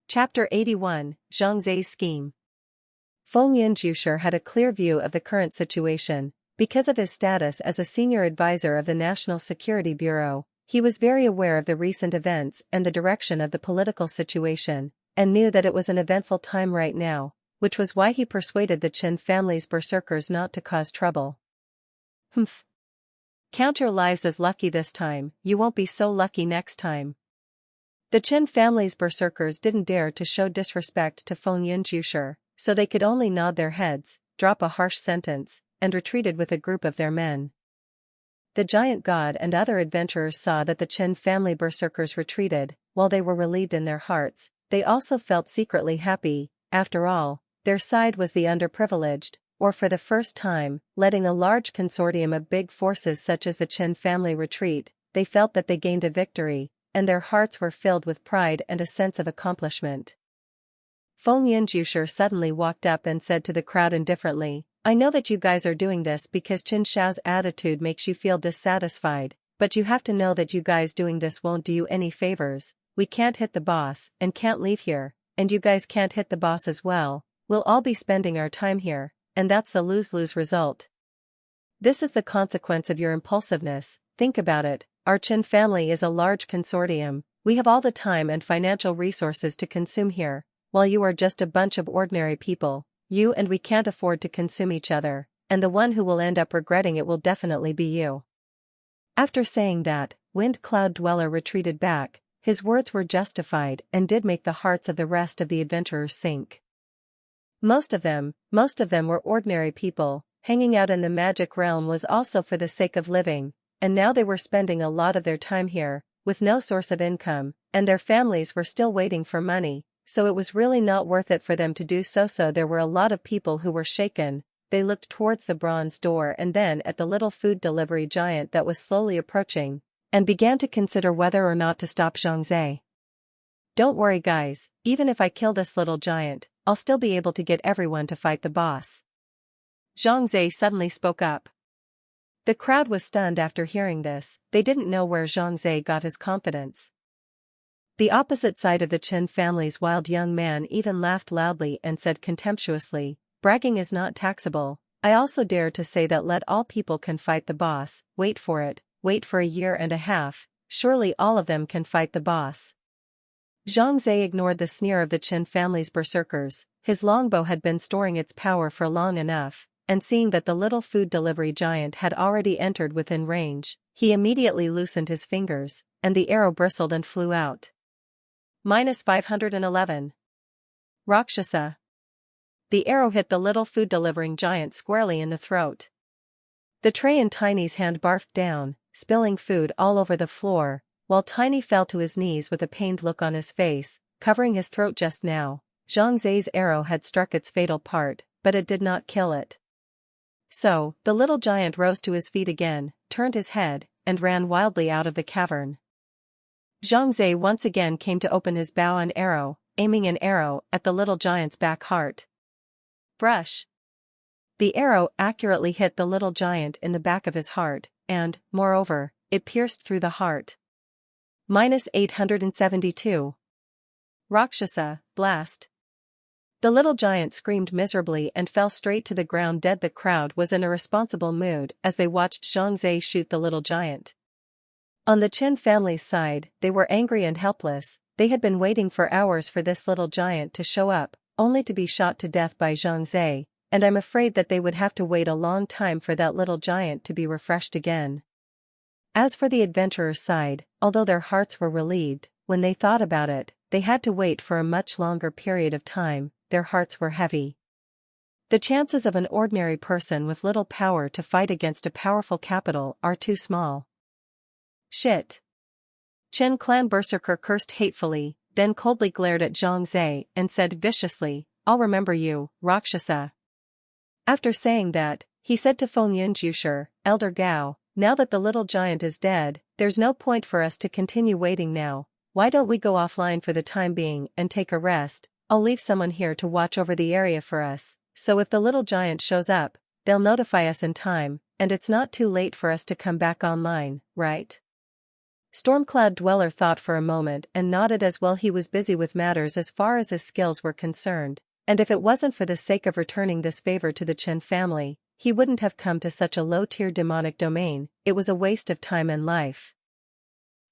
Chapter 81, Zhang Zai's Scheme. Feng Yinjusher had a clear view of the current situation. Because of his status as a senior advisor of the National Security Bureau, he was very aware of the recent events and the direction of the political situation, and knew that it was an eventful time right now, which was why he persuaded the Qin family's berserkers not to cause trouble. Humph. Count your lives as lucky this time, you won't be so lucky next time. The Qin family's berserkers didn't dare to show disrespect to Feng Yinjusher, so they could only nod their heads, drop a harsh sentence, and retreated with a group of their men. The giant god and other adventurers saw that the Qin family berserkers retreated. While they were relieved in their hearts, they also felt secretly happy. After all, their side was the underprivileged, or for the first time, letting a large consortium of big forces such as the Qin family retreat, they felt that they gained a victory, and their hearts were filled with pride and a sense of accomplishment. Feng Yinjusher suddenly walked up and said to the crowd indifferently, "I know that you guys are doing this because Qin Shao's attitude makes you feel dissatisfied, but you have to know that you guys doing this won't do you any favors. We can't hit the boss and can't leave here, and you guys can't hit the boss as well. We'll all be spending our time here, and that's the lose-lose result. This is the consequence of your impulsiveness. Think about it. Our Qin family is a large consortium. We have all the time and financial resources to consume here, while you are just a bunch of ordinary people. You and we can't afford to consume each other, and the one who will end up regretting it will definitely be you." After saying that, Wind Cloud Dweller retreated back. His words were justified and did make the hearts of the rest of the adventurers sink. Most of them were ordinary people. Hanging out in the magic realm was also for the sake of living, and now they were spending a lot of their time here, with no source of income, and their families were still waiting for money, so it was really not worth it for them to do so. So there were a lot of people who were shaken. They looked towards the bronze door and then at the little food delivery giant that was slowly approaching, and began to consider whether or not to stop Zhang Zai. "Don't worry guys, even if I kill this little giant, I'll still be able to get everyone to fight the boss." Zhang Zai suddenly spoke up. The crowd was stunned after hearing this. They didn't know where Zhang Zai got his confidence. The opposite side of the Qin family's wild young man even laughed loudly and said contemptuously, "Bragging is not taxable. I also dare to say that let all people can fight the boss. Wait for it, wait for a year and a half, surely all of them can fight the boss." Zhang Zai ignored the sneer of the Qin family's berserkers. His longbow had been storing its power for long enough, and seeing that the little food delivery giant had already entered within range, he immediately loosened his fingers, and the arrow bristled and flew out. -511. Rakshasa. The arrow hit the little food delivering giant squarely in the throat. The tray in Tiny's hand barfed down, spilling food all over the floor, while Tiny fell to his knees with a pained look on his face, covering his throat. Just now, Zhang Zai's arrow had struck its fatal part, but it did not kill it. So, the little giant rose to his feet again, turned his head, and ran wildly out of the cavern. Zhang Zai once again came to open his bow and arrow, aiming an arrow at the little giant's back heart. Brush! The arrow accurately hit the little giant in the back of his heart, and, moreover, it pierced through the heart. -872. Rakshasa, blast! The little giant screamed miserably and fell straight to the ground dead. The crowd was in a responsible mood as they watched Zhang Zai shoot the little giant. On the Qin family's side, they were angry and helpless. They had been waiting for hours for this little giant to show up, only to be shot to death by Zhang Zai, and I'm afraid that they would have to wait a long time for that little giant to be refreshed again. As for the adventurers' side, although their hearts were relieved, when they thought about it, they had to wait for a much longer period of time. Their hearts were heavy. The chances of an ordinary person with little power to fight against a powerful capital are too small. Shit! Qin clan berserker cursed hatefully, then coldly glared at Zhang Zai and said viciously, "I'll remember you, Rakshasa." After saying that, he said to Feng Yinjusher, "Elder Gao, now that the little giant is dead, there's no point for us to continue waiting now. Why don't we go offline for the time being and take a rest? I'll leave someone here to watch over the area for us, so if the little giant shows up, they'll notify us in time, and it's not too late for us to come back online, right?" Stormcloud Dweller thought for a moment and nodded as well. He was busy with matters as far as his skills were concerned, and if it wasn't for the sake of returning this favor to the Chen family, he wouldn't have come to such a low-tier demonic domain. It was a waste of time and life.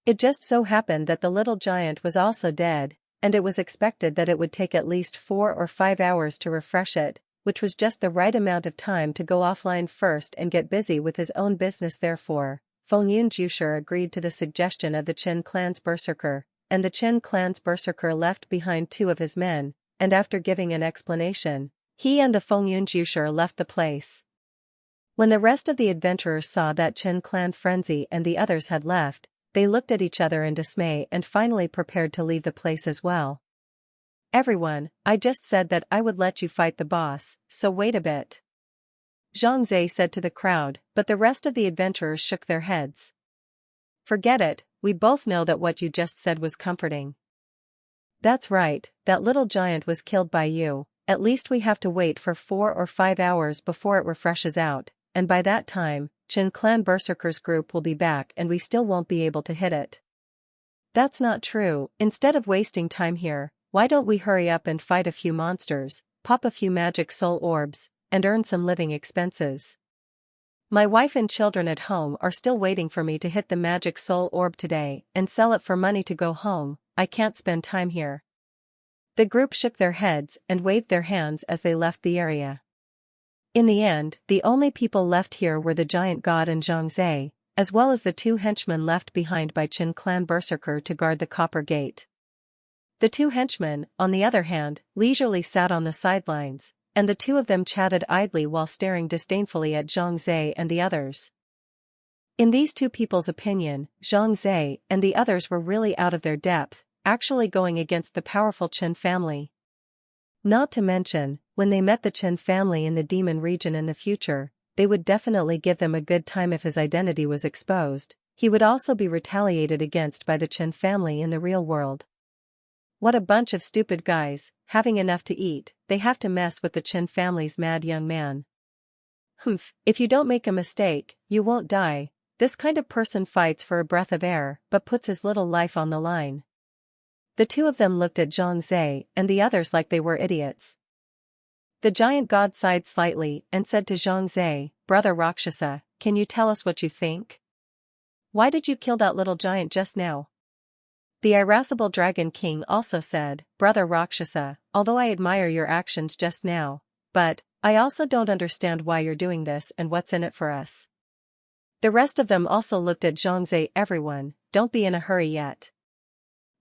It just so happened that the little giant was also dead, and it was expected that it would take at least 4 or 5 hours to refresh it, which was just the right amount of time to go offline first and get busy with his own business. Therefore, Fengyun Jushi agreed to the suggestion of the Chen clan's berserker, and the Chen clan's berserker left behind 2 of his men, and after giving an explanation, he and the Fengyun Jushi left the place. When the rest of the adventurers saw that Chen clan frenzy and the others had left, they looked at each other in dismay and finally prepared to leave the place as well. "Everyone, I just said that I would let you fight the boss, so wait a bit," Zhang Zhe said to the crowd, but the rest of the adventurers shook their heads. "Forget it, we both know that what you just said was comforting. That's right, that little giant was killed by you. At least we have to wait for 4 or 5 hours before it refreshes out, and by that time, Chen Clan Berserkers group will be back and we still won't be able to hit it." "That's not true. Instead of wasting time here, why don't we hurry up and fight a few monsters, pop a few magic soul orbs, and earn some living expenses? My wife and children at home are still waiting for me to hit the magic soul orb today and sell it for money to go home. I can't spend time here." The group shook their heads and waved their hands as they left the area. In the end, the only people left here were the giant god and Zhang Zhe, as well as the 2 henchmen left behind by Chen Clan Berserker to guard the copper gate. The 2 henchmen, on the other hand, leisurely sat on the sidelines, and the 2 of them chatted idly while staring disdainfully at Zhang Zhe and the others. In these 2 people's opinion, Zhang Zhe and the others were really out of their depth, actually going against the powerful Chen family. Not to mention, when they met the Chen family in the demon region in the future, they would definitely give them a good time if his identity was exposed. He would also be retaliated against by the Chen family in the real world. What a bunch of stupid guys, having enough to eat, they have to mess with the Chen family's mad young man. "Humph, if you don't make a mistake, you won't die. This kind of person fights for a breath of air but puts his little life on the line." The 2 of them looked at Zhang Zhe and the others like they were idiots. The giant god sighed slightly and said to Zhang Zhe, "Brother Rakshasa, can you tell us what you think? Why did you kill that little giant just now?" The irascible Dragon King also said, "Brother Rakshasa, although I admire your actions just now, but I also don't understand why you're doing this and what's in it for us." The rest of them also looked at Zhang Zhe. "Everyone, don't be in a hurry yet."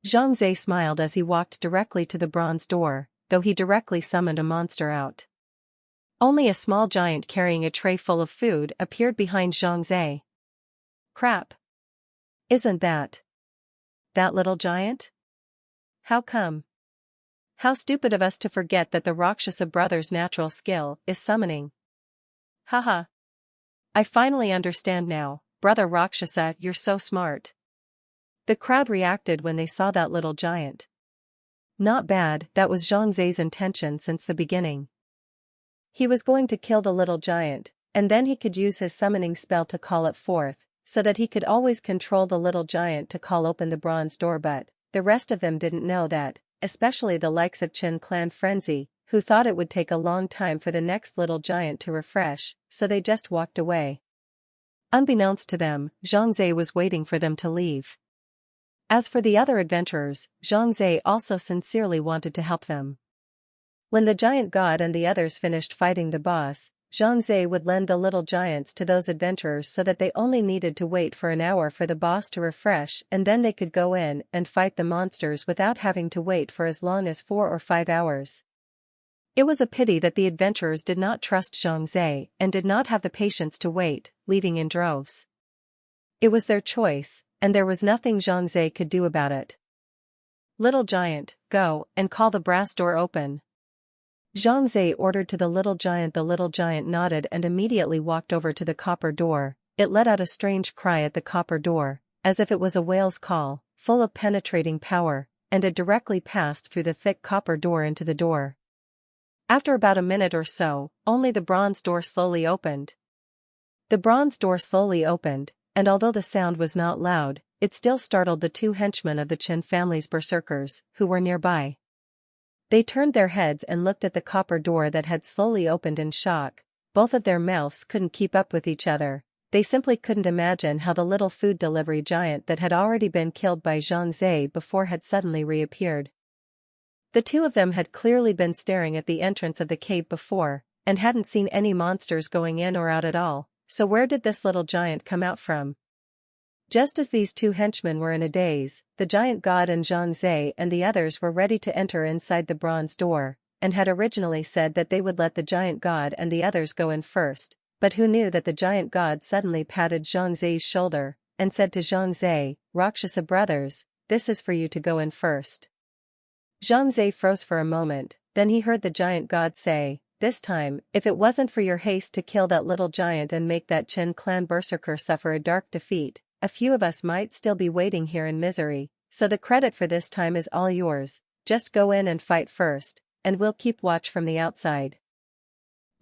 Zhang Zhe smiled as he walked directly to the bronze door, though he directly summoned a monster out. Only a small giant carrying a tray full of food appeared behind Zhang Zhe. "Crap! Isn't that little giant? How come? How stupid of us to forget that the Rakshasa brothers' natural skill is summoning. Haha. I finally understand now, Brother Rakshasa, you're so smart." The crowd reacted when they saw that little giant. Not bad, that was Zhang Zhe's intention since the beginning. He was going to kill the little giant, and then he could use his summoning spell to call it forth, so that he could always control the little giant to call open the bronze door. But the rest of them didn't know that, especially the likes of Chen Clan Frenzy, who thought it would take a long time for the next little giant to refresh, so they just walked away. Unbeknownst to them, Zhang Zhe was waiting for them to leave. As for the other adventurers, Zhang Zhe also sincerely wanted to help them. When the giant god and the others finished fighting the boss, Zhang Zhe would lend the little giants to those adventurers so that they only needed to wait for an hour for the boss to refresh, and then they could go in and fight the monsters without having to wait for as long as 4 or 5 hours. It was a pity that the adventurers did not trust Zhang Zhe and did not have the patience to wait, leaving in droves. It was their choice, and there was nothing Zhang Zhe could do about it. "Little giant, go and call the brass door open," Zhang Zhe ordered to the little giant. The little giant nodded and immediately walked over to the copper door. It let out a strange cry at the copper door, as if it was a whale's call, full of penetrating power, and it directly passed through the thick copper door into the door. After about a minute or so, only the bronze door slowly opened. The bronze door slowly opened, and although the sound was not loud, it still startled the two henchmen of the Qin family's berserkers, who were nearby. They turned their heads and looked at the copper door that had slowly opened in shock. Both of their mouths couldn't keep up with each other. They simply couldn't imagine how the little food delivery giant that had already been killed by Zhang Zhe before had suddenly reappeared. The two of them had clearly been staring at the entrance of the cave before, and hadn't seen any monsters going in or out at all, so where did this little giant come out from? Just as these two henchmen were in a daze, the giant god and Zhang Zhe and the others were ready to enter inside the bronze door, and had originally said that they would let the giant god and the others go in first, but who knew that the giant god suddenly patted Zhang Ze's shoulder, and said to Zhang Ze, "Rakshasa brothers, this is for you to go in first." Zhang Ze froze for a moment, then he heard the giant god say, "This time, if it wasn't for your haste to kill that little giant and make that Qin clan berserker suffer a dark defeat, a few of us might still be waiting here in misery, so the credit for this time is all yours. Just go in and fight first, and we'll keep watch from the outside."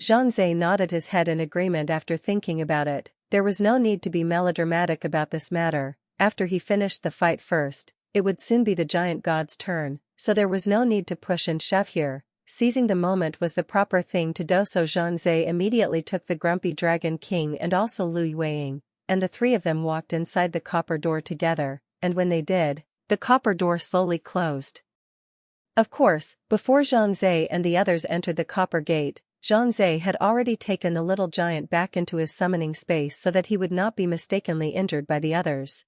Zhang Ze nodded his head in agreement after thinking about it. There was no need to be melodramatic about this matter. After he finished the fight first, it would soon be the giant god's turn, so there was no need to push and shove here. Seizing the moment was the proper thing to do, so Zhang Ze immediately took the grumpy dragon king and also Lu Yueying, and the three of them walked inside the copper door together, and when they did, the copper door slowly closed. Of course, before Zhang Ze and the others entered the copper gate, Zhang Ze had already taken the little giant back into his summoning space so that he would not be mistakenly injured by the others.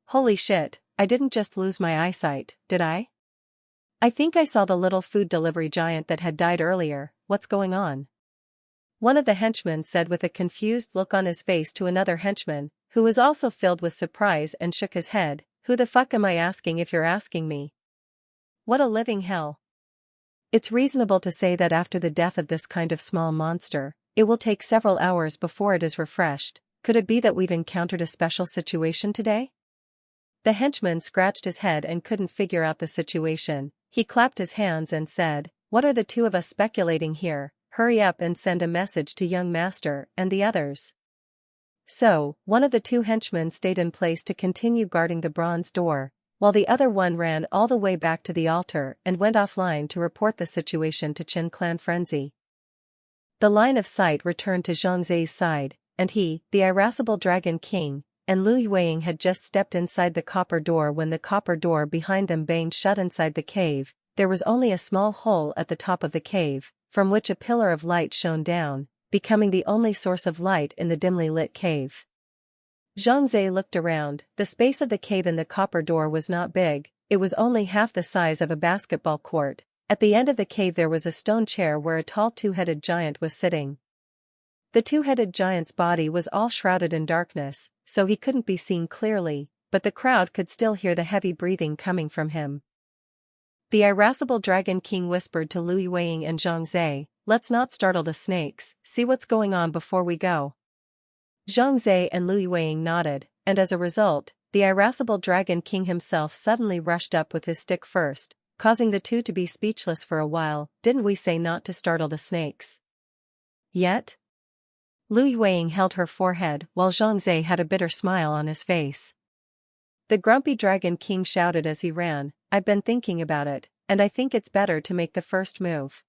Holy shit, I didn't just lose my eyesight, did I? I think I saw the little food delivery giant that had died earlier. What's going on? One of the henchmen said with a confused look on his face to another henchman, who was also filled with surprise and shook his head. Who the fuck am I asking if you're asking me? What a living hell. It's reasonable to say that after the death of this kind of small monster, it will take several hours before it is refreshed. Could it be that we've encountered a special situation today? The henchman scratched his head and couldn't figure out the situation. He clapped his hands and said, "What are the two of us speculating here? Hurry up and send a message to young master and the others." So, one of the two henchmen stayed in place to continue guarding the bronze door, while the other one ran all the way back to the altar and went offline to report the situation to Qin Clan Frenzy. The line of sight returned to Zhang Ze's side, and he, the irascible Dragon King, and Lu Yueying had just stepped inside the copper door when the copper door behind them banged shut. Inside the cave, there was only a small hole at the top of the cave, from which a pillar of light shone down, becoming the only source of light in the dimly lit cave. Zhang Ze looked around. The space of the cave in the copper door was not big, it was only half the size of a basketball court. At the end of the cave there was a stone chair where a tall two-headed giant was sitting. The two-headed giant's body was all shrouded in darkness, so he couldn't be seen clearly, but the crowd could still hear the heavy breathing coming from him. The irascible Dragon King whispered to Lu Yueying and Zhang Ze, "Let's not startle the snakes, see what's going on before we go." Zhang Ze and Lu Yueying nodded, and as a result, the irascible Dragon King himself suddenly rushed up with his stick first, causing the two to be speechless for a while. "Didn't we say not to startle the snakes yet?" Lu Yueying held her forehead while Zhang Ze had a bitter smile on his face. The grumpy Dragon King shouted as he ran, "I've been thinking about it, and I think it's better to make the first move."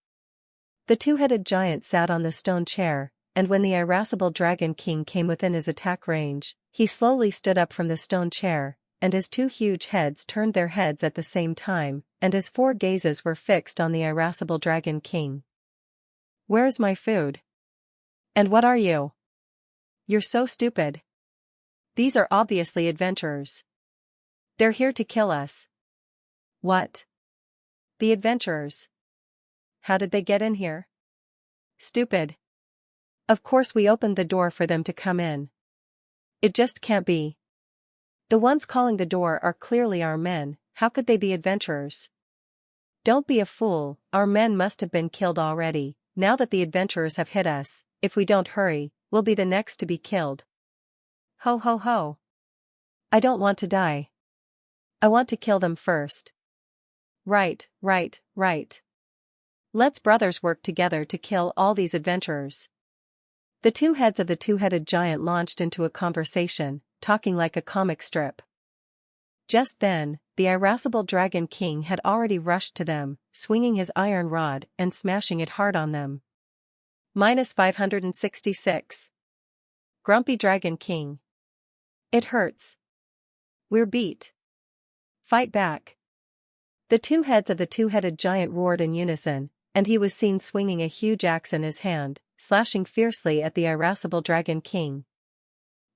The two-headed giant sat on the stone chair, and when the irascible Dragon King came within his attack range, he slowly stood up from the stone chair, and his two huge heads turned their heads at the same time, and his four gazes were fixed on the irascible Dragon King. "Where's my food? And what are you? You're so stupid. These are obviously adventurers. They're here to kill us." "What? The adventurers? How did they get in here?" "Stupid. Of course we opened the door for them to come in. It just can't be. The ones calling the door are clearly our men, how could they be adventurers?" "Don't be a fool, our men must have been killed already. Now that the adventurers have hit us, if we don't hurry, we'll be the next to be killed." "Ho ho ho. I don't want to die. I want to kill them first." Right. Let's brothers work together to kill all these adventurers." The two heads of the two-headed giant launched into a conversation, talking like a comic strip. Just then, the irascible Dragon King had already rushed to them, swinging his iron rod and smashing it hard on them. -566. Grumpy Dragon King. It hurts. We're beat. Fight back. The two heads of the two-headed giant roared in unison, and he was seen swinging a huge axe in his hand, slashing fiercely at the irascible Dragon King.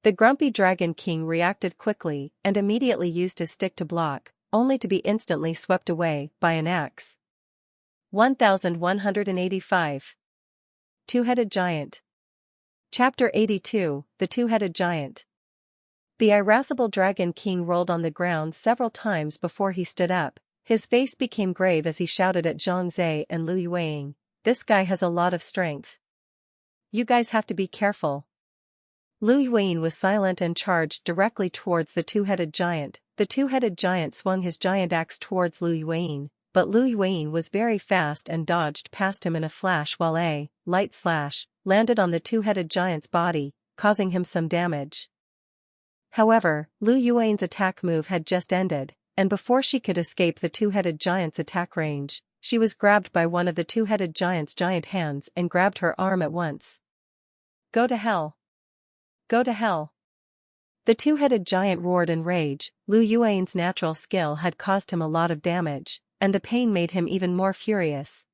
The grumpy Dragon King reacted quickly and immediately used his stick to block, only to be instantly swept away by an axe. 1185. Two-Headed Giant. Chapter 82, The Two-Headed Giant. The irascible Dragon King rolled on the ground several times before he stood up. His face became grave as he shouted at Zhang Zhe and Lu Yueing, "This guy has a lot of strength. You guys have to be careful." Lu Yueing was silent and charged directly towards the two-headed giant. The two-headed giant swung his giant axe towards Lu Yueing, but Lu Yueing was very fast and dodged past him in a flash while a light slash landed on the two-headed giant's body, causing him some damage. However, Lu Yueing's attack move had just ended, and before she could escape the two-headed giant's attack range, she was grabbed by one of the two-headed giant's giant hands and grabbed her arm at once. "Go to hell! Go to hell!" The two-headed giant roared in rage. Lu Yueing's natural skill had caused him a lot of damage, and the pain made him even more furious.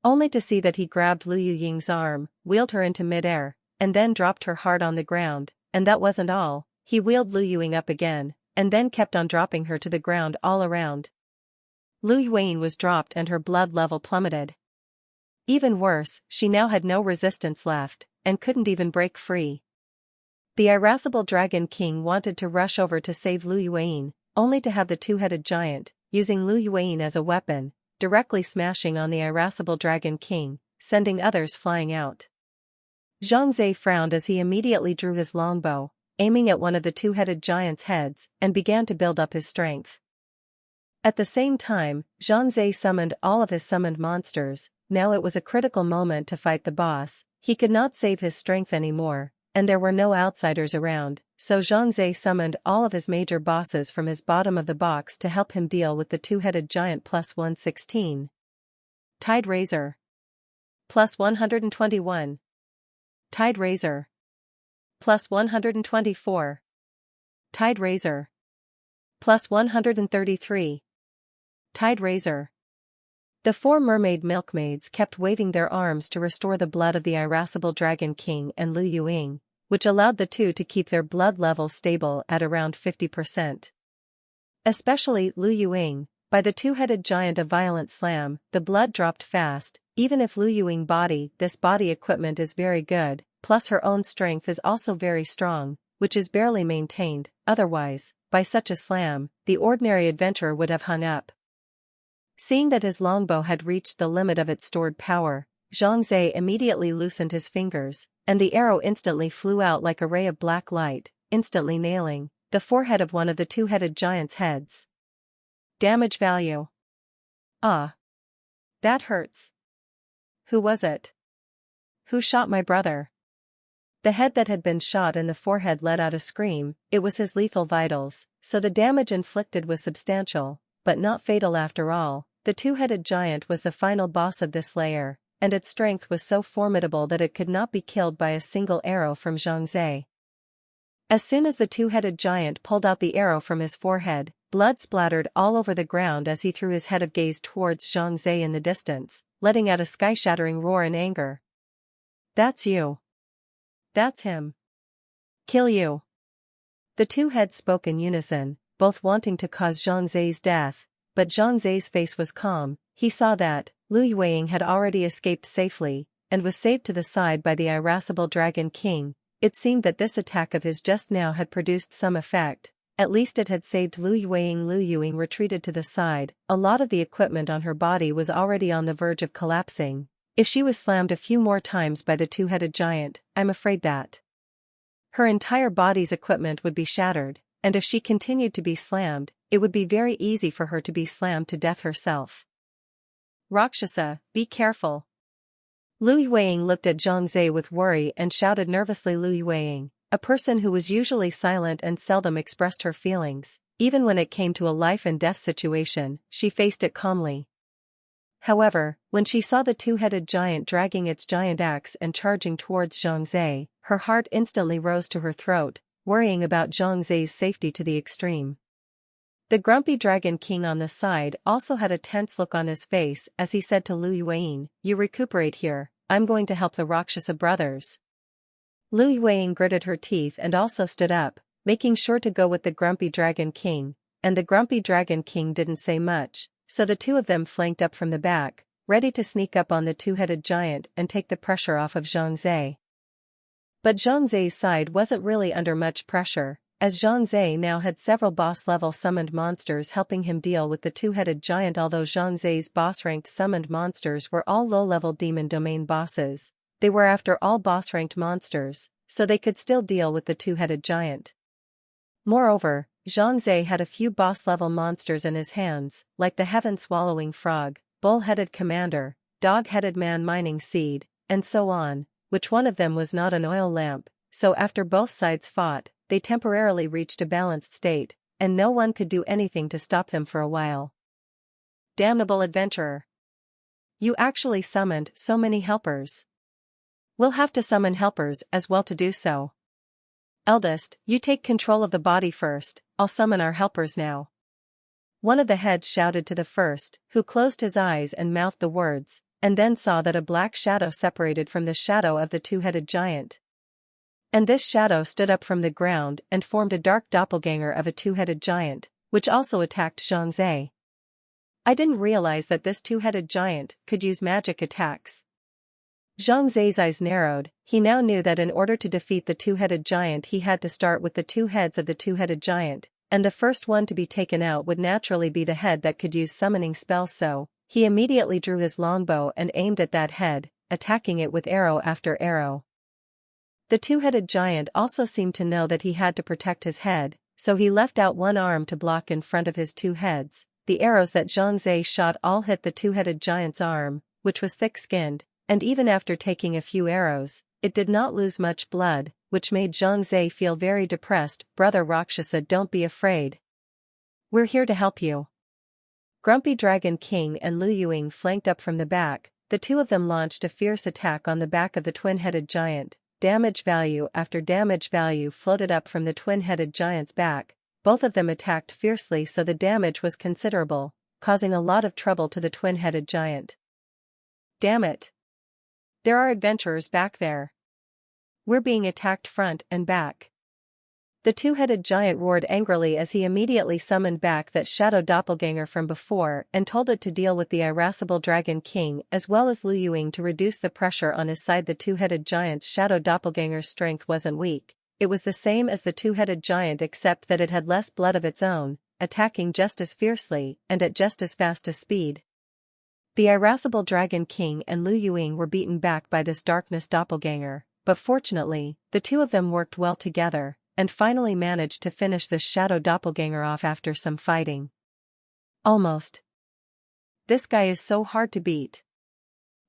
Only to see that he grabbed Lu Yueing's arm, wheeled her into midair, and then dropped her hard on the ground, and that wasn't all, he wheeled Lu Yueing up again, and then kept on dropping her to the ground all around. Lu Yueing was dropped and her blood level plummeted. Even worse, she now had no resistance left, and couldn't even break free. The irascible Dragon King wanted to rush over to save Lu Yueing, only to have the two-headed giant, using Lu Yueing as a weapon, directly smashing on the irascible Dragon King, sending others flying out. Zhang Zhe frowned as he immediately drew his longbow, aiming at one of the two-headed giant's heads, and began to build up his strength. At the same time, Zhang Zhe summoned all of his summoned monsters. Now it was a critical moment to fight the boss. He could not save his strength anymore, and there were no outsiders around, so Zhang Zhe summoned all of his major bosses from his bottom of the box to help him deal with the two-headed giant. +116. Tide Razor. +121. Tide Razor. +124. Tide Razor. +133. Tide Razor. The four mermaid milkmaids kept waving their arms to restore the blood of the irascible Dragon King and Lu Yueing, which allowed the two to keep their blood levels stable at around 50%. Especially Lu Yueing. By the two-headed giant a violent slam, the blood dropped fast. Even if Lu Yueing this body equipment is very good, plus her own strength is also very strong, which is barely maintained. Otherwise, by such a slam, the ordinary adventurer would have hung up. Seeing that his longbow had reached the limit of its stored power, Zhang Zhe immediately loosened his fingers, and the arrow instantly flew out like a ray of black light, instantly nailing the forehead of one of the two-headed giant's heads. Damage value. Ah. That hurts. Who was it? Who shot my brother? The head that had been shot in the forehead let out a scream. It was his lethal vitals, so the damage inflicted was substantial, but not fatal after all. The two-headed giant was the final boss of this layer, and its strength was so formidable that it could not be killed by a single arrow from Zhang Zhe. As soon as the two-headed giant pulled out the arrow from his forehead, blood splattered all over the ground as he threw his head of gaze towards Zhang Zhe in the distance, letting out a sky-shattering roar in anger. "That's you. That's him. Kill you." The two heads spoke in unison, both wanting to cause Zhang Zhe's death, but Zhang Zhe's face was calm. He saw that Lu Yueing had already escaped safely, and was saved to the side by the irascible Dragon King. It seemed that this attack of his just now had produced some effect. At least it had saved Lu Yueing. Lu Yueing retreated to the side. A lot of the equipment on her body was already on the verge of collapsing. If she was slammed a few more times by the two-headed giant, I'm afraid that her entire body's equipment would be shattered, and if she continued to be slammed, it would be very easy for her to be slammed to death herself. "Rakshasa, be careful." Lu Yueing looked at Zhang Zhe with worry and shouted nervously. Lu Yueing, a person who was usually silent and seldom expressed her feelings, Even when it came to a life-and-death situation, she faced it calmly. However, when she saw the two-headed giant dragging its giant axe and charging towards Zhang Zhe, her heart instantly rose to her throat, worrying about Zhang Zhe's safety to the extreme. The grumpy Dragon King on the side also had a tense look on his face as he said to Lu Yueying, "You recuperate here, I'm going to help the Rakshasa brothers." Lu Yueying gritted her teeth and also stood up, making sure to go with the grumpy Dragon King, and the grumpy Dragon King didn't say much, so the two of them flanked up from the back, ready to sneak up on the two-headed giant and take the pressure off of Zhang Zhe. But Zhang Zhe's side wasn't really under much pressure, as Zhang Zhe now had several boss-level summoned monsters helping him deal with the two-headed giant. Although Zhang Zhe's boss-ranked summoned monsters were all low-level demon domain bosses, they were after all boss-ranked monsters, so they could still deal with the two-headed giant. Moreover, Zhang Zhe had a few boss-level monsters in his hands, like the heaven-swallowing frog, bull-headed commander, dog-headed man mining seed, and so on, which one of them was not an oil lamp, so after both sides fought, they temporarily reached a balanced state, and no one could do anything to stop them for a while. Damnable adventurer! You actually summoned so many helpers. We'll have to summon helpers as well to do so. Eldest, you take control of the body first, I'll summon our helpers now. One of the heads shouted to the first, who closed his eyes and mouthed the words, and then saw that a black shadow separated from the shadow of the two-headed giant. And this shadow stood up from the ground and formed a dark doppelganger of a two-headed giant, which also attacked Zhang Zhe. I didn't realize that this two-headed giant could use magic attacks. Zhang Zhe's eyes narrowed. He now knew that in order to defeat the two-headed giant he had to start with the two heads of the two-headed giant, and the first one to be taken out would naturally be the head that could use summoning spells. So he immediately drew his longbow and aimed at that head, attacking it with arrow after arrow. The two-headed giant also seemed to know that he had to protect his head, so he left out one arm to block in front of his two heads. The arrows that Zhang Zhe shot all hit the two-headed giant's arm, which was thick-skinned, and even after taking a few arrows, it did not lose much blood, which made Zhang Zhe feel very depressed. Brother Rakshasa, don't be afraid. We're here to help you. Grumpy Dragon King and Lu Yueying flanked up from the back. The two of them launched a fierce attack on the back of the twin-headed giant. Damage value after damage value floated up from the twin-headed giant's back. Both of them attacked fiercely, so the damage was considerable, causing a lot of trouble to the twin-headed giant. Damn it! There are adventurers back there. We're being attacked front and back. The two-headed giant roared angrily as he immediately summoned back that shadow doppelganger from before and told it to deal with the irascible Dragon King as well as Lu Yueying to reduce the pressure on his side. The two-headed giant's shadow doppelganger's strength wasn't weak, it was the same as the two-headed giant except that it had less blood of its own, attacking just as fiercely and at just as fast a speed. The irascible Dragon King and Lu Yueying were beaten back by this darkness doppelganger, but fortunately, the two of them worked well together, and finally managed to finish this shadow doppelganger off after some fighting. Almost. This guy is so hard to beat.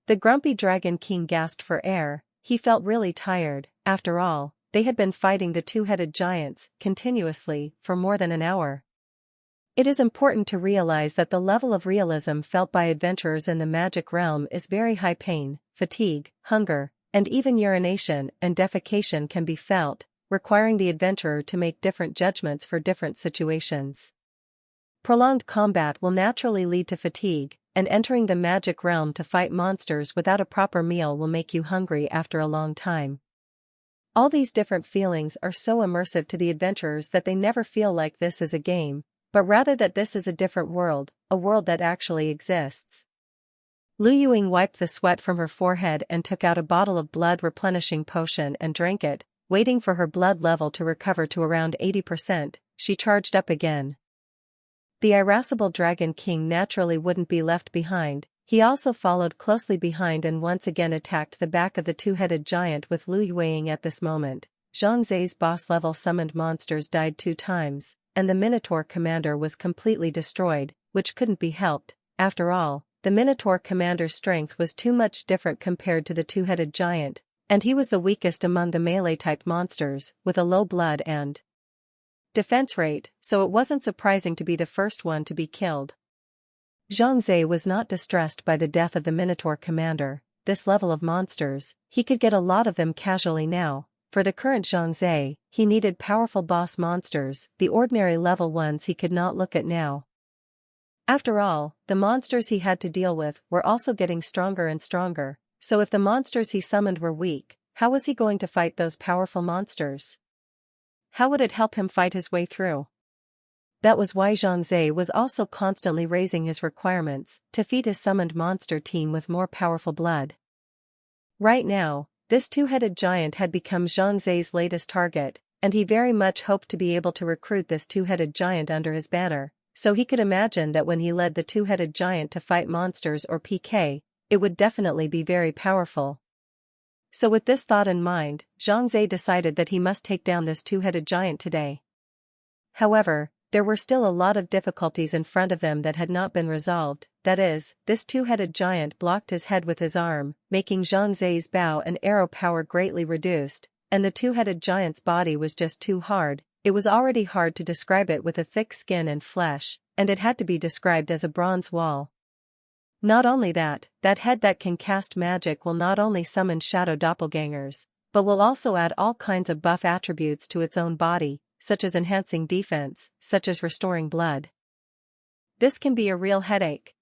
The grumpy Dragon King gasped for air. He felt really tired. After all, they had been fighting the two-headed giants continuously for more than an hour. It is important to realize that the level of realism felt by adventurers in the magic realm is very high. Pain, fatigue, hunger, and even urination and defecation can be felt, requiring the adventurer to make different judgments for different situations. Prolonged combat will naturally lead to fatigue, and entering the magic realm to fight monsters without a proper meal will make you hungry after a long time. All these different feelings are so immersive to the adventurers that they never feel like this is a game, but rather that this is a different world, a world that actually exists. Lu Yueying wiped the sweat from her forehead and took out a bottle of blood-replenishing potion and drank it. Waiting for her blood level to recover to around 80%, she charged up again. The irascible Dragon King naturally wouldn't be left behind. He also followed closely behind and once again attacked the back of the two-headed giant with Lu Yueying. At this moment, Zhang Zhe's boss-level summoned monsters died 2 times, and the Minotaur commander was completely destroyed, which couldn't be helped. After all, the Minotaur commander's strength was too much different compared to the two-headed giant, and he was the weakest among the melee-type monsters, with a low blood and defense rate, so it wasn't surprising to be the first one to be killed. Zhang Ze was not distressed by the death of the Minotaur commander. This level of monsters, he could get a lot of them casually now. For the current Zhang Ze, he needed powerful boss monsters, the ordinary level ones he could not look at now. After all, the monsters he had to deal with were also getting stronger and stronger, so if the monsters he summoned were weak, how was he going to fight those powerful monsters? How would it help him fight his way through? That was why Zhang Ze was also constantly raising his requirements to feed his summoned monster team with more powerful blood. Right now, this two-headed giant had become Zhang Ze's latest target, and he very much hoped to be able to recruit this two-headed giant under his banner, so he could imagine that when he led the two-headed giant to fight monsters or PK, it would definitely be very powerful. So with this thought in mind, Zhang Ze decided that he must take down this two-headed giant today. However, there were still a lot of difficulties in front of them that had not been resolved. That is, this two-headed giant blocked his head with his arm, making Zhang Ze's bow and arrow power greatly reduced, and the two-headed giant's body was just too hard. It was already hard to describe it with a thick skin and flesh, and it had to be described as a bronze wall. Not only that head that can cast magic will not only summon shadow doppelgangers, but will also add all kinds of buff attributes to its own body, such as enhancing defense, such as restoring blood. This can be a real headache.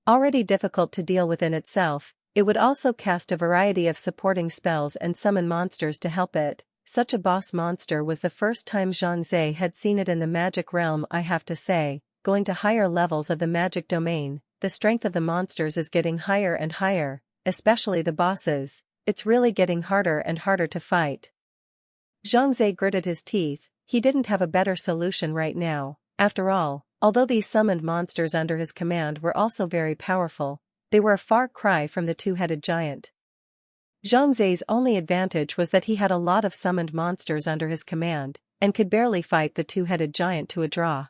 Already difficult to deal with in itself, it would also cast a variety of supporting spells and summon monsters to help it. Such a boss monster was the first time Zhang Ze had seen it in the magic realm. I have to say, going to higher levels of the magic domain, the strength of the monsters is getting higher and higher, especially the bosses. It's really getting harder and harder to fight. Zhang Ze gritted his teeth. He didn't have a better solution right now. After all, although these summoned monsters under his command were also very powerful, they were a far cry from the two-headed giant. Zhang Ze's only advantage was that he had a lot of summoned monsters under his command, and could barely fight the two-headed giant to a draw.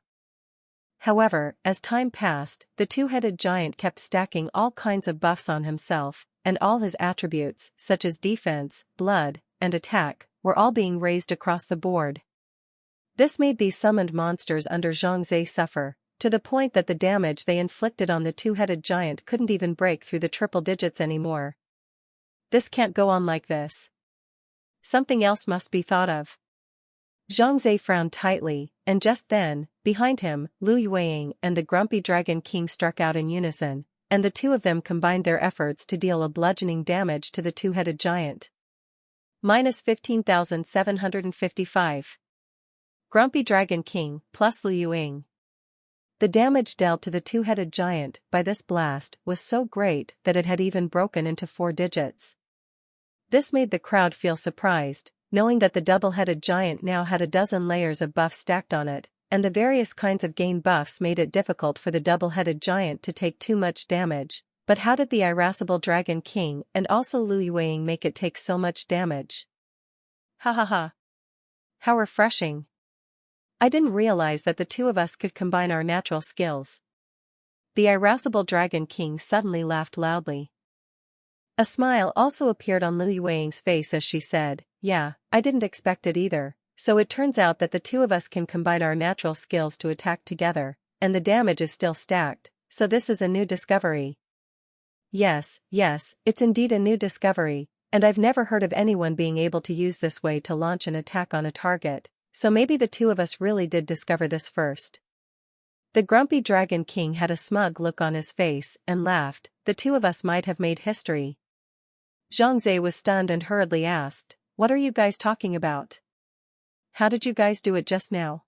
However, as time passed, the two-headed giant kept stacking all kinds of buffs on himself, and all his attributes, such as defense, blood, and attack, were all being raised across the board. This made these summoned monsters under Zhang Ze suffer, to the point that the damage they inflicted on the two-headed giant couldn't even break through the triple digits anymore. This can't go on like this. Something else must be thought of. Zhang Ze frowned tightly, and just then, behind him, Lu Yueying and the Grumpy Dragon King struck out in unison, and the two of them combined their efforts to deal a bludgeoning damage to the two-headed giant. Minus 15,755. Grumpy Dragon King plus Lu Yueying. The damage dealt to the two-headed giant by this blast was so great that it had even broken into 4 digits. This made the crowd feel surprised, knowing that the double-headed giant now had a dozen layers of buffs stacked on it, and the various kinds of gain buffs made it difficult for the double-headed giant to take too much damage. But how did the irascible Dragon King and also Lu Yueying make it take so much damage? Ha ha ha. How refreshing. I didn't realize that the two of us could combine our natural skills. The irascible Dragon King suddenly laughed loudly. A smile also appeared on Lu Yueying's face as she said, "Yeah, I didn't expect it either, so it turns out that the two of us can combine our natural skills to attack together, and the damage is still stacked, so this is a new discovery." Yes, it's indeed a new discovery, and I've never heard of anyone being able to use this way to launch an attack on a target. So maybe the two of us really did discover this first. The Grumpy Dragon King had a smug look on his face and laughed. The two of us might have made history. Zhang Ze was stunned and hurriedly asked, "What are you guys talking about? How did you guys do it just now?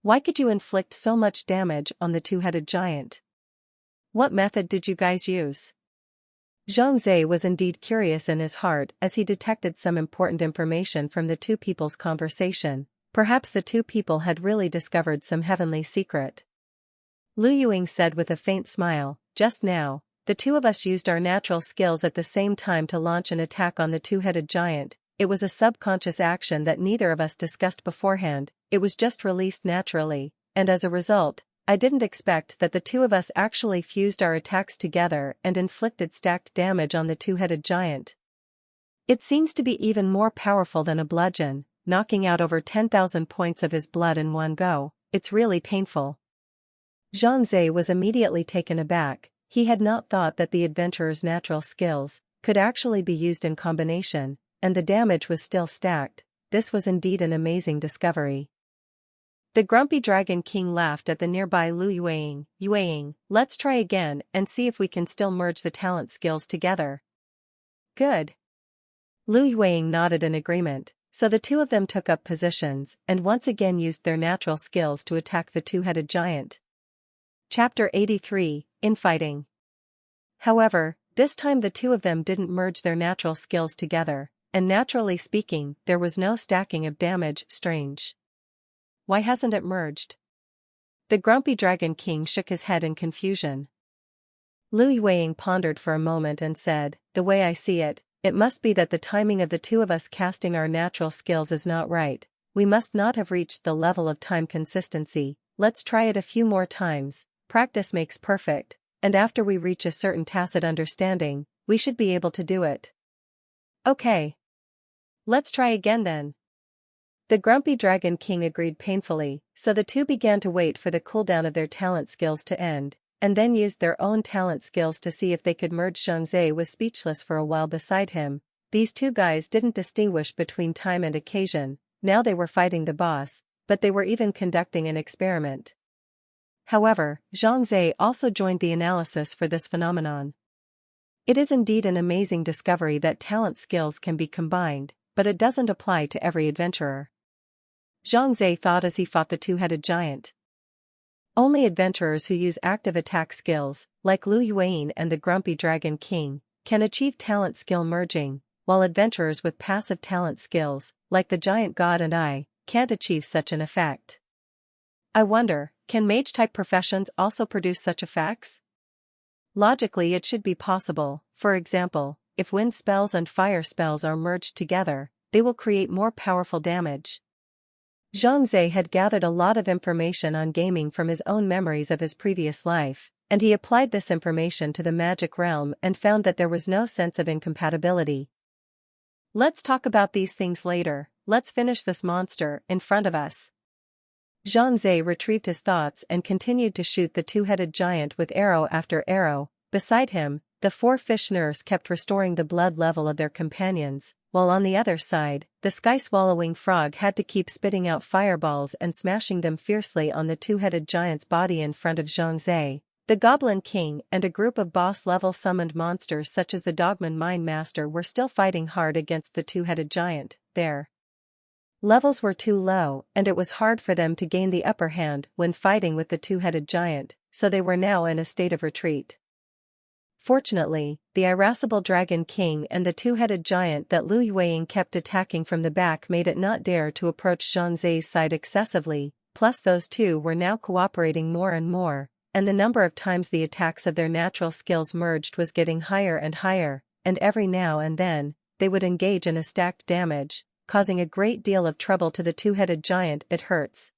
Why could you inflict so much damage on the two-headed giant? What method did you guys use?" Zhang Ze was indeed curious in his heart as he detected some important information from the two people's conversation. Perhaps the two people had really discovered some heavenly secret. Lu Yueying said with a faint smile, "Just now, the two of us used our natural skills at the same time to launch an attack on the two-headed giant. It was a subconscious action that neither of us discussed beforehand, it was just released naturally, and as a result, I didn't expect that the two of us actually fused our attacks together and inflicted stacked damage on the two-headed giant. It seems to be even more powerful than a bludgeon, knocking out over 10,000 points of his blood in one go. It's really painful. Zhang Ze was immediately taken aback. He had not thought that the adventurer's natural skills could actually be used in combination, and the damage was still stacked. This was indeed an amazing discovery. The grumpy Dragon King laughed at the nearby Lu Yueying. Yueying, let's try again and see if we can still merge the talent skills together. Good. Lu Yueying nodded in agreement, so the two of them took up positions and once again used their natural skills to attack the two-headed giant. Chapter 83, Infighting. However, this time the two of them didn't merge their natural skills together, and naturally speaking, there was no stacking of damage. Strange. Why hasn't it merged? The grumpy Dragon King shook his head in confusion. Lu Yueying pondered for a moment and said, the way I see it, it must be that the timing of the two of us casting our natural skills is not right. We must not have reached the level of time consistency. Let's try it a few more times. Practice makes perfect, and after we reach a certain tacit understanding, we should be able to do it. Okay. Let's try again then. The grumpy Dragon King agreed painfully, so the two began to wait for the cooldown of their talent skills to end, and then used their own talent skills to see if they could merge. Zhang Ze was speechless for a while beside him. These two guys didn't distinguish between time and occasion. Now they were fighting the boss, but they were even conducting an experiment. However, Zhang Ze also joined the analysis for this phenomenon. It is indeed an amazing discovery that talent skills can be combined, but it doesn't apply to every adventurer. Zhang Ze thought as he fought the two-headed giant. Only adventurers who use active attack skills, like Lu Yueying and the grumpy Dragon King, can achieve talent skill merging, while adventurers with passive talent skills, like the Giant God and I, can't achieve such an effect. I wonder, can mage-type professions also produce such effects? Logically it should be possible. For example, if wind spells and fire spells are merged together, they will create more powerful damage. Zhang Ze had gathered a lot of information on gaming from his own memories of his previous life, and he applied this information to the magic realm and found that there was no sense of incompatibility. Let's talk about these things later. Let's finish this monster in front of us. Zhang Ze retrieved his thoughts and continued to shoot the two-headed giant with arrow after arrow. Beside him, the four fish nurse kept restoring the blood level of their companions, while on the other side, the sky-swallowing frog had to keep spitting out fireballs and smashing them fiercely on the two-headed giant's body in front of Zhang Ze. The Goblin King and a group of boss-level summoned monsters such as the Dogman Mine Master were still fighting hard against the two-headed giant. Their levels were too low, and it was hard for them to gain the upper hand when fighting with the two-headed giant, so they were now in a state of retreat. Fortunately, the irascible Dragon King and the two-headed giant that Lu Yueying kept attacking from the back made it not dare to approach Zhang Ze's side excessively, plus those two were now cooperating more and more, and the number of times the attacks of their natural skills merged was getting higher and higher, and every now and then, they would engage in a stacked damage, causing a great deal of trouble to the two-headed giant. It hurts.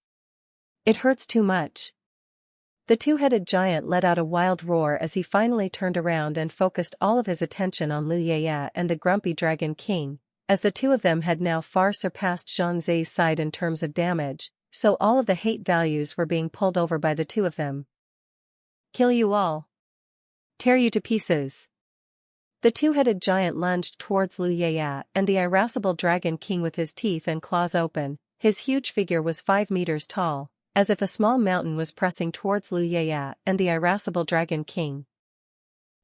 It hurts too much. The two-headed giant let out a wild roar as he finally turned around and focused all of his attention on Lu Yueying and the grumpy Dragon King, as the two of them had now far surpassed Zhang Ze's side in terms of damage, so all of the hate values were being pulled over by the two of them. Kill you all. Tear you to pieces. The two-headed giant lunged towards Lu Yueying and the irascible Dragon King with his teeth and claws open. His huge figure was 5 meters tall, as if a small mountain was pressing towards Lu Yueying and the irascible Dragon King.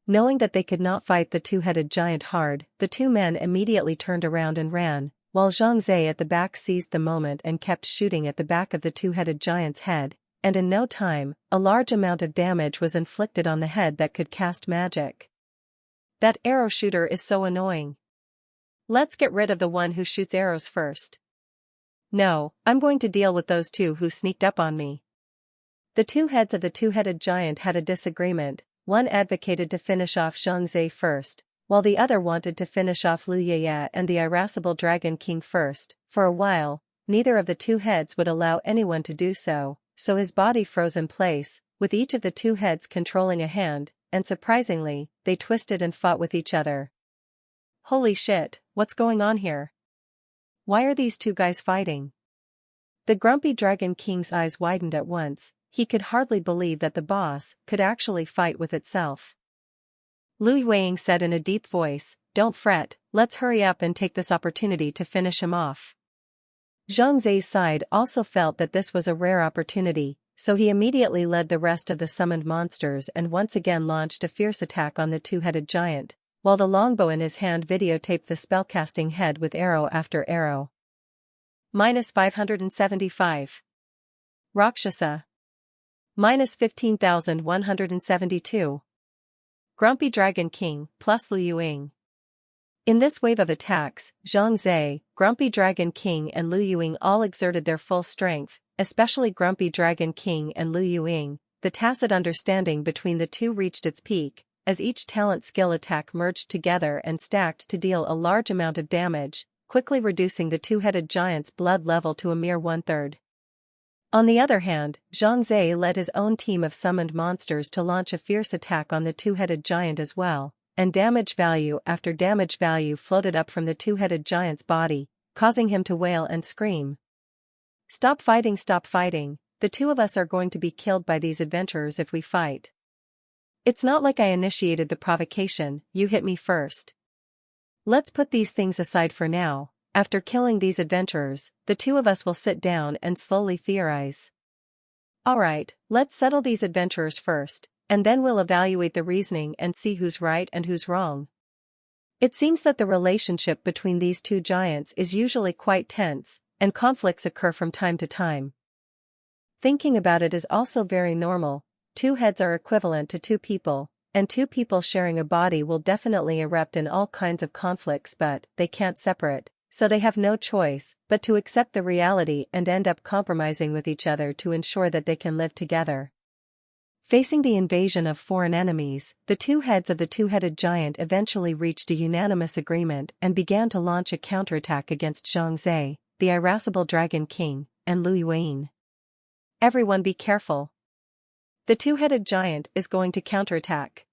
Knowing that they could not fight the two-headed giant hard, the two men immediately turned around and ran, while Zhang Ze at the back seized the moment and kept shooting at the back of the two-headed giant's head, and in no time, a large amount of damage was inflicted on the head that could cast magic. That arrow shooter is so annoying. Let's get rid of the one who shoots arrows first. No, I'm going to deal with those two who sneaked up on me. The two heads of the two-headed giant had a disagreement. One advocated to finish off Zhang Ze first, while the other wanted to finish off Lu Yueying and the irascible Dragon King first. For a while, neither of the two heads would allow anyone to do so, so his body froze in place, with each of the two heads controlling a hand, and surprisingly, they twisted and fought with each other. Holy shit, what's going on here? why are these two guys fighting? The grumpy Dragon King's eyes widened at once. He could hardly believe that the boss could actually fight with itself. Lu Yueying said in a deep voice, "Don't fret, let's hurry up and take this opportunity to finish him off." Zhang Zai's side also felt that this was a rare opportunity, so he immediately led the rest of the summoned monsters and once again launched a fierce attack on the two-headed giant, while the longbow in his hand videotaped the spellcasting head with arrow after arrow. -575. Rakshasa. -15,172. Grumpy Dragon King, plus Lu Yueying. In this wave of attacks, Zhang Zai, Grumpy Dragon King and Lu Yueying all exerted their full strength, especially Grumpy Dragon King and Lu Yueying. The tacit understanding between the two reached its peak, as each talent skill attack merged together and stacked to deal a large amount of damage, quickly reducing the two-headed giant's blood level to a mere one-third. On the other hand, Zhang Zai led his own team of summoned monsters to launch a fierce attack on the two-headed giant as well, and damage value after damage value floated up from the two-headed giant's body, causing him to wail and scream. Stop fighting, the two of us are going to be killed by these adventurers if we fight. It's not like I initiated the provocation, you hit me first. Let's put these things aside for now. After killing these adventurers, the two of us will sit down and slowly theorize. Alright, let's settle these adventurers first, and then we'll evaluate the reasoning and see who's right and who's wrong. It seems that the relationship between these two giants is usually quite tense, and conflicts occur from time to time. Thinking about it is also very normal. Two heads are equivalent to two people, and two people sharing a body will definitely erupt in all kinds of conflicts, but they can't separate. So they have no choice but to accept the reality and end up compromising with each other to ensure that they can live together. Facing the invasion of foreign enemies, the two heads of the two-headed giant eventually reached a unanimous agreement and began to launch a counterattack against Zhang Zai, the irascible Dragon King, and Lu Yueying. Everyone be careful. The two-headed giant is going to counterattack.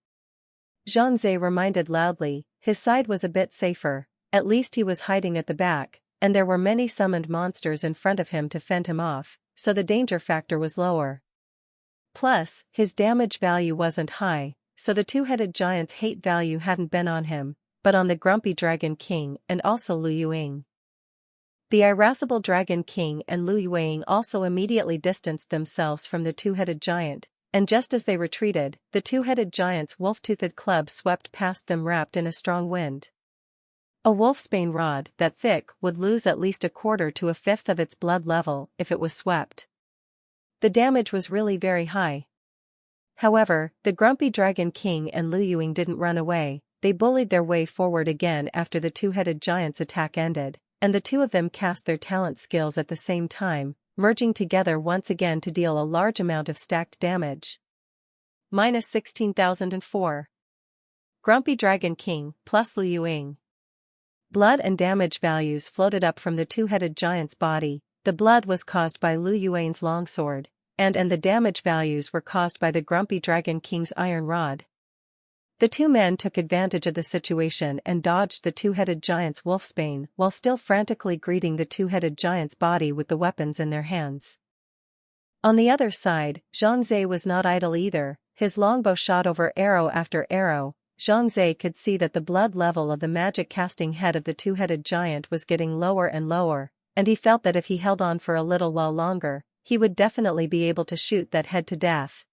Zhang Zai reminded loudly. His side was a bit safer. At least he was hiding at the back, and there were many summoned monsters in front of him to fend him off, so the danger factor was lower. Plus, his damage value wasn't high, so the two-headed giant's hate value hadn't been on him, but on the Grumpy Dragon King and also Lu Yueying. The irascible Dragon King and Lu Yueying also immediately distanced themselves from the two-headed giant, and just as they retreated, the two-headed giant's wolf-toothed club swept past them wrapped in a strong wind. A wolfsbane rod that thick would lose at least a quarter to a fifth of its blood level if it was swept. The damage was really very high. However, the Grumpy Dragon King and Lu Yueying didn't run away. They bullied their way forward again after the two-headed giant's attack ended, and the two of them cast their talent skills at the same time, merging together once again to deal a large amount of stacked damage. -16,004. Grumpy Dragon King plus Lu Yueying. Blood and damage values floated up from the two-headed giant's body. The blood was caused by Lu Yueying's longsword, and the damage values were caused by the Grumpy Dragon King's iron rod. The two men took advantage of the situation and dodged the two-headed giant's wolfsbane while still frantically greeting the two-headed giant's body with the weapons in their hands. On the other side, Zhang Zai was not idle either. His longbow shot over arrow after arrow. Zhang Zai could see that the blood level of the magic-casting head of the two-headed giant was getting lower and lower, and he felt that if he held on for a little while longer, he would definitely be able to shoot that head to death.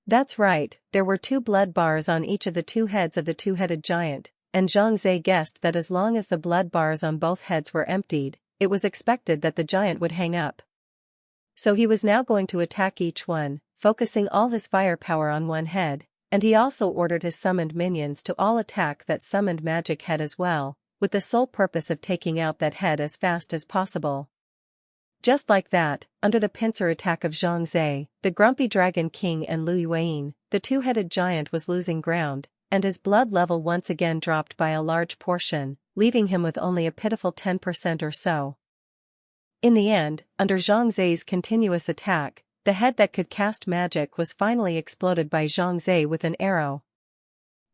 That's right, there were 2 blood bars on each of the 2 heads of the two-headed giant, and Zhang Zai guessed that as long as the blood bars on both heads were emptied, it was expected that the giant would hang up. So he was now going to attack each one, focusing all his firepower on one head. And he also ordered his summoned minions to all attack that summoned magic head as well, with the sole purpose of taking out that head as fast as possible. Just like that, under the pincer attack of Zhang Zai, the Grumpy Dragon King and Lu Yueying, the two-headed giant was losing ground, and his blood level once again dropped by a large portion, leaving him with only a pitiful 10% or so. In the end, under Zhang Zai's continuous attack, the head that could cast magic was finally exploded by Zhang Zai with an arrow.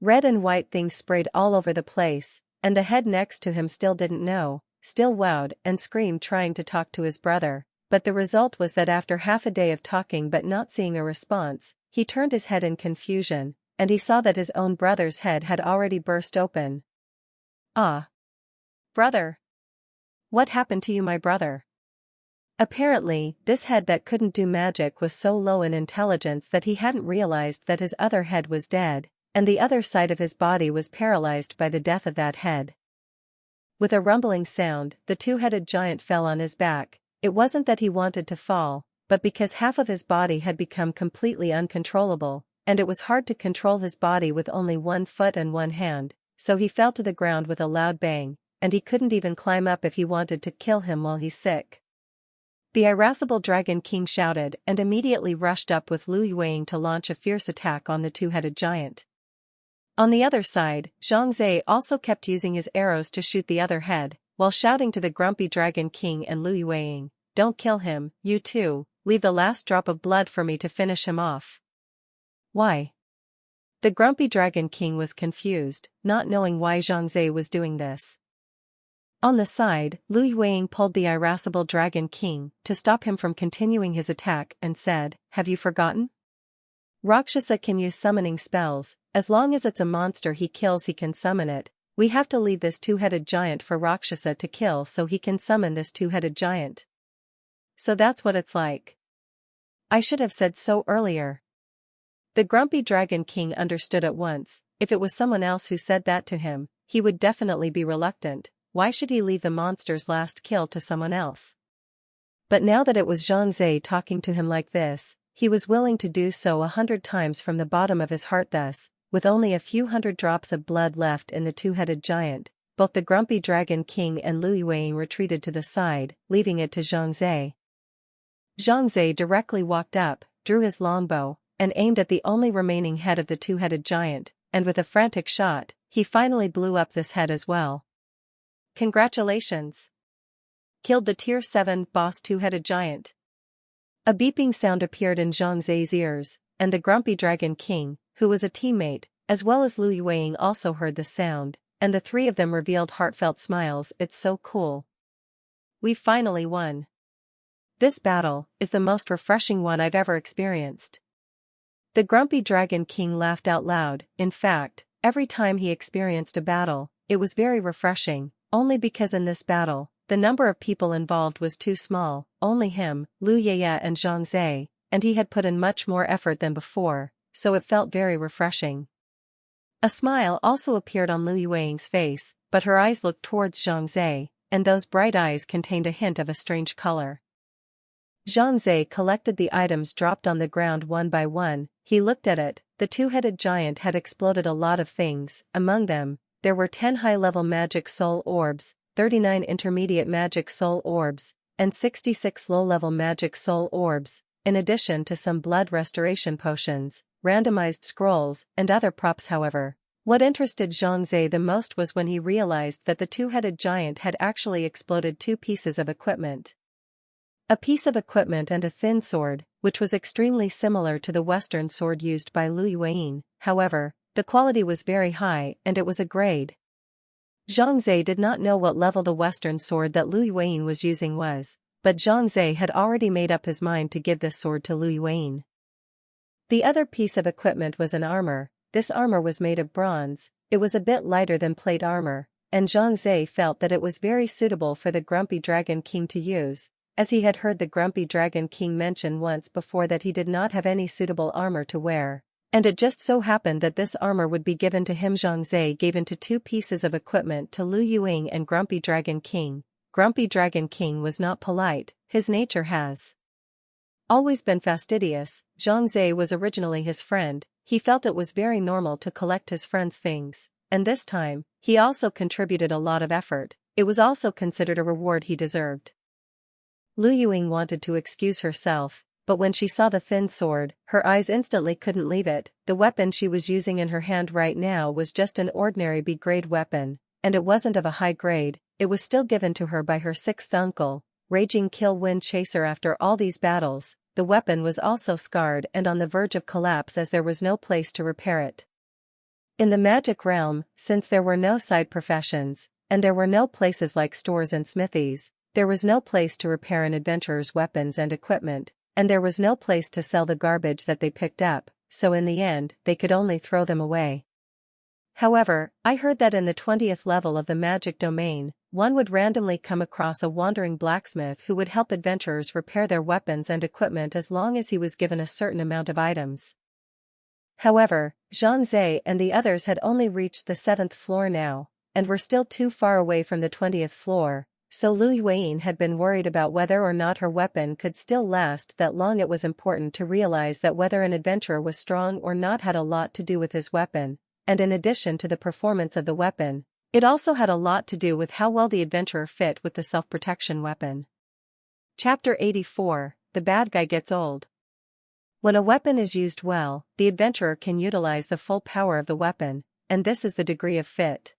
Red and white things sprayed all over the place, and the head next to him still didn't know, still wowed and screamed trying to talk to his brother, but the result was that after half a day of talking but not seeing a response, he turned his head in confusion, and he saw that his own brother's head had already burst open. "Ah! Brother! What happened to you, my brother?" Apparently, this head that couldn't do magic was so low in intelligence that he hadn't realized that his other head was dead, and the other side of his body was paralyzed by the death of that head. With a rumbling sound, the two-headed giant fell on his back. It wasn't that he wanted to fall, but because half of his body had become completely uncontrollable, and it was hard to control his body with only 1 foot and 1 hand, so he fell to the ground with a loud bang, and he couldn't even climb up if he wanted to kill him while he's sick. The irascible Dragon King shouted and immediately rushed up with Lu Yueying to launch a fierce attack on the two-headed giant. On the other side, Zhang also kept using his arrows to shoot the other head, while shouting to the grumpy Dragon King and Lu Yueying, "Don't kill him, you two, leave the last drop of blood for me to finish him off." "Why?" The grumpy Dragon King was confused, not knowing why Zhang was doing this. On the side, Lu Yueying pulled the irascible Dragon King to stop him from continuing his attack and said, "Have you forgotten? Rakshasa can use summoning spells. As long as it's a monster he kills he can summon it. We have to leave this two-headed giant for Rakshasa to kill so he can summon this two-headed giant. So that's what it's like. I should have said so earlier." The grumpy Dragon King understood at once. If it was someone else who said that to him, he would definitely be reluctant. Why should he leave the monster's last kill to someone else? But now that it was Zhang talking to him like this, he was willing to do so 100 times from the bottom of his heart. Thus, with only a few hundred drops of blood left in the two-headed giant, both the grumpy Dragon King and Lu Yueying retreated to the side, leaving it to Zhang. Zhang directly walked up, drew his longbow, and aimed at the only remaining head of the two-headed giant, and with a frantic shot, he finally blew up this head as well. "Congratulations! Killed the Tier 7 boss two-headed giant." A beeping sound appeared in Zhang's ears, and the grumpy Dragon King, who was a teammate, as well as Lu Yueying also heard the sound, and the three of them revealed heartfelt smiles. "It's so cool. We finally won. This battle is the most refreshing one I've ever experienced." The grumpy Dragon King laughed out loud. In fact, every time he experienced a battle, it was very refreshing, only because in this battle, the number of people involved was too small, only him, Lu Yeye and Zhang, and he had put in much more effort than before, so it felt very refreshing. A smile also appeared on Lu Yueying's face, but her eyes looked towards Zhang, and those bright eyes contained a hint of a strange color. Zhang collected the items dropped on the ground one by one. He looked at it. The two-headed giant had exploded a lot of things. Among them, there were 10 high-level magic soul orbs, 39 intermediate magic soul orbs, and 66 low-level magic soul orbs, in addition to some blood restoration potions, randomized scrolls, and other props. However, what interested Zhang the most was when he realized that the two-headed giant had actually exploded 2 pieces of equipment. A piece of equipment and a thin sword, which was extremely similar to the Western sword used by Lu Yueying. However, the quality was very high and it was a grade. Zhang did not know what level the Western sword that Lu Yueying was using was, but Zhang had already made up his mind to give this sword to Lu Yueying. The other piece of equipment was an armor. This armor was made of bronze. It was a bit lighter than plate armor, and Zhang felt that it was very suitable for the grumpy Dragon King to use, as he had heard the grumpy Dragon King mention once before that he did not have any suitable armor to wear. And it just so happened that this armor would be given to him. Zhang gave into 2 pieces of equipment to Lu Yueying and Grumpy Dragon King. Grumpy Dragon King was not polite. His nature has always been fastidious. Zhang was originally his friend. He felt it was very normal to collect his friend's things, and this time, he also contributed a lot of effort. It was also considered a reward he deserved. Lu Yueying wanted to excuse herself, but when she saw the thin sword, her eyes instantly couldn't leave it. The weapon she was using in her hand right now was just an ordinary B-grade weapon, and it wasn't of a high grade. It was still given to her by her 6th uncle, Raging Kill Wind Chaser. After all these battles, the weapon was also scarred and on the verge of collapse as there was no place to repair it. In the magic realm, since there were no side professions, and there were no places like stores and smithies. There was no place to repair an adventurer's weapons and equipment, and there was no place to sell the garbage that they picked up, so in the end, they could only throw them away. However, I heard that in the 20th level of the magic domain, one would randomly come across a wandering blacksmith who would help adventurers repair their weapons and equipment as long as he was given a certain amount of items. However, Zhang Zhe and the others had only reached the 7th floor now, and were still too far away from the 20th floor, so Lu Yueyin had been worried about whether or not her weapon could still last that long. It was important to realize that whether an adventurer was strong or not had a lot to do with his weapon, and in addition to the performance of the weapon, it also had a lot to do with how well the adventurer fit with the self-protection weapon. Chapter 84, The Bad Guy Gets Old. When a weapon is used well, the adventurer can utilize the full power of the weapon, and this is the degree of fit.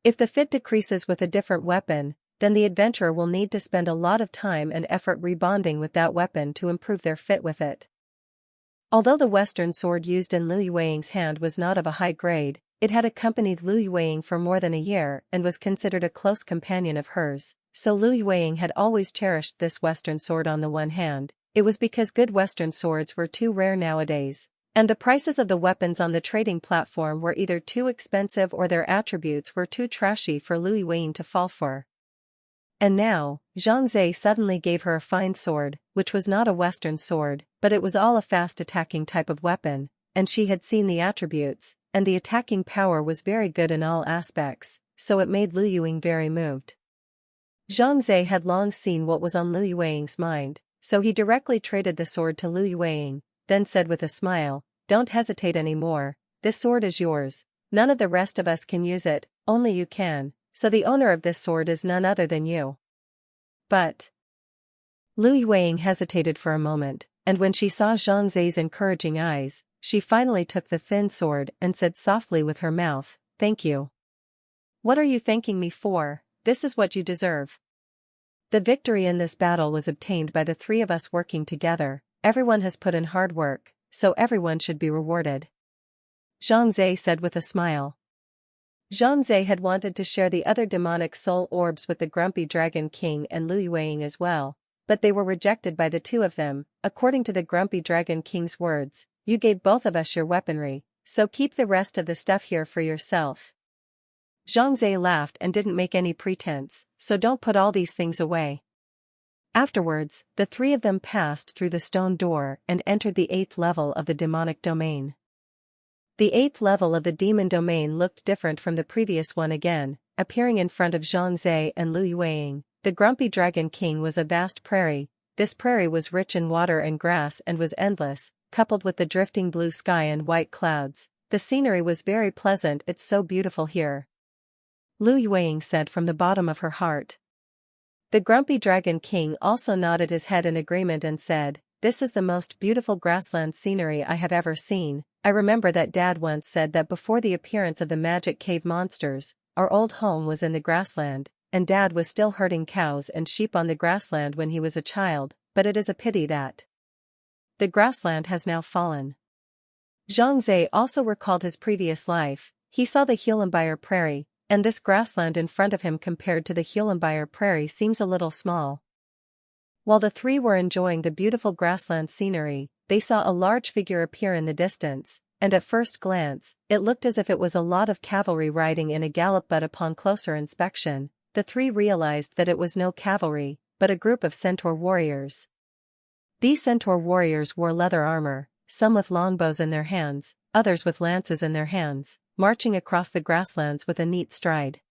If the fit decreases with a different weapon, then the adventurer will need to spend a lot of time and effort rebonding with that weapon to improve their fit with it. Although the western sword used in Lu Yueying's hand was not of a high grade, it had accompanied Lu Yueying for more than a year and was considered a close companion of hers, so Lu Yueying had always cherished this western sword. On the one hand, it was because good western swords were too rare nowadays, and the prices of the weapons on the trading platform were either too expensive or their attributes were too trashy for Lu Yueying to fall for. And now, Zhang Zhe suddenly gave her a fine sword, which was not a western sword, but it was all a fast attacking type of weapon, and she had seen the attributes, and the attacking power was very good in all aspects, so it made Lu Yueying very moved. Zhang Zhe had long seen what was on Lu Yueying's mind, so he directly traded the sword to Lu Yueying, then said with a smile, "Don't hesitate anymore, this sword is yours. None of the rest of us can use it, only you can, so the owner of this sword is none other than you." But Lu Yueying hesitated for a moment, and when she saw Zhang Zhe's encouraging eyes, she finally took the thin sword and said softly with her mouth, "Thank you." "What are you thanking me for? This is what you deserve." The victory in this battle was obtained by the three of us working together. Everyone has put in hard work, so everyone should be rewarded. Zhang Zhe said with a smile. Zhang Zhe had wanted to share the other demonic soul orbs with the Grumpy Dragon King and Lu Yueying as well, but they were rejected by the two of them. According to the Grumpy Dragon King's words, "You gave both of us your weaponry, so keep the rest of the stuff here for yourself." Zhang Zhe laughed and didn't make any pretense, "So don't put all these things away." Afterwards, the three of them passed through the stone door and entered the 8th level of the demonic domain. The 8th level of the demon domain looked different from the previous one again, appearing in front of Zhang Zhe and Lu Yueying. The Grumpy Dragon King was a vast prairie. This prairie was rich in water and grass and was endless, coupled with the drifting blue sky and white clouds. The scenery was very pleasant. "It's so beautiful here," Lu Yueying said from the bottom of her heart. The Grumpy Dragon King also nodded his head in agreement and said, "This is the most beautiful grassland scenery I have ever seen. I remember that Dad once said that before the appearance of the magic cave monsters, our old home was in the grassland, and Dad was still herding cows and sheep on the grassland when he was a child, but it is a pity that the grassland has now fallen." Zhang Zhe also recalled his previous life. He saw the Hulembire Prairie, and this grassland in front of him compared to the Hulembire Prairie seems a little small. While the three were enjoying the beautiful grassland scenery, they saw a large figure appear in the distance, and at first glance, it looked as if it was a lot of cavalry riding in a gallop, but upon closer inspection, the three realized that it was no cavalry, but a group of centaur warriors. These centaur warriors wore leather armor, some with longbows in their hands, others with lances in their hands, marching across the grasslands with a neat stride.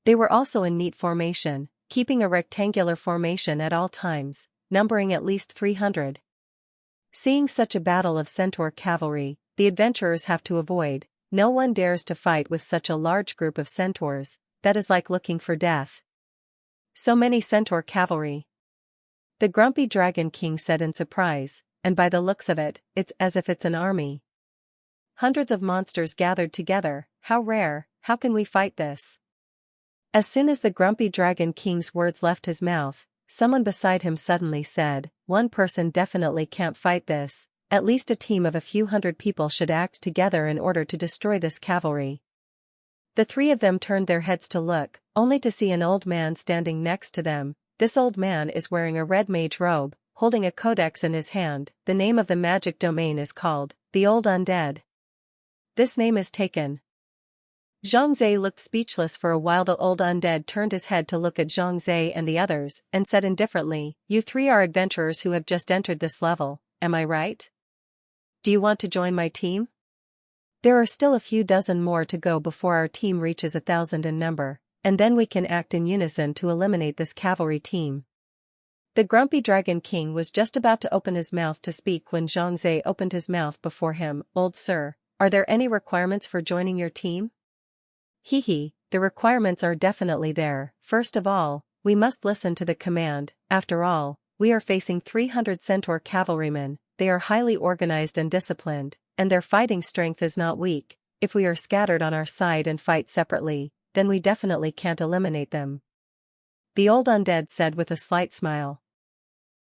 They were also in neat formation, keeping a rectangular formation at all times, numbering at least 300. Seeing such a battle of centaur cavalry, the adventurers have to avoid. No one dares to fight with such a large group of centaurs. That is like looking for death. "So many centaur cavalry," the Grumpy Dragon King said in surprise, "and by the looks of it, it's as if it's an army. Hundreds of monsters gathered together. How rare. How can we fight this?" As soon as the Grumpy Dragon King's words left his mouth, someone beside him suddenly said, "One person definitely can't fight this. At least a team of a few hundred people should act together in order to destroy this cavalry." The three of them turned their heads to look, only to see an old man standing next to them. This old man is wearing a red mage robe, holding a codex in his hand. The name of the magic domain is called the Old Undead. This name is taken. Zhang Zhe looked speechless for a while. The Old Undead turned his head to look at Zhang Zhe and the others, and said indifferently, "You three are adventurers who have just entered this level, am I right? Do you want to join my team? There are still a few dozen more to go before our team reaches 1,000 in number, and then we can act in unison to eliminate this cavalry team." The Grumpy Dragon King was just about to open his mouth to speak when Zhang Zhe opened his mouth before him. "Old sir, are there any requirements for joining your team?" "Hee, the requirements are definitely there. First of all, we must listen to the command. After all, we are facing 300 centaur cavalrymen. They are highly organized and disciplined, and their fighting strength is not weak. If we are scattered on our side and fight separately, then we definitely can't eliminate them," the Old Undead said with a slight smile.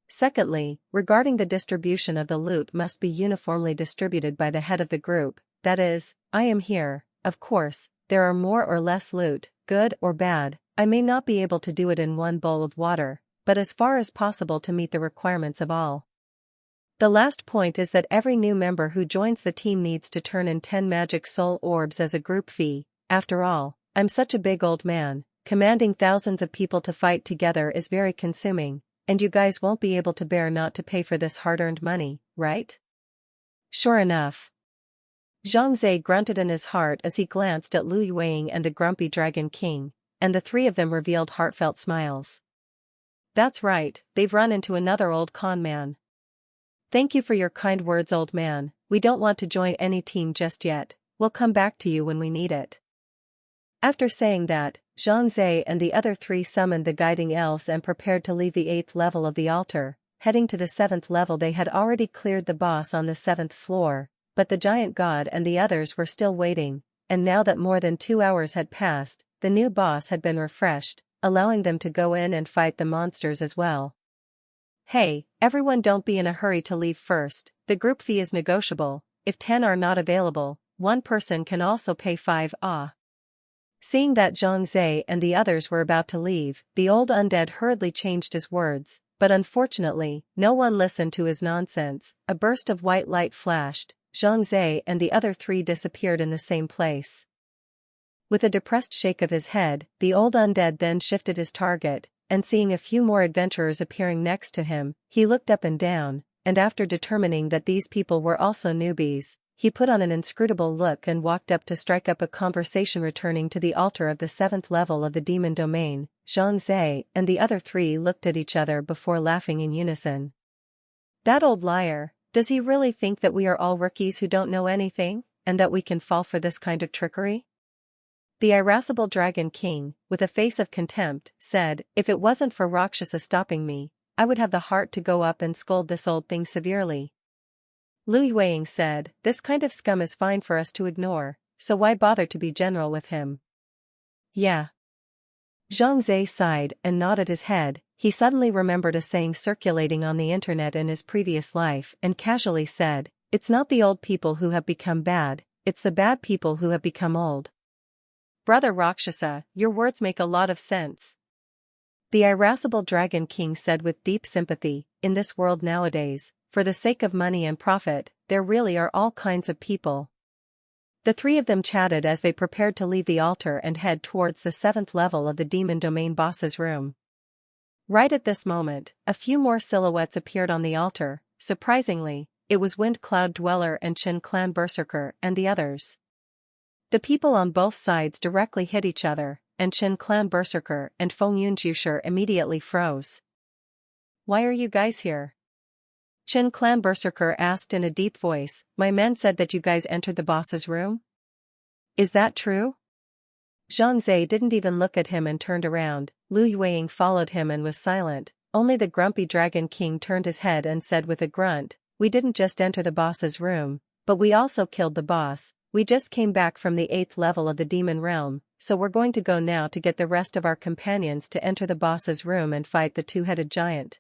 "Secondly, regarding the distribution of the loot must be uniformly distributed by the head of the group, that is, I am here. Of course, there are more or less loot, good or bad. I may not be able to do it in one bowl of water, but as far as possible to meet the requirements of all. The last point is that every new member who joins the team needs to turn in 10 magic soul orbs as a group fee. After all, I'm such a big old man, commanding thousands of people to fight together is very consuming, and you guys won't be able to bear not to pay for this hard-earned money, right?" "Sure enough." Zhang Zhe grunted in his heart as he glanced at Lu Yueying and the Grumpy Dragon King, and the three of them revealed heartfelt smiles. "That's right, they've run into another old con man. Thank you for your kind words, old man. We don't want to join any team just yet. We'll come back to you when we need it." After saying that, Zhang Zhe and the other three summoned the guiding elves and prepared to leave the 8th level of the altar. Heading to the 7th level, they had already cleared the boss on the 7th floor, but the giant god and the others were still waiting, and now that more than 2 hours had passed, the new boss had been refreshed, allowing them to go in and fight the monsters as well. "Hey, everyone, don't be in a hurry to leave first. The group fee is negotiable. If 10 are not available, one person can also pay 5. Seeing that Zhang Zhe and the others were about to leave, the Old Undead hurriedly changed his words, but unfortunately, no one listened to his nonsense. A burst of white light flashed. Zhang Zhe and the other three disappeared in the same place. With a depressed shake of his head, the Old Undead then shifted his target, and seeing a few more adventurers appearing next to him, he looked up and down, and after determining that these people were also newbies, he put on an inscrutable look and walked up to strike up a conversation. Returning to the altar of the 7th level of the demon domain, Zhang Zhe and the other three looked at each other before laughing in unison. "That old liar, does he really think that we are all rookies who don't know anything, and that we can fall for this kind of trickery?" The irascible Dragon King, with a face of contempt, said, "If it wasn't for Rakshasa stopping me, I would have the heart to go up and scold this old thing severely." Lu Yueying said, "This kind of scum is fine for us to ignore, so why bother to be general with him?" "Yeah." Zhang Zhe sighed and nodded his head. He suddenly remembered a saying circulating on the internet in his previous life and casually said, "It's not the old people who have become bad, it's the bad people who have become old." "Brother Rakshasa, your words make a lot of sense." The irascible Dragon King said with deep sympathy, "In this world nowadays, for the sake of money and profit, there really are all kinds of people." The three of them chatted as they prepared to leave the altar and head towards the 7th level of the demon domain boss's room. Right at this moment, a few more silhouettes appeared on the altar. Surprisingly, it was Wind Cloud Dweller and Qin Clan Berserker and the others. The people on both sides directly hit each other, and Qin Clan Berserker and Feng Yunjiushi immediately froze. "Why are you guys here?" Qin Clan Berserker asked in a deep voice. "My men said that you guys entered the boss's room? Is that true?" Zhang Zhe didn't even look at him and turned around. Lu Yueying followed him and was silent. Only the Grumpy Dragon King turned his head and said with a grunt, "We didn't just enter the boss's room, but we also killed the boss. We just came back from the 8th level of the demon realm, so we're going to go now to get the rest of our companions to enter the boss's room and fight the two-headed giant."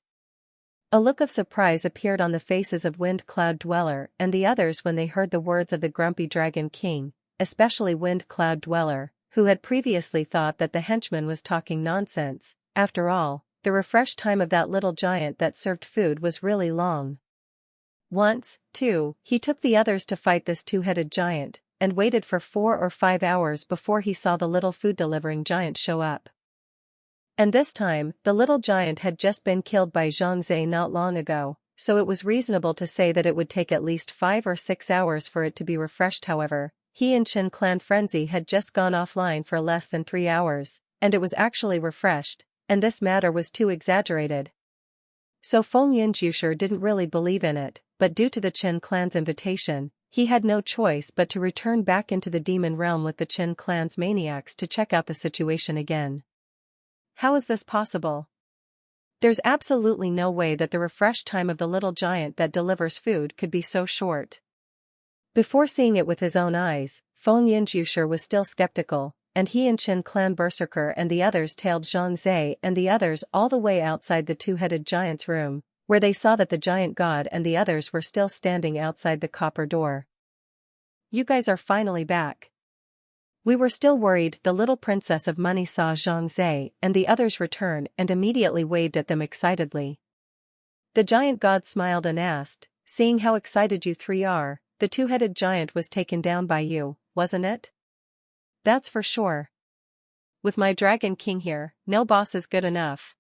A look of surprise appeared on the faces of Wind Cloud Dweller and the others when they heard the words of the Grumpy Dragon King, especially Wind Cloud Dweller, who had previously thought that the henchman was talking nonsense. After all, the refresh time of that little giant that served food was really long. Once, too, he took the others to fight this two-headed giant, and waited for 4 or 5 hours before he saw the little food-delivering giant show up. And this time, the little giant had just been killed by Zhang Zhe not long ago, so it was reasonable to say that it would take at least 5 or 6 hours for it to be refreshed. However, he and Qin Clan Frenzy had just gone offline for less than 3 hours, and it was actually refreshed, and this matter was too exaggerated. So Feng Yunjushi didn't really believe in it, but due to the Qin clan's invitation, he had no choice but to return back into the demon realm with the Qin clan's maniacs to check out the situation again. How is this possible? There's absolutely no way that the refresh time of the little giant that delivers food could be so short. Before seeing it with his own eyes, Feng Yunjushi was still skeptical, and he and Qin Clan Berserker and the others tailed Zhang Zhe and the others all the way outside the two-headed giant's room, where they saw that the giant god and the others were still standing outside the copper door. "You guys are finally back. We were still worried." The little princess of money saw Zhang Zhe and the others return and immediately waved at them excitedly. The giant god smiled and asked, "Seeing how excited you three are, the two-headed giant was taken down by you, wasn't it?" "That's for sure. With my Dragon King here, no boss is good enough,"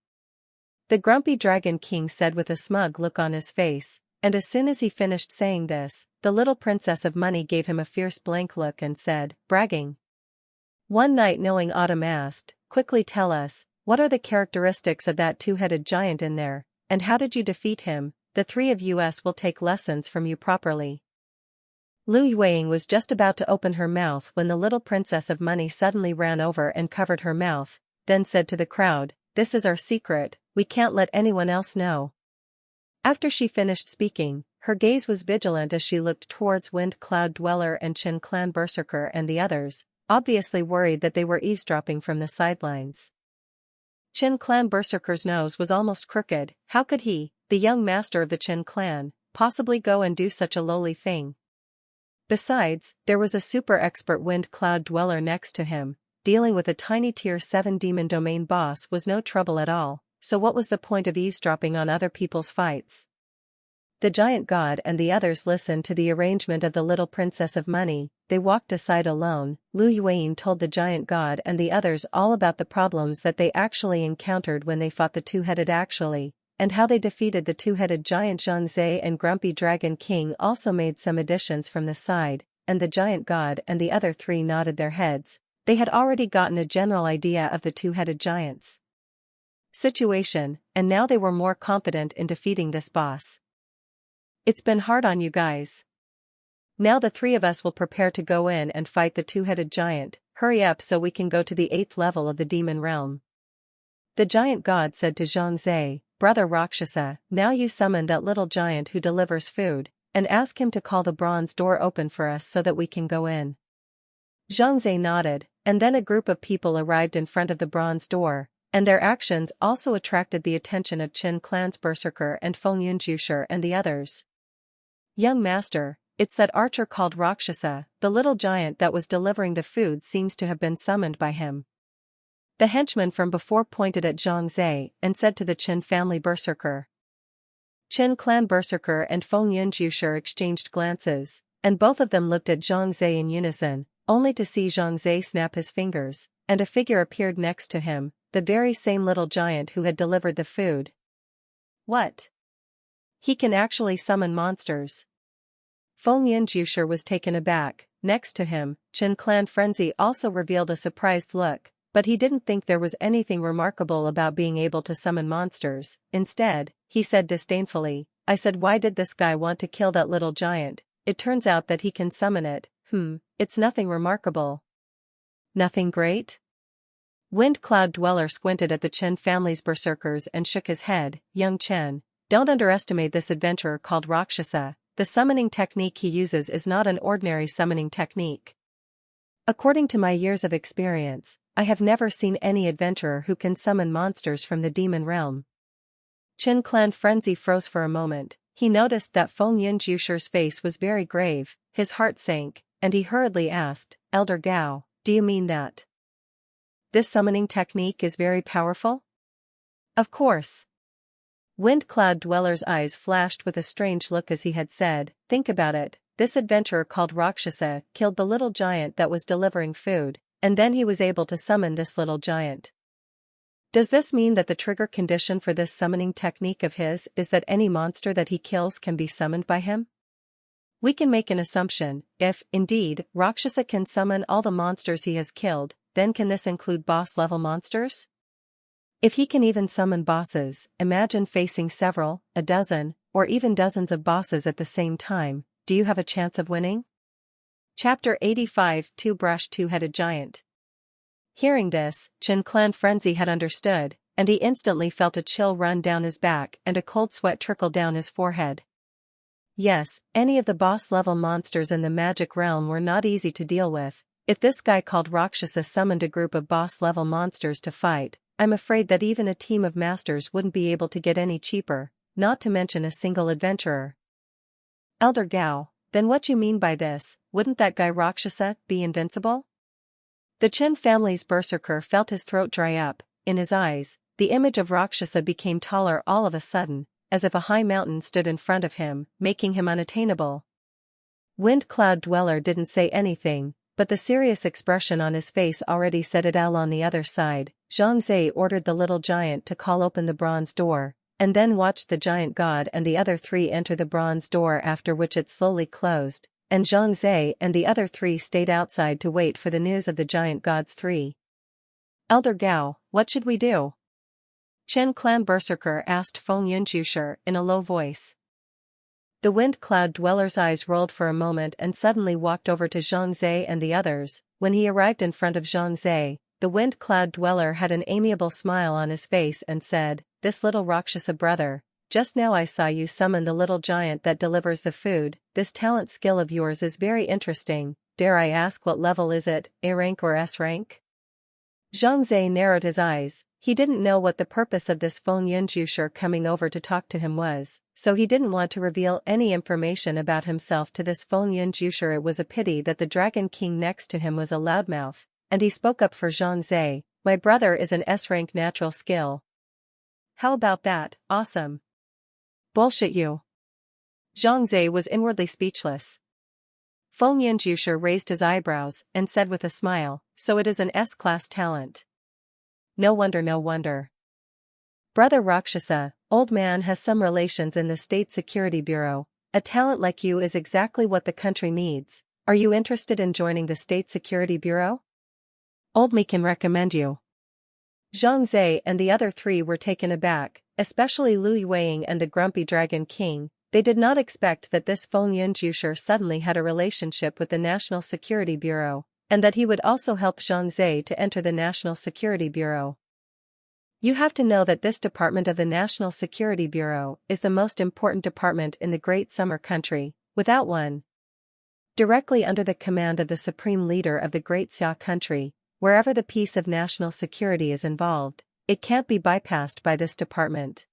the grumpy Dragon King said with a smug look on his face, and as soon as he finished saying this, the little princess of money gave him a fierce blank look and said, "Bragging." One night knowing Autumn asked, "Quickly tell us, what are the characteristics of that two-headed giant in there, and how did you defeat him? The three of us will take lessons from you properly." Lu Yueying was just about to open her mouth when the little princess of money suddenly ran over and covered her mouth, then said to the crowd, "This is our secret, we can't let anyone else know." After she finished speaking, her gaze was vigilant as she looked towards Wind Cloud Dweller and Qin Clan Berserker and the others, obviously worried that they were eavesdropping from the sidelines. Qin Clan Berserker's nose was almost crooked. How could he, the young master of the Qin clan, possibly go and do such a lowly thing? Besides, there was a super expert Wind Cloud Dweller next to him. Dealing with a tiny Tier 7 demon domain boss was no trouble at all, so what was the point of eavesdropping on other people's fights? The giant god and the others listened to the arrangement of the little princess of money. They walked aside alone. Lu Yueying told the giant god and the others all about the problems that they actually encountered when they fought the two-headed and how they defeated the two-headed giant. Zhang Zhe and Grumpy Dragon King also made some additions from the side, and the giant god and the other three nodded their heads. They had already gotten a general idea of the two-headed giant's situation, and now they were more confident in defeating this boss. "It's been hard on you guys. Now the three of us will prepare to go in and fight the two-headed giant. Hurry up so we can go to the 8th level of the demon realm." The giant god said to Zhang Zhe, "Brother Rakshasa, now you summon that little giant who delivers food, and ask him to call the bronze door open for us so that we can go in." Zhang Zhe nodded, and then a group of people arrived in front of the bronze door, and their actions also attracted the attention of Qin Clan's Berserker and Feng Yunjushi and the others. "Young master, it's that archer called Rakshasa. The little giant that was delivering the food seems to have been summoned by him." The henchman from before pointed at Zhang Zhe and said to the Qin family Berserker. Qin Clan Berserker and Feng Yunjushi exchanged glances, and both of them looked at Zhang Zhe in unison, only to see Zhang Zhe snap his fingers, and a figure appeared next to him, the very same little giant who had delivered the food. "What? He can actually summon monsters?" Feng Yunjushi was taken aback. Next to him, Qin Clan Frenzy also revealed a surprised look, but he didn't think there was anything remarkable about being able to summon monsters. Instead, he said disdainfully, "I said, why did this guy want to kill that little giant? It turns out that he can summon it. It's nothing remarkable." "Nothing great?" Wind Cloud Dweller squinted at the Qin family's berserkers and shook his head. "Young Chen, don't underestimate this adventurer called Rakshasa. The summoning technique he uses is not an ordinary summoning technique. According to my years of experience, I have never seen any adventurer who can summon monsters from the demon realm." Qin Clan Frenzy froze for a moment. He noticed that Feng Yunjushi's face was very grave, his heart sank, and he hurriedly asked, "Elder Gao, do you mean that this summoning technique is very powerful? Of course. Wind Cloud Dweller's eyes flashed with a strange look as he had said, think about it, this adventurer called Rakshasa killed the little giant that was delivering food, and then he was able to summon this little giant. Does this mean that the trigger condition for this summoning technique of his is that any monster that he kills can be summoned by him? We can make an assumption, if, indeed, Rakshasa can summon all the monsters he has killed, then can this include boss-level monsters? If he can even summon bosses, imagine facing several, a dozen, or even dozens of bosses at the same time, do you have a chance of winning? Chapter 85 Two-Brush Two-Headed Giant. Hearing this, Chen Clan Frenzy had understood, and he instantly felt a chill run down his back and a cold sweat trickle down his forehead. Yes, any of the boss-level monsters in the magic realm were not easy to deal with. If this guy called Rakshasa summoned a group of boss-level monsters to fight, I'm afraid that even a team of masters wouldn't be able to get any cheaper, not to mention a single adventurer. Elder Gao, then what you mean by this, wouldn't that guy Rakshasa be invincible? The Chen family's berserker felt his throat dry up, in his eyes, the image of Rakshasa became taller all of a sudden, as if a high mountain stood in front of him, making him unattainable. Wind Cloud Dweller didn't say anything, but the serious expression on his face already said it all. On the other side, Zhang Zhe ordered the little giant to call open the bronze door, and then watched the giant god and the other three enter the bronze door, after which it slowly closed, and Zhang Zhe and the other three stayed outside to wait for the news of the giant god's three. Elder Gao, what should we do? Chen Clan Berserker asked Feng Yunjusher in a low voice. The Wind Cloud Dweller's eyes rolled for a moment and suddenly walked over to Zhang Zhe and the others. When he arrived in front of Zhang Zhe, the Wind Cloud Dweller had an amiable smile on his face and said, "This little Rakshasa brother, just now I saw you summon the little giant that delivers the food. This talent skill of yours is very interesting. Dare I ask what level is it, A rank or S rank?" Zhang Zhe narrowed his eyes. He didn't know what the purpose of this Feng Yunjusher coming over to talk to him was, so he didn't want to reveal any information about himself to this Feng Yunjusher. It was a pity that the Dragon King next to him was a loudmouth, and he spoke up for Zhang Zhe. "My brother is an S-rank natural skill." "How about that, awesome." "Bullshit you." Zhang Zhe was inwardly speechless. Feng Yunjusher raised his eyebrows and said with a smile, "So it is an S-class talent. No wonder, no wonder. Brother Rakshasa, old man has some relations in the State Security Bureau. A talent like you is exactly what the country needs. Are you interested in joining the State Security Bureau? Old me can recommend you." Zhang Zhe and the other three were taken aback, especially Lu Yueying and the Grumpy Dragon King. They did not expect that this Feng Yunjusher suddenly had a relationship with the National Security Bureau, and that he would also help Zhang Zhe to enter the National Security Bureau. You have to know that this department of the National Security Bureau is the most important department in the Great Summer Country. Without one directly under the command of the supreme leader of the Great Xia Country, wherever the peace of national security is involved, it can't be bypassed by this department.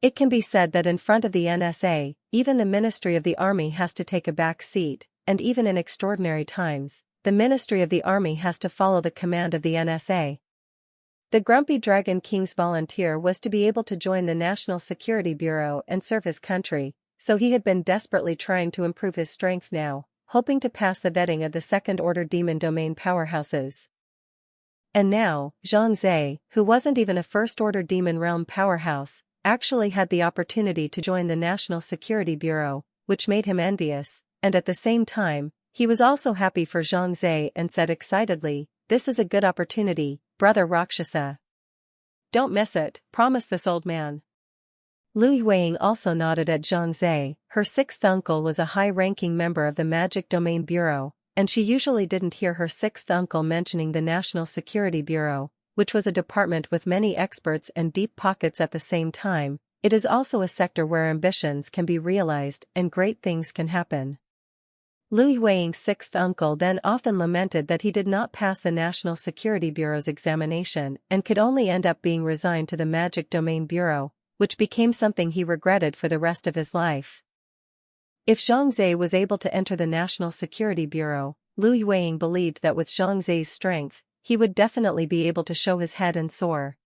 It can be said that in front of the NSA, even the Ministry of the Army has to take a back seat, and even in extraordinary times, the Ministry of the Army has to follow the command of the NSA. The Grumpy Dragon King's volunteer was to be able to join the National Security Bureau and serve his country, so he had been desperately trying to improve his strength now, hoping to pass the vetting of the second-order demon domain powerhouses. And now, Zhang Zhe, who wasn't even a first-order demon realm powerhouse, actually had the opportunity to join the National Security Bureau, which made him envious, and at the same time, he was also happy for Zhang Zhe and said excitedly, "This is a good opportunity, Brother Rakshasa. Don't miss it, promise this old man." Lu Yueying also nodded at Zhang Zhe. Her sixth uncle was a high-ranking member of the Magic Domain Bureau, and she usually didn't hear her sixth uncle mentioning the National Security Bureau, which was a department with many experts and deep pockets at the same time. It is also a sector where ambitions can be realized and great things can happen. Lu Yueying's sixth uncle then often lamented that he did not pass the National Security Bureau's examination and could only end up being resigned to the Magic Domain Bureau, which became something he regretted for the rest of his life. If Zhang Zhe was able to enter the National Security Bureau, Lu Yueying believed that with Zhang Zhe's strength, he would definitely be able to show his head and soar.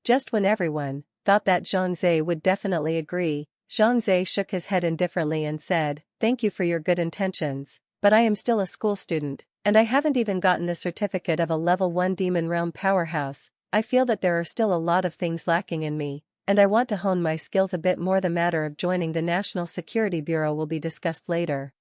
Just when everyone thought that Zhang Zhe would definitely agree, Zhang Zhe shook his head indifferently and said, "Thank you for your good intentions, but I am still a school student, and I haven't even gotten the certificate of a level 1 demon realm powerhouse. I feel that there are still a lot of things lacking in me, and I want to hone my skills a bit more. The matter of joining the National Security Bureau will be discussed later."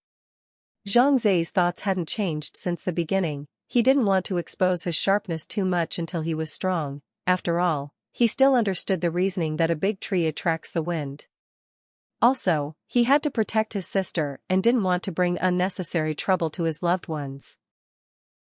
Zhang Zhe's thoughts hadn't changed since the beginning. He didn't want to expose his sharpness too much until he was strong. After all, he still understood the reasoning that a big tree attracts the wind. Also, he had to protect his sister and didn't want to bring unnecessary trouble to his loved ones.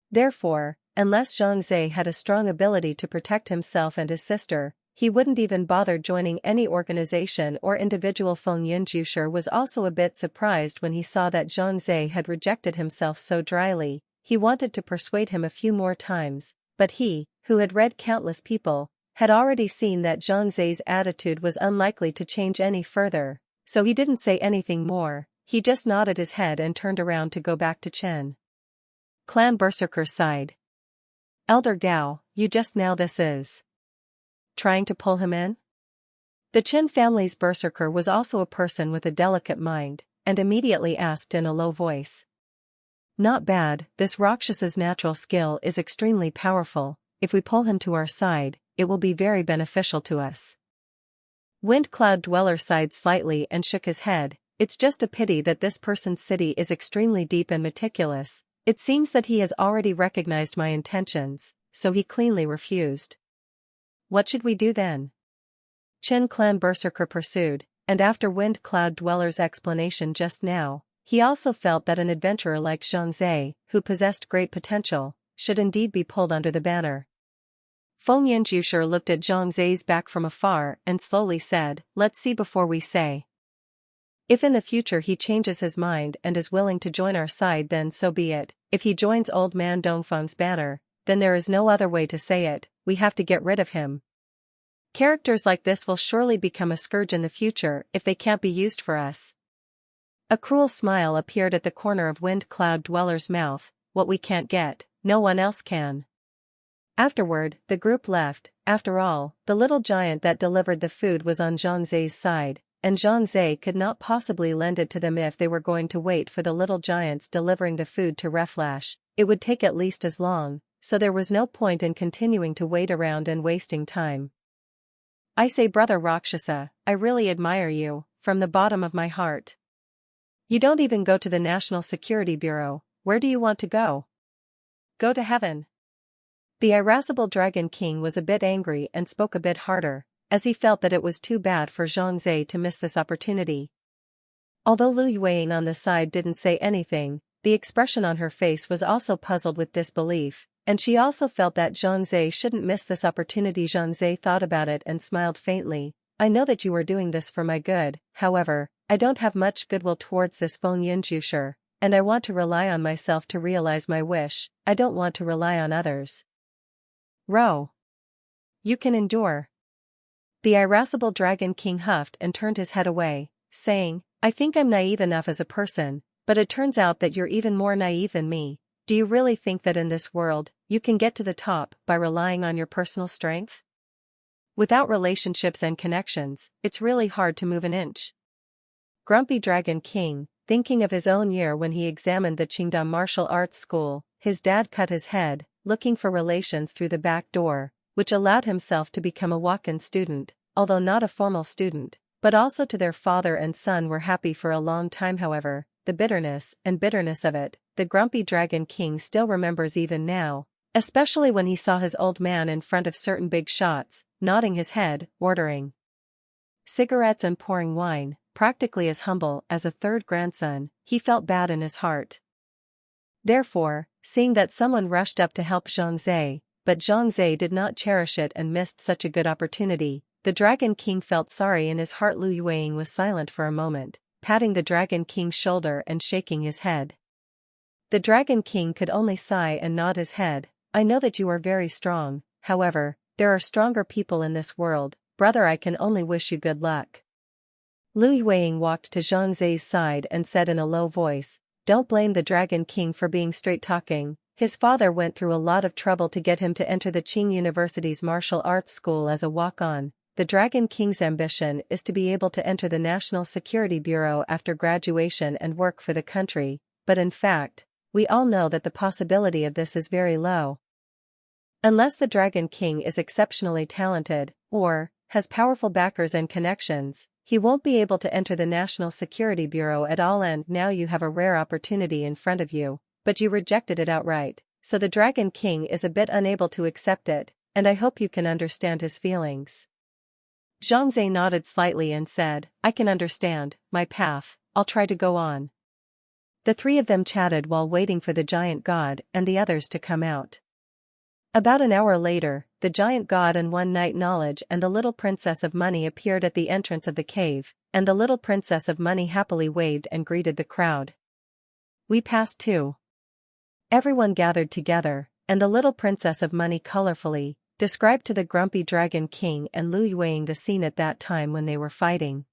Therefore, unless Zhang Zhe had a strong ability to protect himself and his sister, he wouldn't even bother joining any organization or individual. Feng Yunjushi was also a bit surprised when he saw that Zhang Zhe had rejected himself so dryly. He wanted to persuade him a few more times, but he, who had read countless people, had already seen that Zhang Zhe's attitude was unlikely to change any further, so he didn't say anything more. He just nodded his head and turned around to go back to Chen. Clan Berserker sighed. "Elder Gao, you just now this is trying to pull him in?" The Chen family's berserker was also a person with a delicate mind, and immediately asked in a low voice. "Not bad, this Rakshasa's natural skill is extremely powerful. If we pull him to our side, it will be very beneficial to us." Wind Cloud Dweller sighed slightly and shook his head. "It's just a pity that this person's city is extremely deep and meticulous. It seems that he has already recognized my intentions, so he cleanly refused." "What should we do then?" Chen Clan Berserker pursued, and after Wind Cloud Dweller's explanation just now, he also felt that an adventurer like Zhang Zhe, who possessed great potential, should indeed be pulled under the banner. Feng Yunjushi looked at Zhang Zhe's back from afar and slowly said, "Let's see before we say. If in the future he changes his mind and is willing to join our side, then so be it. If he joins Old Man Dongfeng's banner, then there is no other way to say it, we have to get rid of him. Characters like this will surely become a scourge in the future if they can't be used for us." A cruel smile appeared at the corner of Wind Cloud Dweller's mouth. "What we can't get, no one else can." Afterward, the group left. After all, the little giant that delivered the food was on Zhang Zhe's side, and Zhang Zhe could not possibly lend it to them if they were going to wait for the little giants delivering the food to Reflash. It would take at least as long, so there was no point in continuing to wait around and wasting time. "I say, Brother Rakshasa, I really admire you, from the bottom of my heart. You don't even go to the National Security Bureau. Where do you want to go?" "Go to heaven." The irascible Dragon King was a bit angry and spoke a bit harder, as he felt that it was too bad for Zhang Zhe to miss this opportunity. Although Lu Yueying on the side didn't say anything, the expression on her face was also puzzled with disbelief, and she also felt that Zhang Zhe shouldn't miss this opportunity. Zhang Zhe thought about it and smiled faintly. "I know that you are doing this for my good, however, I don't have much goodwill towards this Feng Yunjushi, and I want to rely on myself to realize my wish. I don't want to rely on others." "Row. You can endure." The irascible Dragon King huffed and turned his head away, saying, "I think I'm naive enough as a person, but it turns out that you're even more naive than me. Do you really think that in this world, you can get to the top by relying on your personal strength? Without relationships and connections, it's really hard to move an inch." Grumpy Dragon King, thinking of his own year when he examined the Qingdao Martial Arts School, his dad cut his head, looking for relations through the back door, which allowed himself to become a walk-in student, although not a formal student, but also to their father and son were happy for a long time. However, the bitterness of it, the Grumpy Dragon King still remembers even now, especially when he saw his old man in front of certain big shots, nodding his head, ordering cigarettes and pouring wine. Practically as humble as a third grandson, he felt bad in his heart. Therefore, seeing that someone rushed up to help Zhang Zhe, but Zhang Zhe did not cherish it and missed such a good opportunity, the Dragon King felt sorry in his heart. Lu Yueying was silent for a moment, patting the Dragon King's shoulder and shaking his head. The Dragon King could only sigh and nod his head. "I know that you are very strong, however, there are stronger people in this world, brother. I can only wish you good luck." Lu Yueying walked to Zhang Zhe's side and said in a low voice, "Don't blame the Dragon King for being straight-talking. His father went through a lot of trouble to get him to enter the Qing University's martial arts school as a walk-on. The Dragon King's ambition is to be able to enter the National Security Bureau after graduation and work for the country, but in fact, we all know that the possibility of this is very low. Unless the Dragon King is exceptionally talented, or has powerful backers and connections, he won't be able to enter the National Security Bureau at all, and now you have a rare opportunity in front of you, but you rejected it outright, so the Dragon King is a bit unable to accept it, and I hope you can understand his feelings. Zhang Zhe nodded slightly and said, I can understand, my path, I'll try to go on. The three of them chatted while waiting for the giant god and the others to come out. About an hour later, the giant god and One Night Knowledge and the little princess of money appeared at the entrance of the cave, and the little princess of money happily waved and greeted the crowd. We passed too. Everyone gathered together, and the little princess of money colorfully described to the grumpy Dragon King and Lu Yueying the scene at that time when they were fighting.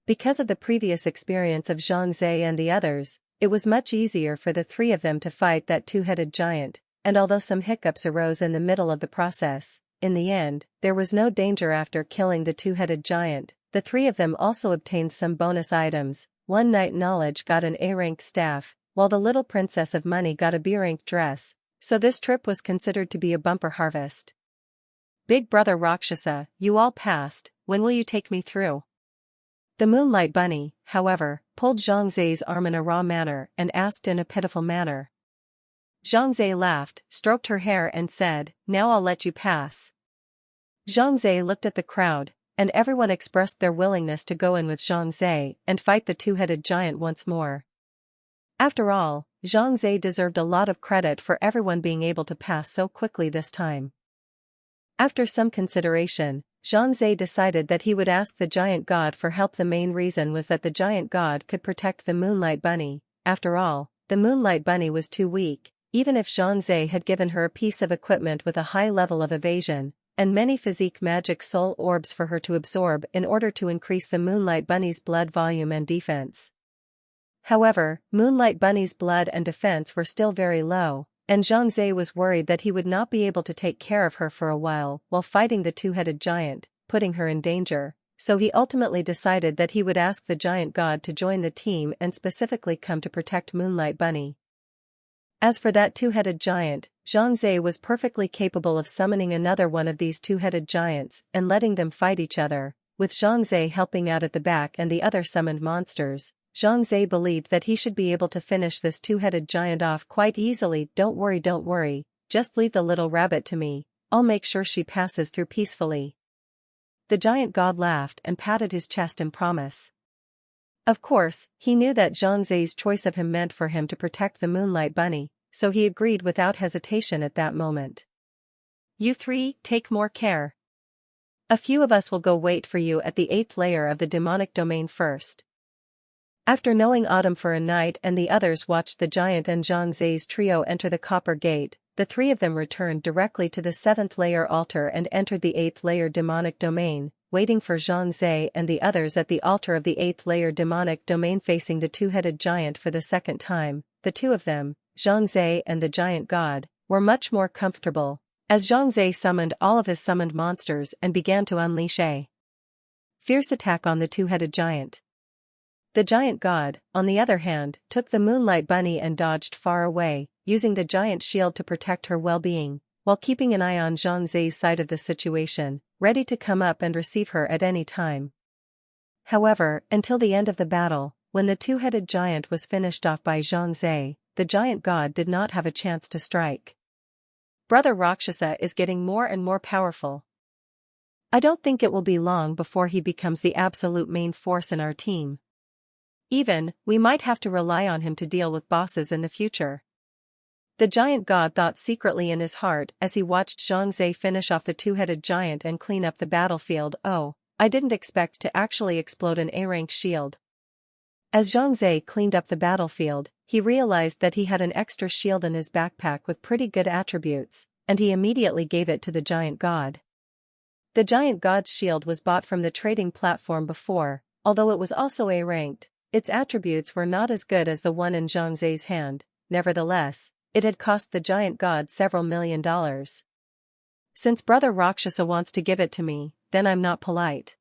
Because of the previous experience of Zhang Zhe and the others, it was much easier for the three of them to fight that two-headed giant, and although some hiccups arose in the middle of the process, in the end, there was no danger after killing the two-headed giant. The three of them also obtained some bonus items. One Night Knowledge got an A-rank staff, while the little princess of money got a B-rank dress, so this trip was considered to be a bumper harvest. Big Brother Rakshasa, you all passed, when will you take me through? The Moonlight Bunny, however, pulled Zhang Zhe's arm in a raw manner and asked in a pitiful manner. Zhang Zhe laughed, stroked her hair and said, now I'll let you pass. Zhang Zhe looked at the crowd, and everyone expressed their willingness to go in with Zhang Zhe and fight the two-headed giant once more. After all, Zhang Zhe deserved a lot of credit for everyone being able to pass so quickly this time. After some consideration, Zhang Zhe decided that he would ask the giant god for help. The main reason was that the giant god could protect the Moonlight Bunny. After all, the Moonlight Bunny was too weak, even if Zhang Zhe had given her a piece of equipment with a high level of evasion, and many physique magic soul orbs for her to absorb in order to increase the Moonlight Bunny's blood volume and defense. However, Moonlight Bunny's blood and defense were still very low, and Zhang Zhe was worried that he would not be able to take care of her for a while fighting the two-headed giant, putting her in danger, so he ultimately decided that he would ask the giant god to join the team and specifically come to protect Moonlight Bunny. As for that two-headed giant, Zhang Zhe was perfectly capable of summoning another one of these two-headed giants and letting them fight each other, with Zhang Zhe helping out at the back and the other summoned monsters. Zhang Zhe believed that he should be able to finish this two-headed giant off quite easily. Don't worry, just leave the little rabbit to me, I'll make sure she passes through peacefully. The giant god laughed and patted his chest in promise. Of course, he knew that Zhang Zhe's choice of him meant for him to protect the Moonlight Bunny, so he agreed without hesitation at that moment. You three, take more care. A few of us will go wait for you at the 8th layer of the demonic domain first. After knowing Autumn for a night and the others watched the giant and Zhang Zhe's trio enter the copper gate, the three of them returned directly to the 7th layer altar and entered the 8th layer demonic domain, waiting for Zhang Zhe and the others at the altar of the 8th layer demonic domain facing the two-headed giant for the second time. The two of them, Zhang Zhe and the giant god, were much more comfortable, as Zhang Zhe summoned all of his summoned monsters and began to unleash a fierce attack on the two-headed giant. The giant god, on the other hand, took the Moonlight Bunny and dodged far away, using the giant shield to protect her well-being, while keeping an eye on Zhang Zhe's side of the situation, ready to come up and receive her at any time. However, until the end of the battle, when the two-headed giant was finished off by Zhang Zhe, the giant god did not have a chance to strike. Brother Rakshasa is getting more and more powerful. I don't think it will be long before he becomes the absolute main force in our team. We might have to rely on him to deal with bosses in the future. The giant god thought secretly in his heart as he watched Zhang Zhe finish off the two-headed giant and clean up the battlefield. Oh, I didn't expect to actually explode an A-rank shield. As Zhang Zhe cleaned up the battlefield, he realized that he had an extra shield in his backpack with pretty good attributes, and he immediately gave it to the giant god. The giant god's shield was bought from the trading platform before, although it was also A-ranked. Its attributes were not as good as the one in Zhang Zhe's hand. Nevertheless, it had cost the giant god several $1,000,000. Since Brother Rakshasa wants to give it to me, then I'm not polite.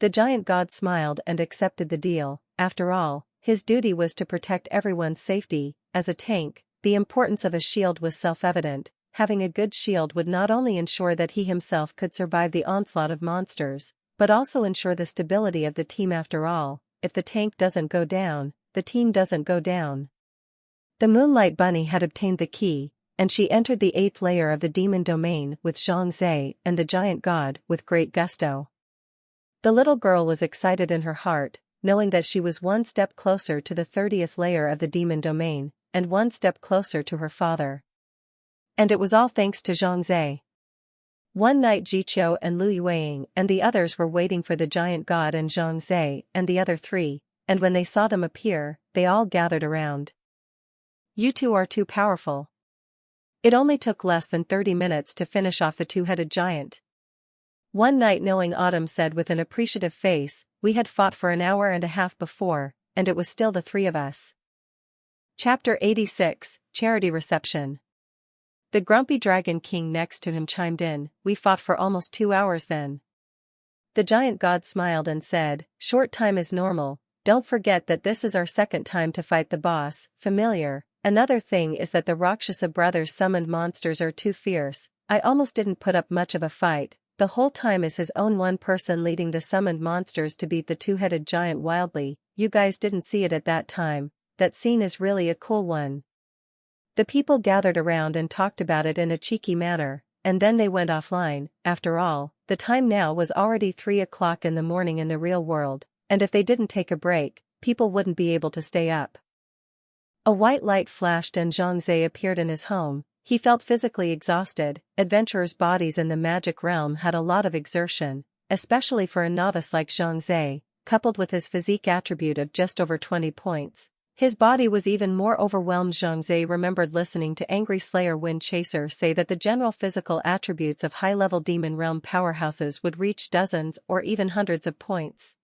The giant god smiled and accepted the deal. After all, his duty was to protect everyone's safety. As a tank, the importance of a shield was self-evident. Having a good shield would not only ensure that he himself could survive the onslaught of monsters, but also ensure the stability of the team. After all, if the tank doesn't go down, the team doesn't go down. The Moonlight Bunny had obtained the key, and she entered the 8th layer of the demon domain with Zhang Zhe and the giant god with great gusto. The little girl was excited in her heart, knowing that she was one step closer to the 30th layer of the demon domain, and one step closer to her father. And it was all thanks to Zhang Zhe. One night Jiqiu and Lu Yueying and the others were waiting for the giant god and Zhang Zhe and the other three, and when they saw them appear, they all gathered around. "You two are too powerful." It only took less than 30 minutes to finish off the two-headed giant. One night Knowing Autumn said with an appreciative face, "We had fought for an hour and a half before, and it was still the three of us." Chapter 86, Charity Reception. The grumpy Dragon King next to him chimed in, "We fought for almost 2 hours then." The giant god smiled and said, "Short time is normal, don't forget that this is our second time to fight the boss, familiar. Another thing is that the Rakshasa brothers summoned monsters are too fierce. I almost didn't put up much of a fight. The whole time is his own one person leading the summoned monsters to beat the two-headed giant wildly. You guys didn't see it at that time. That scene is really a cool one." The people gathered around and talked about it in a cheeky manner, and then they went offline. After all, the time now was already 3 o'clock in the morning in the real world, and if they didn't take a break, people wouldn't be able to stay up. A white light flashed and Zhang Zhe appeared in his home. He felt physically exhausted. Adventurers' bodies in the magic realm had a lot of exertion, especially for a novice like Zhang Zhe, coupled with his physique attribute of just over 20 points. His body was even more overwhelmed. Zhang Zhe remembered listening to Angry Slayer Wind Chaser say that the general physical attributes of high-level demon realm powerhouses would reach dozens or even hundreds of points.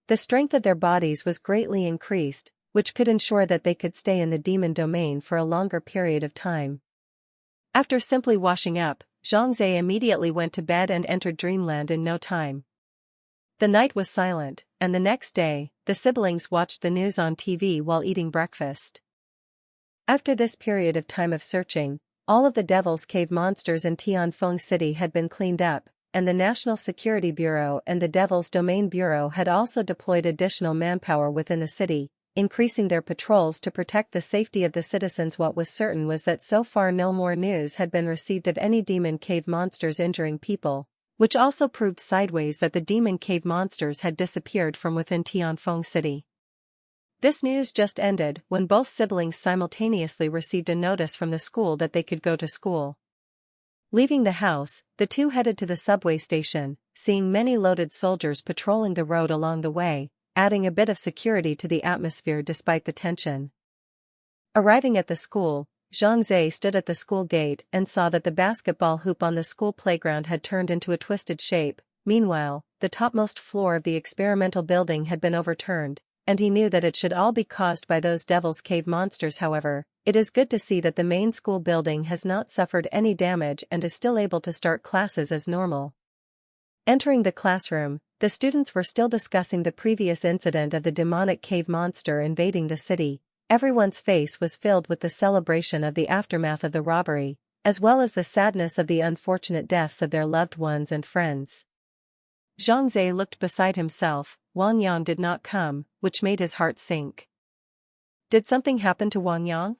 The strength of their bodies was greatly increased, which could ensure that they could stay in the demon domain for a longer period of time. After simply washing up, Zhang Zhe immediately went to bed and entered dreamland in no time. The night was silent, and the next day, the siblings watched the news on TV while eating breakfast. After this period of time of searching, all of the Devil's Cave monsters in Tianfeng City had been cleaned up, and the National Security Bureau and the Devil's Domain Bureau had also deployed additional manpower within the city, increasing their patrols to protect the safety of the citizens. What was certain was that so far no more news had been received of any demon cave monsters injuring people, which also proved sideways that the demon cave monsters had disappeared from within Tianfeng City. This news just ended when both siblings simultaneously received a notice from the school that they could go to school. Leaving the house, the two headed to the subway station, seeing many loaded soldiers patrolling the road along the way, adding a bit of security to the atmosphere despite the tension. Arriving at the school, Zhang Zhe stood at the school gate and saw that the basketball hoop on the school playground had turned into a twisted shape. Meanwhile, the topmost floor of the experimental building had been overturned, and he knew that it should all be caused by those Devil's Cave monsters. However, it is good to see that the main school building has not suffered any damage and is still able to start classes as normal. Entering the classroom, the students were still discussing the previous incident of the demonic cave monster invading the city. Everyone's face was filled with the celebration of the aftermath of the robbery, as well as the sadness of the unfortunate deaths of their loved ones and friends. Zhang Zhe looked beside himself. Wang Yang did not come, which made his heart sink. Did something happen to Wang Yang?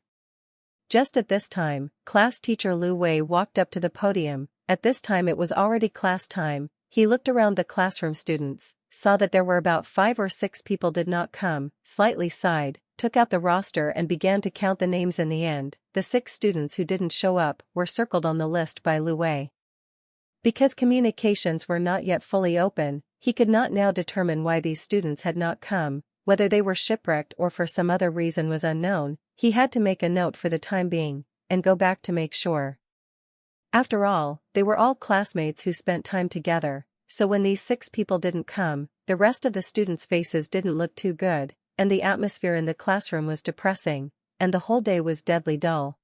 Just at this time, class teacher Lu Wei walked up to the podium. At this time it was already class time. He looked around the classroom. Students saw that there were about 5 or 6 people did not come, slightly sighed, took out the roster and began to count the names. In the end, the 6 students who didn't show up were circled on the list by Lu Wei. Because communications were not yet fully open, he could not now determine why these students had not come. Whether they were shipwrecked or for some other reason was unknown. He had to make a note for the time being, and go back to make sure. After all, they were all classmates who spent time together, so when these 6 people didn't come, the rest of the students' faces didn't look too good, and the atmosphere in the classroom was depressing. and the whole day was deadly dull.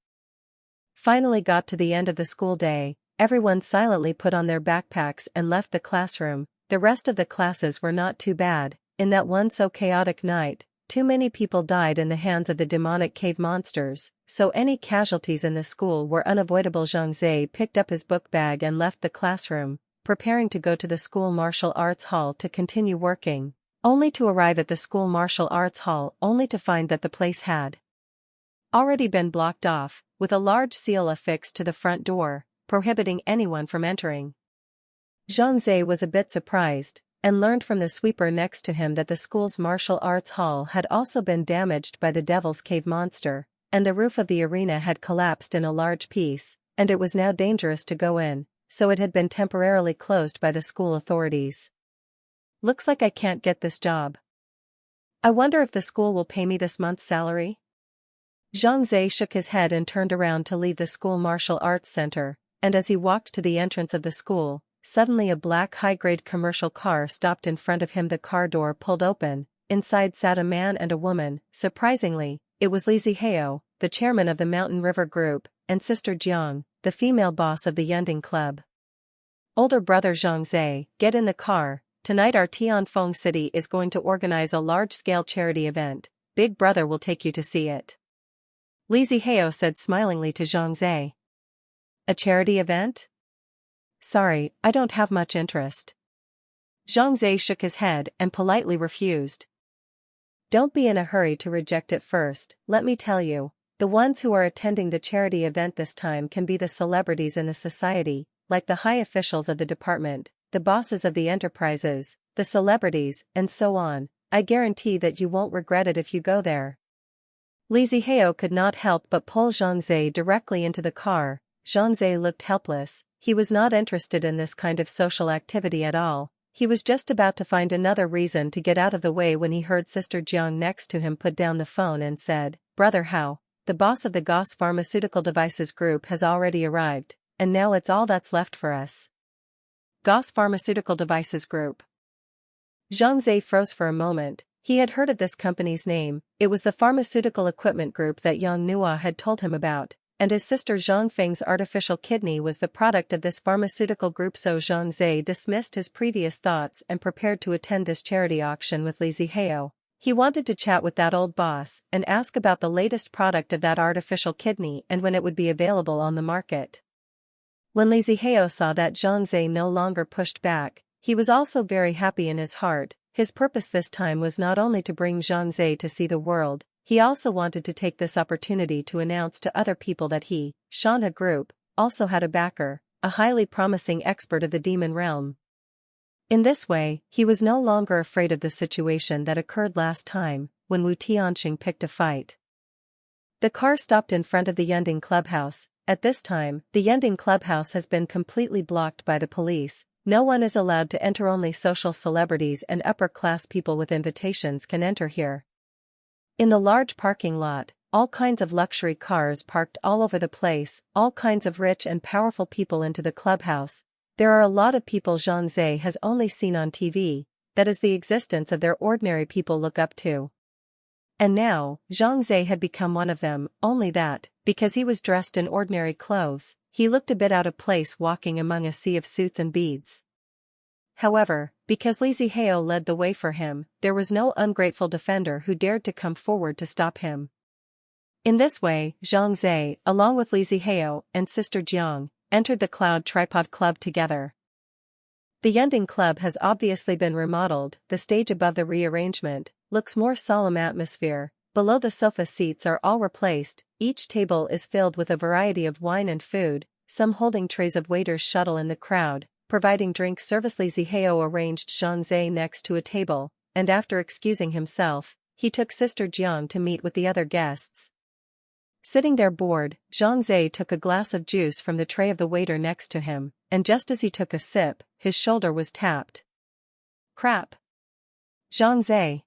Finally got to the end of the school day, everyone silently put on their backpacks and left the classroom. The rest of the classes were not too bad. In that one so chaotic night, too many people died in the hands of the demonic cave monsters, so any casualties in the school were unavoidable. Zhang Zhe picked up his book bag and left the classroom, preparing to go to the school martial arts hall to continue working, only to arrive at the school martial arts hall only to find that the place had already been blocked off, with a large seal affixed to the front door, prohibiting anyone from entering. Zhang Zhe was a bit surprised, and learned from the sweeper next to him that the school's martial arts hall had also been damaged by the Devil's Cave monster, and the roof of the arena had collapsed in a large piece, and it was now dangerous to go in, so it had been temporarily closed by the school authorities. Looks like I can't get this job. I wonder if the school will pay me this month's salary? Zhang Zhe shook his head and turned around to leave the school martial arts center, and as he walked to the entrance of the school, suddenly a black high-grade commercial car stopped in front of him. The car door pulled open. Inside sat a man and a woman. Surprisingly, it was Li Zihao, the chairman of the Mountain River Group, and Sister Jiang, the female boss of the Yunding Club. Older brother Zhang Zhe, get in the car. Tonight our Tianfeng City is going to organize a large-scale charity event. Big brother will take you to see it. Li Zihao said smilingly to Zhang Zhe. A charity event? Sorry, I don't have much interest. Zhang Zhe shook his head and politely refused. Don't be in a hurry to reject it first, let me tell you. The ones who are attending the charity event this time can be the celebrities in the society, like the high officials of the department, the bosses of the enterprises, the celebrities, and so on. I guarantee that you won't regret it if you go there. Li Zihao could not help but pull Zhang Zhe directly into the car. Zhang Zhe looked helpless. He was not interested in this kind of social activity at all. He was just about to find another reason to get out of the way when he heard Sister Jiang next to him put down the phone and said, Brother Hao, the boss of the Gauss Pharmaceutical Devices Group has already arrived, and now it's all that's left for us. Gauss Pharmaceutical Devices Group. Zhang Zhe froze for a moment. He had heard of this company's name. It was the pharmaceutical equipment group that Yang Nua had told him about, and his sister Zhang Feng's artificial kidney was the product of this pharmaceutical group. So Zhang Zhe dismissed his previous thoughts and prepared to attend this charity auction with Li Zihao. He wanted to chat with that old boss and ask about the latest product of that artificial kidney and when it would be available on the market. When Li Zihao saw that Zhang Zhe no longer pushed back, he was also very happy in his heart. His purpose this time was not only to bring Zhang Zhe to see the world, he also wanted to take this opportunity to announce to other people that he, Shanha Group, also had a backer, a highly promising expert of the demon realm. In this way, he was no longer afraid of the situation that occurred last time, when Wu Tianxing picked a fight. The car stopped in front of the Yunding Clubhouse. At this time, the Yunding Clubhouse has been completely blocked by the police. No one is allowed to enter. Only social celebrities and upper-class people with invitations can enter here. In the large parking lot, all kinds of luxury cars parked all over the place, all kinds of rich and powerful people into the clubhouse. There are a lot of people Zhang Zhe has only seen on TV, that is the existence of their ordinary people look up to. And now, Zhang Zhe had become one of them, only that, because he was dressed in ordinary clothes, he looked a bit out of place walking among a sea of suits and beads. However, because Li Zihao led the way for him, there was no ungrateful defender who dared to come forward to stop him. In this way, Zhang Zhe, along with Li Zihao and Sister Jiang, entered the Cloud Tripod Club together. The Yunding Club has obviously been remodeled. The stage above the rearrangement looks more solemn atmosphere. Below the sofa seats are all replaced. Each table is filled with a variety of wine and food, some holding trays of waiters shuttle in the crowd, providing drink service. Li Zihao arranged Zhang Zhe next to a table, and after excusing himself, he took Sister Jiang to meet with the other guests. Sitting there bored, Zhang Zhe took a glass of juice from the tray of the waiter next to him, and just as he took a sip, his shoulder was tapped. Crap! Zhang Zhe!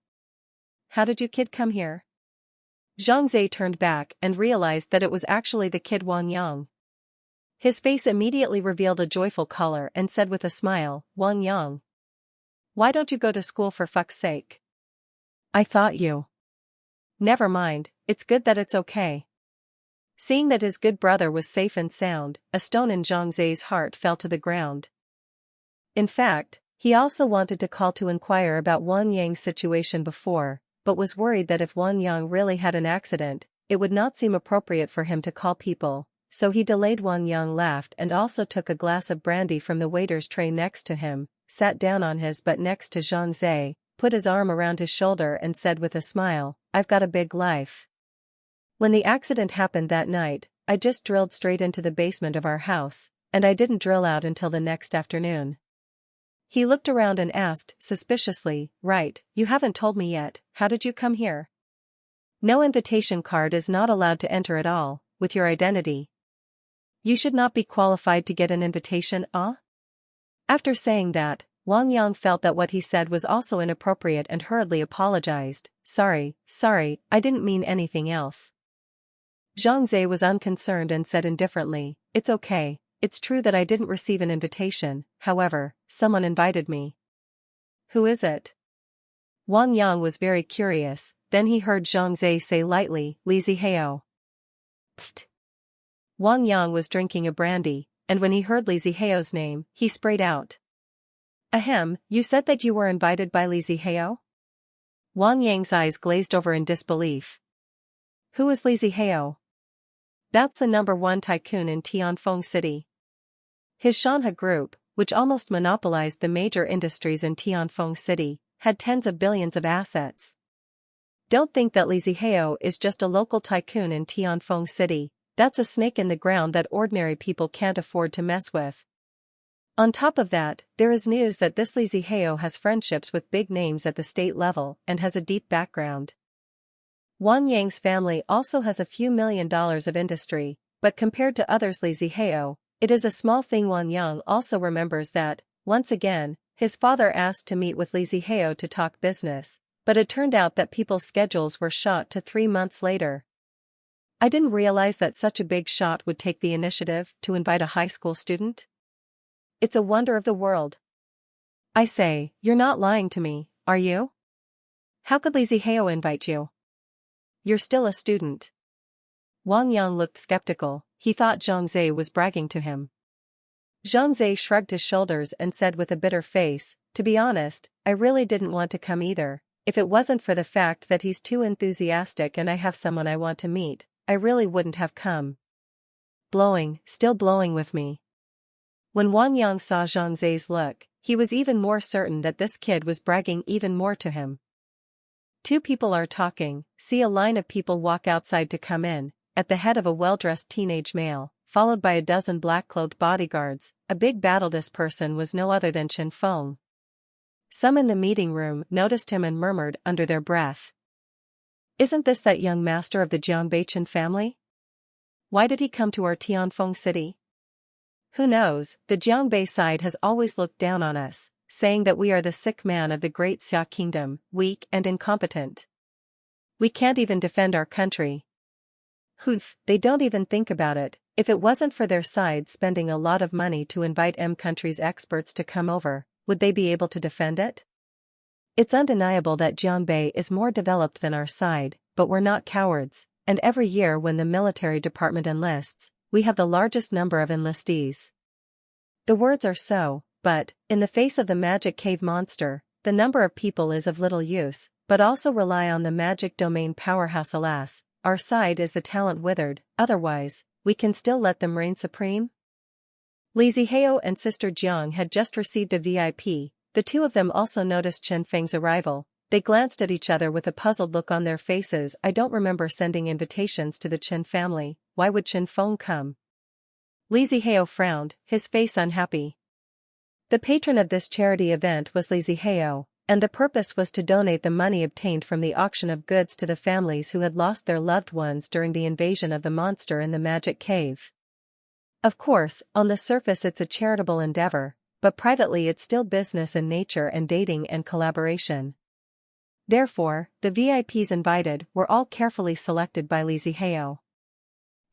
How did you kid come here? Zhang Zhe turned back and realized that it was actually the kid Wang Yang. His face immediately revealed a joyful color and said with a smile, Wang Yang. Why don't you go to school for fuck's sake? I thought you. Never mind, It's good that it's okay. Seeing that his good brother was safe and sound, a stone in Zhang Zai's heart fell to the ground. In fact, he also wanted to call to inquire about Wang Yang's situation before, but was worried that if Wang Yang really had an accident, it would not seem appropriate for him to call people, so he delayed. Wang Yang laughed and also took a glass of brandy from the waiter's tray next to him, sat down on his butt next to Zhang Zai, put his arm around his shoulder and said with a smile, "I've got a big life. When the accident happened that night, I just drilled straight into the basement of our house, and I didn't drill out until the next afternoon." He looked around and asked, suspiciously, "Right, you haven't told me yet, how did you come here? No invitation card is not allowed to enter at all, with your identity. You should not be qualified to get an invitation, ah?" After saying that, Wang Yang felt that what he said was also inappropriate and hurriedly apologized. Sorry, I didn't mean anything else." Zhang Zai was unconcerned and said indifferently, "It's okay. It's true that I didn't receive an invitation, however, someone invited me." "Who is it?" Wang Yang was very curious, then he heard Zhang Zai say lightly, "Li Zihao." Pfft. Wang Yang was drinking a brandy, and when he heard Li Zihao's name, he sprayed out. "Ahem, you said that you were invited by Li Zihao?" Wang Yang's eyes glazed over in disbelief. "Who is Li Zihao?" "That's the #1 tycoon in Tianfeng City. His Shanhe Group, which almost monopolized the major industries in Tianfeng City, had tens of billions of assets. Don't think that Li Zihao is just a local tycoon in Tianfeng City. That's a snake in the ground that ordinary people can't afford to mess with. On top of that, there is news that this Li Zihao has friendships with big names at the state level and has a deep background. Wang Yang's family also has a few $1 million of industry, but compared to others Li Zihao, it is a small thing." Wang Yang also remembers that, once again, his father asked to meet with Li Zihao to talk business, but it turned out that people's schedules were shot to 3 months later. "I didn't realize that such a big shot would take the initiative to invite a high school student. It's a wonder of the world." "I say, you're not lying to me, are you? How could Li Zihao invite you? You're still a student." Wang Yang looked skeptical. He thought Zhang Zai was bragging to him. Zhang Zai shrugged his shoulders and said with a bitter face, "To be honest, I really didn't want to come either. If it wasn't for the fact that he's too enthusiastic and I have someone I want to meet, I really wouldn't have come." Still blowing with me. When Wang Yang saw Zhang Zai's look, he was even more certain that this kid was bragging even more to him. Two people are talking, see a line of people walk outside to come in, at the head of a well-dressed teenage male, followed by a dozen black-clothed bodyguards. A big battle. This person was no other than Chen Feng. Some in the meeting room noticed him and murmured under their breath, "Isn't this that young master of the Jiangbei Chen family? Why did he come to our Tianfeng City? Who knows, the Jiangbei side has always looked down on us, saying that we are the sick man of the great Xia kingdom, weak and incompetent. We can't even defend our country. Humph, they don't even think about it. If it wasn't for their side spending a lot of money to invite country's experts to come over, would they be able to defend it? It's undeniable that Jiangbei is more developed than our side, but we're not cowards, and every year when the military department enlists, we have the largest number of enlistees." The words are so, but, in the face of the magic cave monster, the number of people is of little use, but also rely on the magic domain powerhouse. Alas, our side is the talent withered, otherwise, we can still let them reign supreme? Li Zihao and Sister Jiang had just received a VIP, the two of them also noticed Chen Feng's arrival. They glanced at each other with a puzzled look on their faces. "I don't remember sending invitations to the Chen family, why would Chen Feng come?" Li Zihao frowned, his face unhappy. The patron of this charity event was Li Zihao, and the purpose was to donate the money obtained from the auction of goods to the families who had lost their loved ones during the invasion of the monster in the magic cave. Of course, on the surface it's a charitable endeavor, but privately it's still business in nature and dating and collaboration. Therefore, the VIPs invited were all carefully selected by Li Zihao.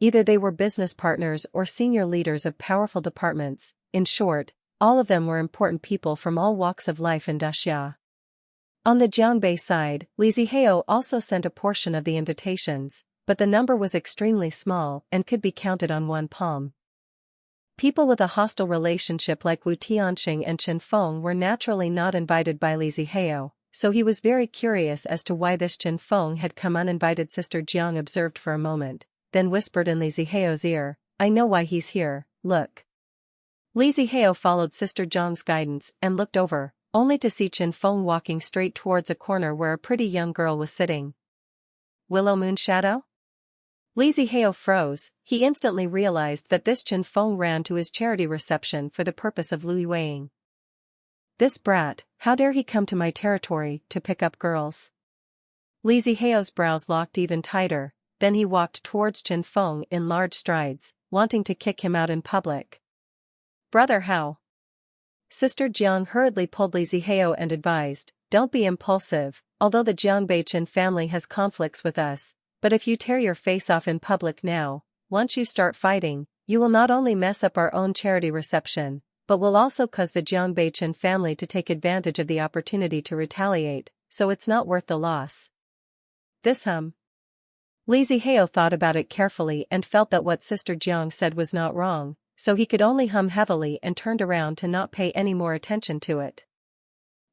Either they were business partners or senior leaders of powerful departments. In short, all of them were important people from all walks of life in Daxia. On the Jiangbei side, Li Zihao also sent a portion of the invitations, but the number was extremely small and could be counted on one palm. People with a hostile relationship like Wu Tianxing and Chen Feng were naturally not invited by Li Zihao, so he was very curious as to why this Chen Feng had come uninvited. Sister Jiang observed for a moment, then whispered in Li Zihao's ear, "I know why he's here, look." Li Zihao followed Sister Jiang's guidance and looked over, only to see Chen Feng walking straight towards a corner where a pretty young girl was sitting. Willow Moon Shadow? Li Zihao froze. He instantly realized that this Chen Feng ran to his charity reception for the purpose of Lu Yueying. This brat, how dare he come to my territory to pick up girls? Li Zihao's brows locked even tighter, then he walked towards Chen Feng in large strides, wanting to kick him out in public. Brother, how? Sister Jiang hurriedly pulled Li Zihao and advised, don't be impulsive, although the Jiangbei Chen family has conflicts with us, but if you tear your face off in public now, once you start fighting, you will not only mess up our own charity reception, but will also cause the Jiangbei Chen family to take advantage of the opportunity to retaliate, so it's not worth the loss. This Li Zihao thought about it carefully and felt that what Sister Jiang said was not wrong, so he could only hum heavily and turned around to not pay any more attention to it.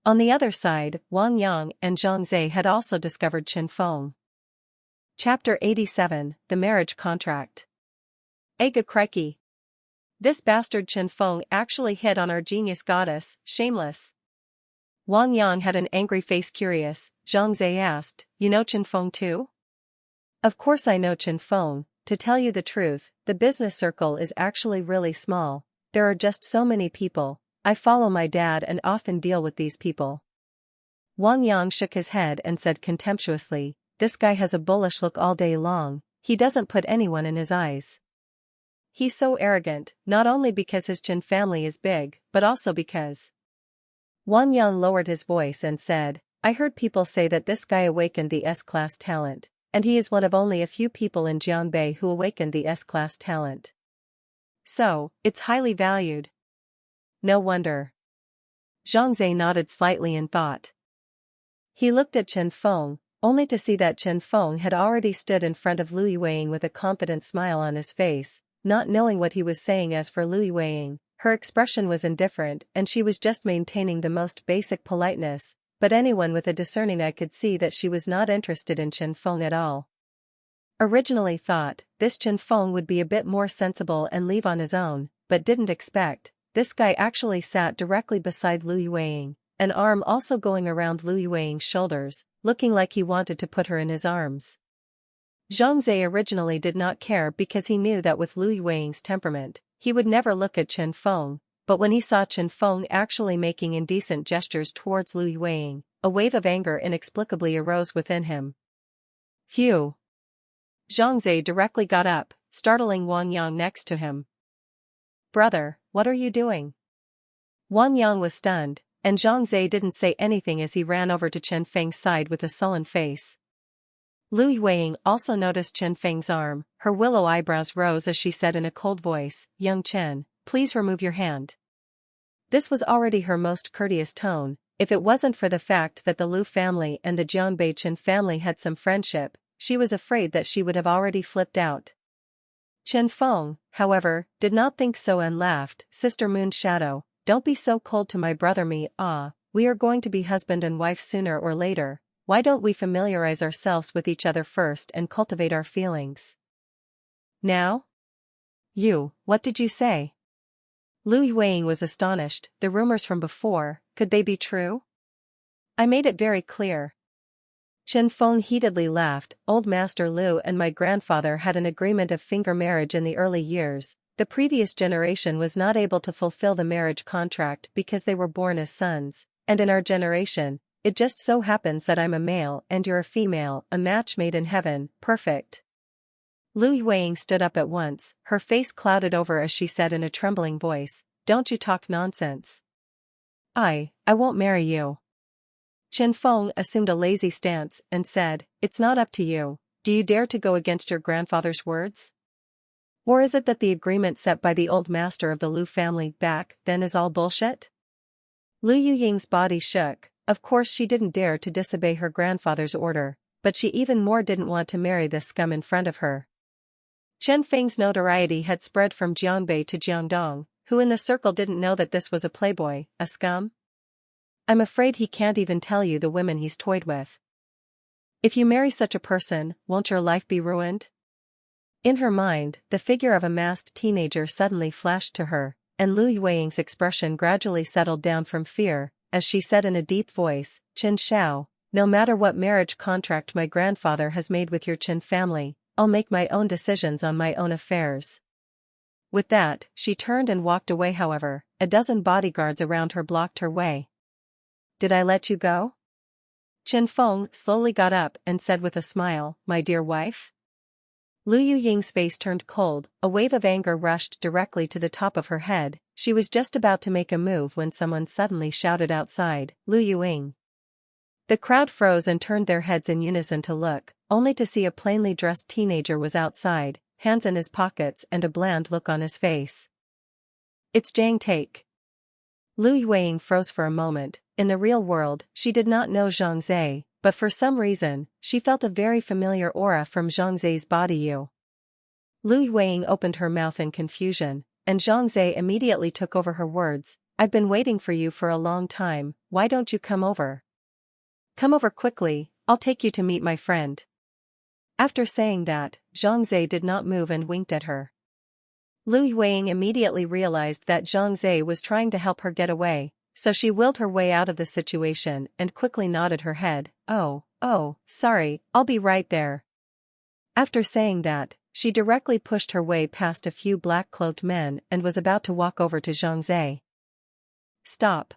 On the other side, Wang Yang and Zhang Zhe had also discovered Chen Feng. Chapter 87, The Marriage Contract. Ega crikey! This bastard Chen Feng actually hit on our genius goddess, shameless. Wang Yang had an angry face. Curious, Zhang Zhe asked, you know Chen Feng too? Of course I know Chen Feng. To tell you the truth, the business circle is actually really small, there are just so many people, I follow my dad and often deal with these people. Wang Yang shook his head and said contemptuously, this guy has a bullish look all day long, he doesn't put anyone in his eyes. He's so arrogant, not only because his Chen family is big, but also because. Wang Yang lowered his voice and said, I heard people say that this guy awakened the S-class talent, and he is one of only a few people in Jianbei who awakened the S-class talent. So, it's highly valued. No wonder. Zhang Zhe nodded slightly in thought. He looked at Chen Feng, only to see that Chen Feng had already stood in front of Lu Yueying with a confident smile on his face, not knowing what he was saying. As for Lu Yueying, her expression was indifferent and she was just maintaining the most basic politeness, but anyone with a discerning eye could see that she was not interested in Chen Feng at all. Originally thought, this Chen Feng would be a bit more sensible and leave on his own, but didn't expect, this guy actually sat directly beside Lu Yueying, an arm also going around Lu Yueying's shoulders, looking like he wanted to put her in his arms. Zhang Zhe originally did not care because he knew that with Lu Yueying's temperament, he would never look at Chen Feng, but when he saw Chen Feng actually making indecent gestures towards Lu Yueying, a wave of anger inexplicably arose within him. Phew! Zhang Zhe directly got up, startling Wang Yang next to him. Brother, what are you doing? Wang Yang was stunned, and Zhang Zhe didn't say anything as he ran over to Chen Feng's side with a sullen face. Lu Yueying also noticed Chen Feng's arm, her willow eyebrows rose as she said in a cold voice, Young Chen, please remove your hand. This was already her most courteous tone, if it wasn't for the fact that the Lu family and the Jiangbei Chen family had some friendship, she was afraid that she would have already flipped out. Chen Feng, however, did not think so and laughed, Sister Moon Shadow, don't be so cold to my brother. We are going to be husband and wife sooner or later, why don't we familiarize ourselves with each other first and cultivate our feelings? Now? What did you say? Lu Yueying was astonished, the rumors from before, could they be true? I made it very clear. Chen Feng heatedly laughed, Old Master Lu and my grandfather had an agreement of finger marriage in the early years, the previous generation was not able to fulfill the marriage contract because they were born as sons, and in our generation, it just so happens that I'm a male and you're a female, a match made in heaven, perfect. Lu Yueying stood up at once, her face clouded over as she said in a trembling voice, don't you talk nonsense. I won't marry you. Chen Feng assumed a lazy stance and said, it's not up to you, do you dare to go against your grandfather's words? Or is it that the agreement set by the old master of the Lu family back then is all bullshit? Lu Yueying's body shook. Of course she didn't dare to disobey her grandfather's order, but she even more didn't want to marry this scum in front of her. Chen Feng's notoriety had spread from Jiangbei to Jiangdong, who in the circle didn't know that this was a playboy, a scum? I'm afraid he can't even tell you the women he's toyed with. If you marry such a person, won't your life be ruined? In her mind, the figure of a masked teenager suddenly flashed to her, and Lu Yueying's expression gradually settled down from fear, as she said in a deep voice, Chen Xiao, no matter what marriage contract my grandfather has made with your Chen family, I'll make my own decisions on my own affairs. With that, she turned and walked away. However, a dozen bodyguards around her blocked her way. Did I let you go? Chen Feng slowly got up and said with a smile, my dear wife? Lu Yuying's face turned cold, a wave of anger rushed directly to the top of her head. She was just about to make a move when someone suddenly shouted outside, Lu Yuying. The crowd froze and turned their heads in unison to look, only to see a plainly dressed teenager was outside, hands in his pockets and a bland look on his face. It's Zhang Take. Lu Yueying froze for a moment. In the real world, she did not know Zhang Zhe, but for some reason, she felt a very familiar aura from Zhang Zhe's body. Lu Yueying opened her mouth in confusion, and Zhang Zhe immediately took over her words. I've been waiting for you for a long time, why don't you come over? Come over quickly, I'll take you to meet my friend. After saying that, Zhang Zhe did not move and winked at her. Lu Yueying immediately realized that Zhang Zhe was trying to help her get away, so she willed her way out of the situation and quickly nodded her head. Oh, sorry, I'll be right there. After saying that, she directly pushed her way past a few black-clothed men and was about to walk over to Zhang Zhe. Stop.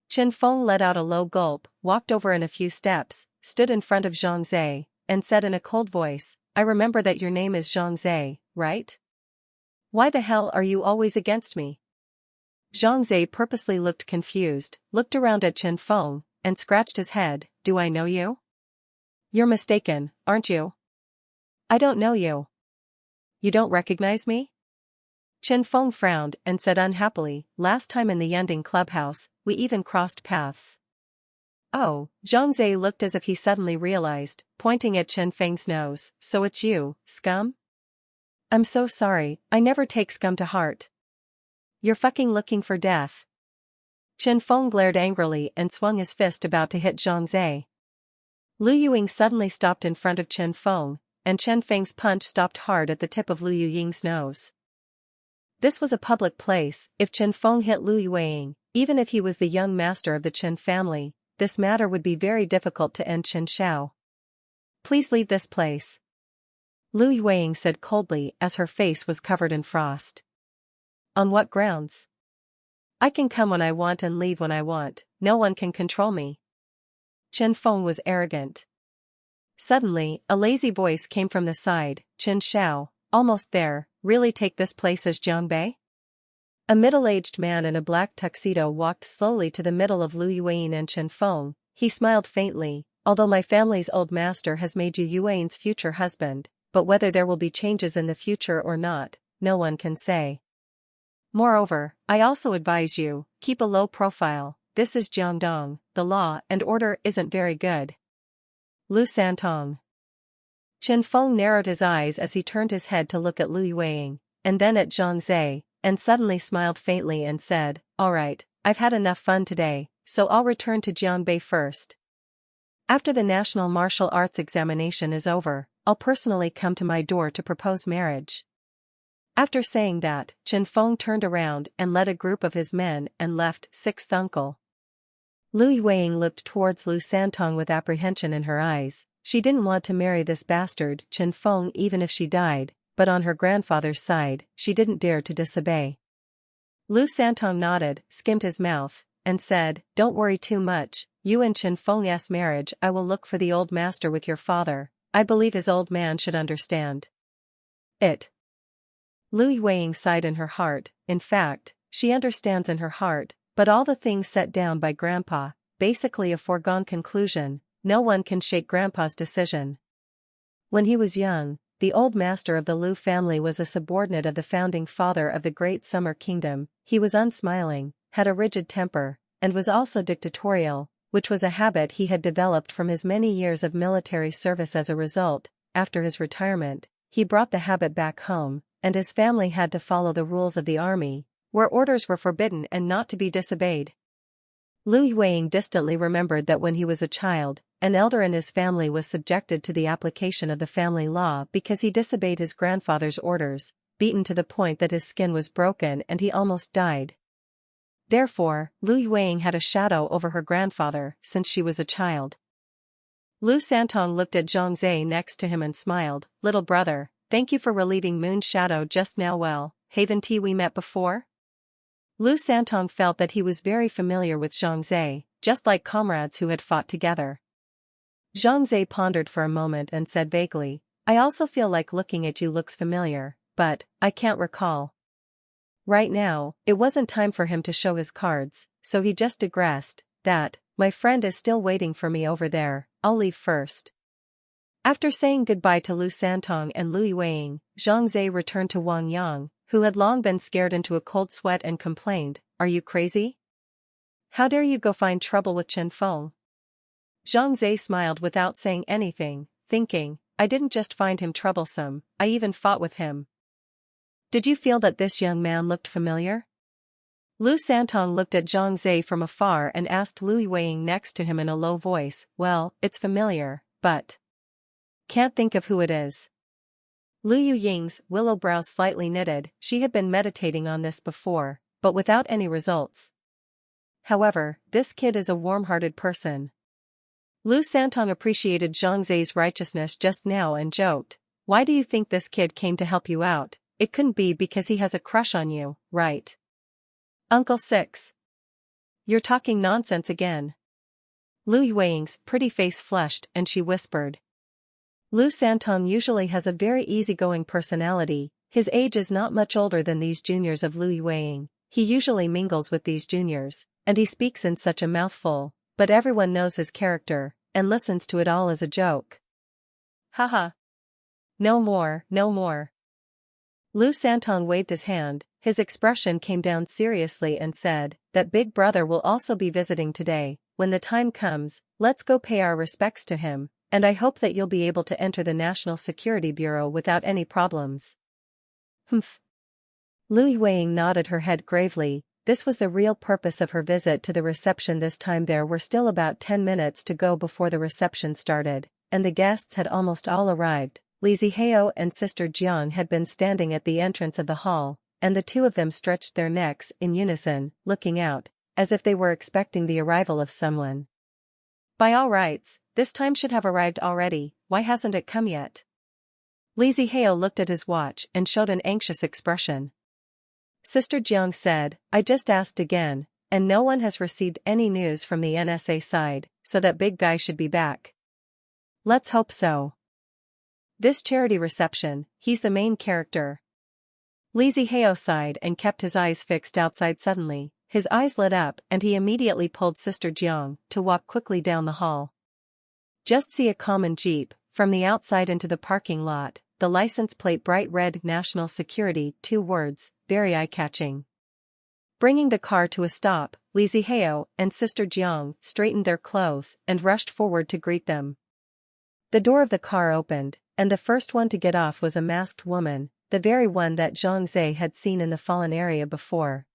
Chen Feng let out a low gulp, walked over in a few steps, stood in front of Zhang Zhe, and said in a cold voice, I remember that your name is Zhang Zhe, right? Why the hell are you always against me? Zhang Zhe purposely looked confused, looked around at Chen Feng, and scratched his head. Do I know you? You're mistaken, aren't you? I don't know you. You don't recognize me? Chen Feng frowned and said unhappily, last time in the Yanding clubhouse, we even crossed paths. Oh, Zhang Zhe looked as if he suddenly realized, pointing at Chen Feng's nose, so it's you, scum? I'm so sorry, I never take scum to heart. You're fucking looking for death. Chen Feng glared angrily and swung his fist about to hit Zhang Zhe. Lu Yuying suddenly stopped in front of Chen Feng, and Chen Feng's punch stopped hard at the tip of Lu Yuying's nose. This was a public place. If Chen Feng hit Lu Yueying, even if he was the young master of the Chen family, this matter would be very difficult to end. Chen Xiao. Please leave this place. Lu Yueying said coldly as her face was covered in frost. On what grounds? I can come when I want and leave when I want, no one can control me. Chen Feng was arrogant. Suddenly, a lazy voice came from the side, Chen Xiao, almost there, really take this place as Jiangbei? A middle-aged man in a black tuxedo walked slowly to the middle of Lu Yueying and Chen Feng. He smiled faintly, although my family's old master has made you Yueying's future husband, but whether there will be changes in the future or not, no one can say. Moreover, I also advise you, keep a low profile, this is Jiangdong, the law and order isn't very good. Lu Santong. Chen Feng narrowed his eyes as he turned his head to look at Lu Yueying, and then at Zhang Zhe, and suddenly smiled faintly and said, alright, I've had enough fun today, so I'll return to Jiangbei first. After the national martial arts examination is over, I'll personally come to my door to propose marriage. After saying that, Chen Feng turned around and led a group of his men and left. Sixth uncle. Lu Yueying looked towards Lu Santong with apprehension in her eyes. She didn't want to marry this bastard Chen Feng even if she died, but on her grandfather's side, she didn't dare to disobey. Lu Santong nodded, skimmed his mouth, and said, don't worry too much, you and Chen Feng's marriage I will look for the old master with your father, I believe his old man should understand it. Lu Yueying sighed in her heart. In fact, she understands in her heart, but all the things set down by Grandpa, basically a foregone conclusion, no one can shake Grandpa's decision. When he was young, the old master of the Lu family was a subordinate of the founding father of the Great Summer Kingdom. He was unsmiling, had a rigid temper, and was also dictatorial, which was a habit he had developed from his many years of military service. As a result, after his retirement, he brought the habit back home, and his family had to follow the rules of the army, where orders were forbidden and not to be disobeyed. Lu Yueying distantly remembered that when he was a child, an elder in his family was subjected to the application of the family law because he disobeyed his grandfather's orders, beaten to the point that his skin was broken and he almost died. Therefore, Lu Yueying had a shadow over her grandfather since she was a child. Lu Santong looked at Zhang Zhe next to him and smiled. "Little brother, thank you for relieving Moon's shadow just now. Well, haven't we met before?" Lu Santong felt that he was very familiar with Zhang Zhe, just like comrades who had fought together. Zhang Zhe pondered for a moment and said vaguely, "I also feel like looking at you looks familiar, but I can't recall." Right now, it wasn't time for him to show his cards, so he just digressed, "That, my friend is still waiting for me over there, I'll leave first." After saying goodbye to Lu Santong and Lu Yueying, Zhang Zhe returned to Wang Yang, who had long been scared into a cold sweat, and complained, "Are you crazy? How dare you go find trouble with Chen Feng?" Zhang Zhe smiled without saying anything, thinking, "I didn't just find him troublesome, I even fought with him." "Did you feel that this young man looked familiar?" Lu Santong looked at Zhang Zhe from afar and asked Lu Yueying next to him in a low voice, "Well, it's familiar, but can't think of who it is." Lu Yueying's willow brows slightly knitted. She had been meditating on this before, but without any results. However, this kid is a warm-hearted person. Lu Santong appreciated Zhang Zhe's righteousness just now and joked, "Why do you think this kid came to help you out? It couldn't be because he has a crush on you, right?" "Uncle Six. You're talking nonsense again." Lu Yueying's pretty face flushed and she whispered. Lu Santong usually has a very easygoing personality. His age is not much older than these juniors of Lu Yueying. He usually mingles with these juniors, and he speaks in such a mouthful, but everyone knows his character, and listens to it all as a joke. "Haha. No more, no more." Lu Santong waved his hand, his expression came down seriously and said, "That big brother will also be visiting today. When the time comes, let's go pay our respects to him, and I hope that you'll be able to enter the National Security Bureau without any problems." "Humph." Lu Yueying nodded her head gravely. This was the real purpose of her visit to the reception this time. There were still about 10 minutes to go before the reception started, and the guests had almost all arrived. Li Zihao and Sister Jiang had been standing at the entrance of the hall, and the two of them stretched their necks in unison, looking out, as if they were expecting the arrival of someone. "By all rights, this time should have arrived already, why hasn't it come yet?" Li Zihao looked at his watch and showed an anxious expression. Sister Jiang said, "I just asked again, and no one has received any news from the NSA side, so that big guy should be back." "Let's hope so. This charity reception, he's the main character." Li Zihao sighed and kept his eyes fixed outside. Suddenly, his eyes lit up and he immediately pulled Sister Jiang to walk quickly down the hall. Just see a common jeep, from the outside into the parking lot, the license plate bright red, National Security, 2 words, very eye-catching. Bringing the car to a stop, Li Zihao and Sister Jiang straightened their clothes and rushed forward to greet them. The door of the car opened, and the first one to get off was a masked woman, the very one that Zhang Zhe had seen in the fallen area before.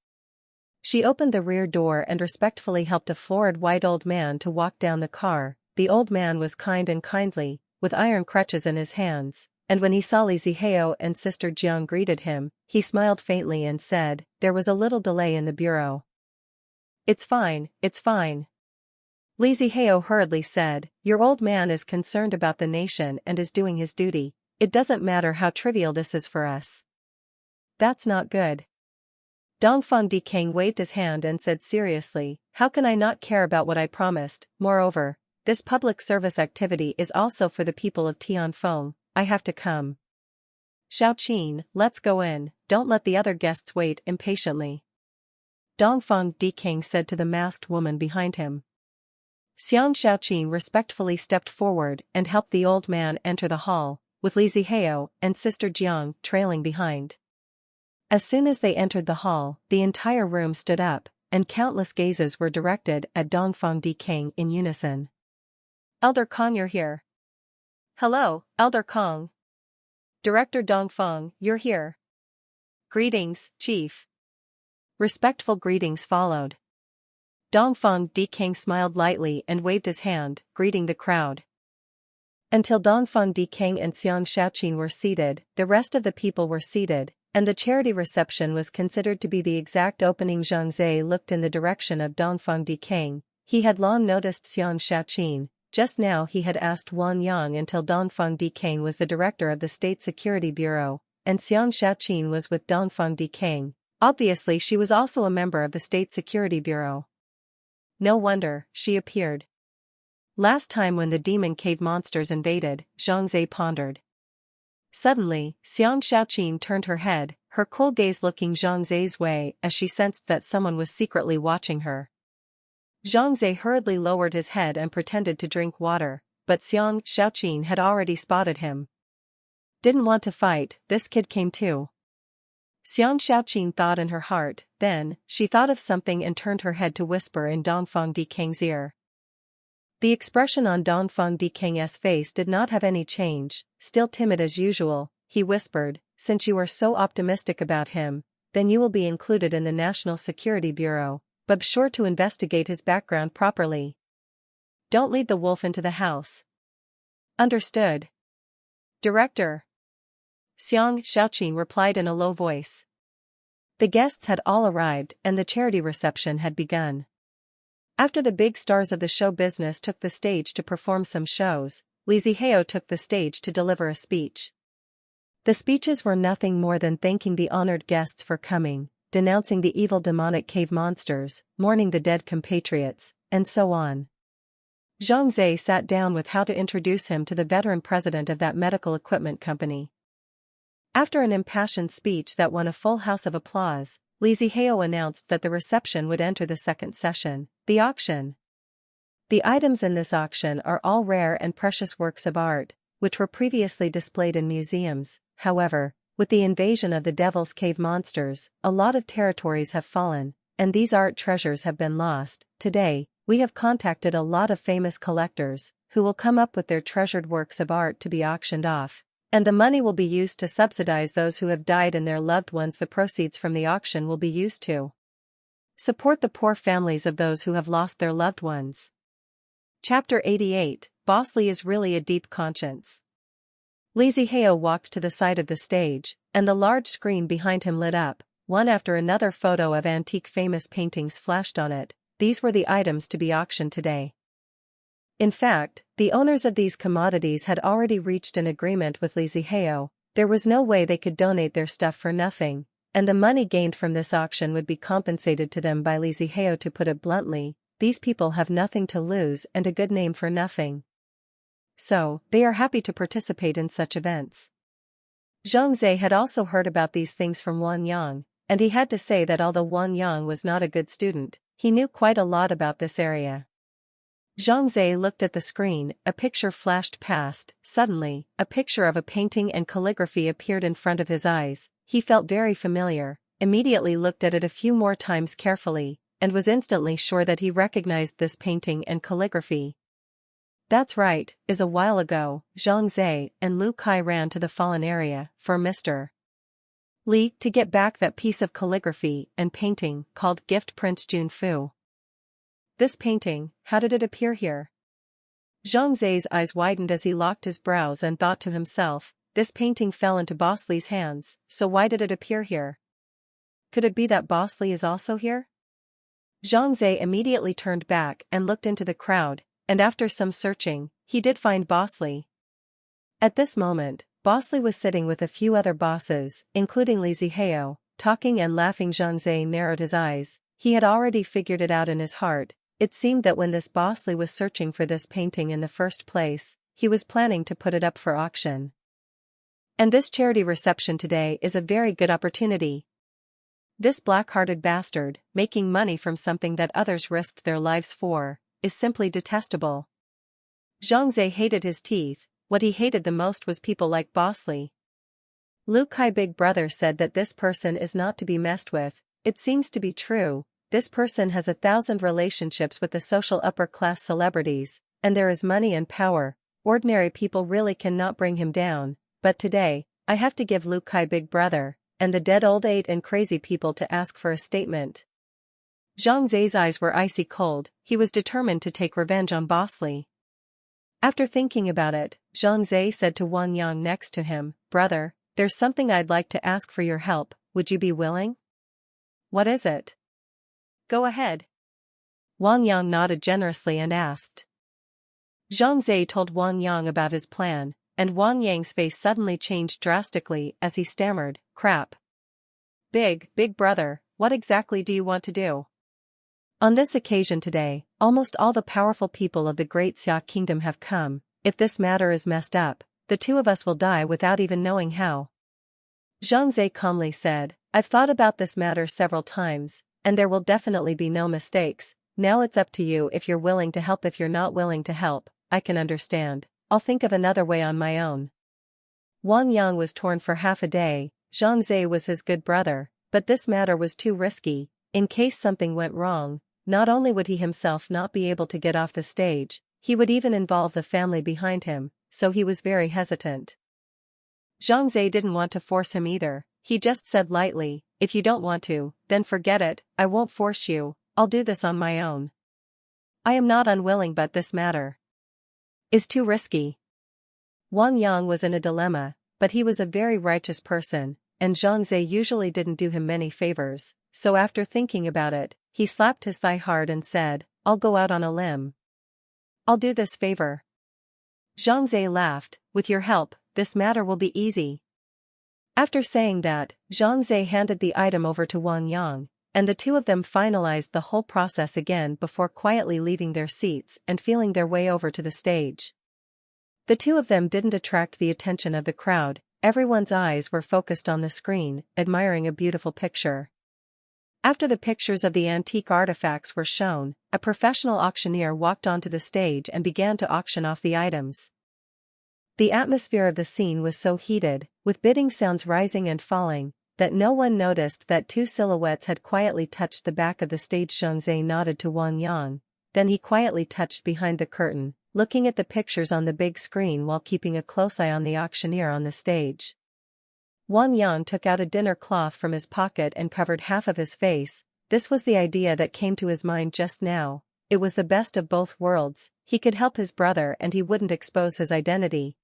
She opened the rear door and respectfully helped a florid white old man to walk down the car. The old man was kind and kindly, with iron crutches in his hands, and when he saw Li Zihao and Sister Jiang greeted him, he smiled faintly and said, "There was a little delay in the bureau." It's fine, it's fine." Li Zihao hurriedly said, "Your old man is concerned about the nation and is doing his duty. It doesn't matter how trivial this is for us." "That's not good." Dongfang Dikang waved his hand and said seriously, "How can I not care about what I promised? Moreover, this public service activity is also for the people of Tianfeng. I have to come." "Xiaoqin, let's go in, don't let the other guests wait impatiently," Dongfang Dikang said to the masked woman behind him. Xiang Xiaoqin respectfully stepped forward and helped the old man enter the hall, with Li Zihao and Sister Jiang trailing behind. As soon as they entered the hall, the entire room stood up, and countless gazes were directed at Dongfang Dikang in unison. Elder Kong, you're here. Hello, Elder Kong. Director Dongfang, you're here. Greetings, Chief. Respectful greetings followed. Dongfang Dikang smiled lightly and waved his hand, greeting the crowd. Until Dongfang Dikang and Xiang Shaoqin were seated, the rest of the people were seated, and the charity reception was considered to be the exact opening. Zhang Zhe looked in the direction of Dongfang Dikang. He had long noticed Xiang Shaoqin. Just now he had asked Wang Yang until Dongfang Dikang was the director of the State Security Bureau, and Xiang Shaoqin was with Dongfang Dikang. Obviously she was also a member of the State Security Bureau. No wonder, she appeared. Last time when the demon cave monsters invaded, Zhang Zhe pondered. Suddenly, Xiang Shaoqin turned her head, her cold gaze looking Zhang Zhe's way as she sensed that someone was secretly watching her. Zhang Zhe hurriedly lowered his head and pretended to drink water, but Xiang Shaoqin had already spotted him. Didn't want to fight, this kid came too. Xiang Shaoqin thought in her heart, then, she thought of something and turned her head to whisper in Dongfang Dikang's ear. The expression on Dongfang Dikang's face did not have any change, still timid as usual. He whispered, since you are so optimistic about him, then you will be included in the National Security Bureau, but be sure to investigate his background properly. Don't lead the wolf into the house. Understood. Director. Xiang Shaoqin replied in a low voice. The guests had all arrived and the charity reception had begun. After the big stars of the show business took the stage to perform some shows, Li Zihao took the stage to deliver a speech. The speeches were nothing more than thanking the honored guests for coming, denouncing the evil demonic cave monsters, mourning the dead compatriots, and so on. Zhang Zhe sat down with how to introduce him to the veteran president of that medical equipment company. After an impassioned speech that won a full house of applause, Li Zihao announced that the reception would enter the second session, the auction. The items in this auction are all rare and precious works of art, which were previously displayed in museums. However, with the invasion of the Devil's Cave monsters, a lot of territories have fallen, and these art treasures have been lost. Today, we have contacted a lot of famous collectors, who will come up with their treasured works of art to be auctioned off. And the money will be used to subsidize those who have died and their loved ones. The proceeds from the auction will be used to support the poor families of those who have lost their loved ones. Chapter 88, Boss Li is really a deep conscience. Li Zihao walked to the side of the stage, and the large screen behind him lit up. One after another photo of antique famous paintings flashed on it. These were the items to be auctioned today. In fact, the owners of these commodities had already reached an agreement with Li Zihao. There was no way they could donate their stuff for nothing, and the money gained from this auction would be compensated to them by Li Zihao. To put it bluntly, these people have nothing to lose and a good name for nothing. So, they are happy to participate in such events. Zhang Zhe had also heard about these things from Wang Yang, and he had to say that although Wang Yang was not a good student, he knew quite a lot about this area. Zhang Zhe looked at the screen, a picture flashed past. Suddenly, a picture of a painting and calligraphy appeared in front of his eyes. He felt very familiar, immediately looked at it a few more times carefully, and was instantly sure that he recognized this painting and calligraphy. That's right, is a while ago, Zhang Zhe and Lu Kai ran to the fallen area for Mr. Li to get back that piece of calligraphy and painting called Gift Prince Junfu. This painting, how did it appear here? Zhang Zhe's eyes widened as he locked his brows and thought to himself, this painting fell into Boss Li's hands, so why did it appear here? Could it be that Boss Li is also here? Zhang Zhe immediately turned back and looked into the crowd, and after some searching, he did find Boss Li. At this moment, Boss Li was sitting with a few other bosses, including Li Zihao, talking and laughing. Zhang Zhe narrowed his eyes. He had already figured it out in his heart. It seemed that when this Boss Li was searching for this painting in the first place, he was planning to put it up for auction. And this charity reception today is a very good opportunity. This black-hearted bastard, making money from something that others risked their lives for, is simply detestable. Zhang Zhe hated his teeth. What he hated the most was people like Boss Li. Lu Kai big brother said that this person is not to be messed with. It seems to be true. this person has 1,000 relationships with the social upper-class celebrities, and there is money and power. Ordinary people really cannot bring him down, but today, I have to give Lu Kai Big Brother, and the dead old eight and crazy people to ask for a statement. Zhang Zai's eyes were icy cold. He was determined to take revenge on Bosley. After thinking about it, Zhang Zai said to Wang Yang next to him, "Brother, there's something I'd like to ask for your help, would you be willing?" "What is it?" "Go ahead." Wang Yang nodded generously and asked. Zhang Zai told Wang Yang about his plan, and Wang Yang's face suddenly changed drastically as he stammered, "Crap. Big Brother, what exactly do you want to do?" On this occasion today, almost all the powerful people of the Great Xia Kingdom have come. If this matter is messed up, the two of us will die without even knowing how. Zhang Zai calmly said, "I've thought about this matter several times, and there will definitely be no mistakes. Now it's up to you if you're willing to help. If you're not willing to help, I can understand. I'll think of another way on my own." Wang Yang was torn for half a day. Zhang Zai was his good brother, but this matter was too risky. In case something went wrong, not only would he himself not be able to get off the stage, he would even involve the family behind him, so he was very hesitant. Zhang Zai didn't want to force him either. He just said lightly, "If you don't want to, then forget it, I won't force you, I'll do this on my own. I am not unwilling, but this matter is too risky." Wang Yang was in a dilemma, but he was a very righteous person, and Zhang Zai usually didn't do him many favors, so after thinking about it, he slapped his thigh hard and said, "I'll go out on a limb. I'll do this favor." Zhang Zai laughed, "With your help, this matter will be easy." After saying that, Zhang Zai handed the item over to Wang Yang, and the two of them finalized the whole process again before quietly leaving their seats and feeling their way over to the stage. The two of them didn't attract the attention of the crowd. Everyone's eyes were focused on the screen, admiring a beautiful picture. After the pictures of the antique artifacts were shown, a professional auctioneer walked onto the stage and began to auction off the items. The atmosphere of the scene was so heated, with bidding sounds rising and falling, that no one noticed that two silhouettes had quietly touched the back of the stage. Zhang Zai nodded to Wang Yang, then he quietly touched behind the curtain, looking at the pictures on the big screen while keeping a close eye on the auctioneer on the stage. Wang Yang took out a dinner cloth from his pocket and covered half of his face. This was the idea that came to his mind just now. It was the best of both worlds. He could help his brother and he wouldn't expose his identity.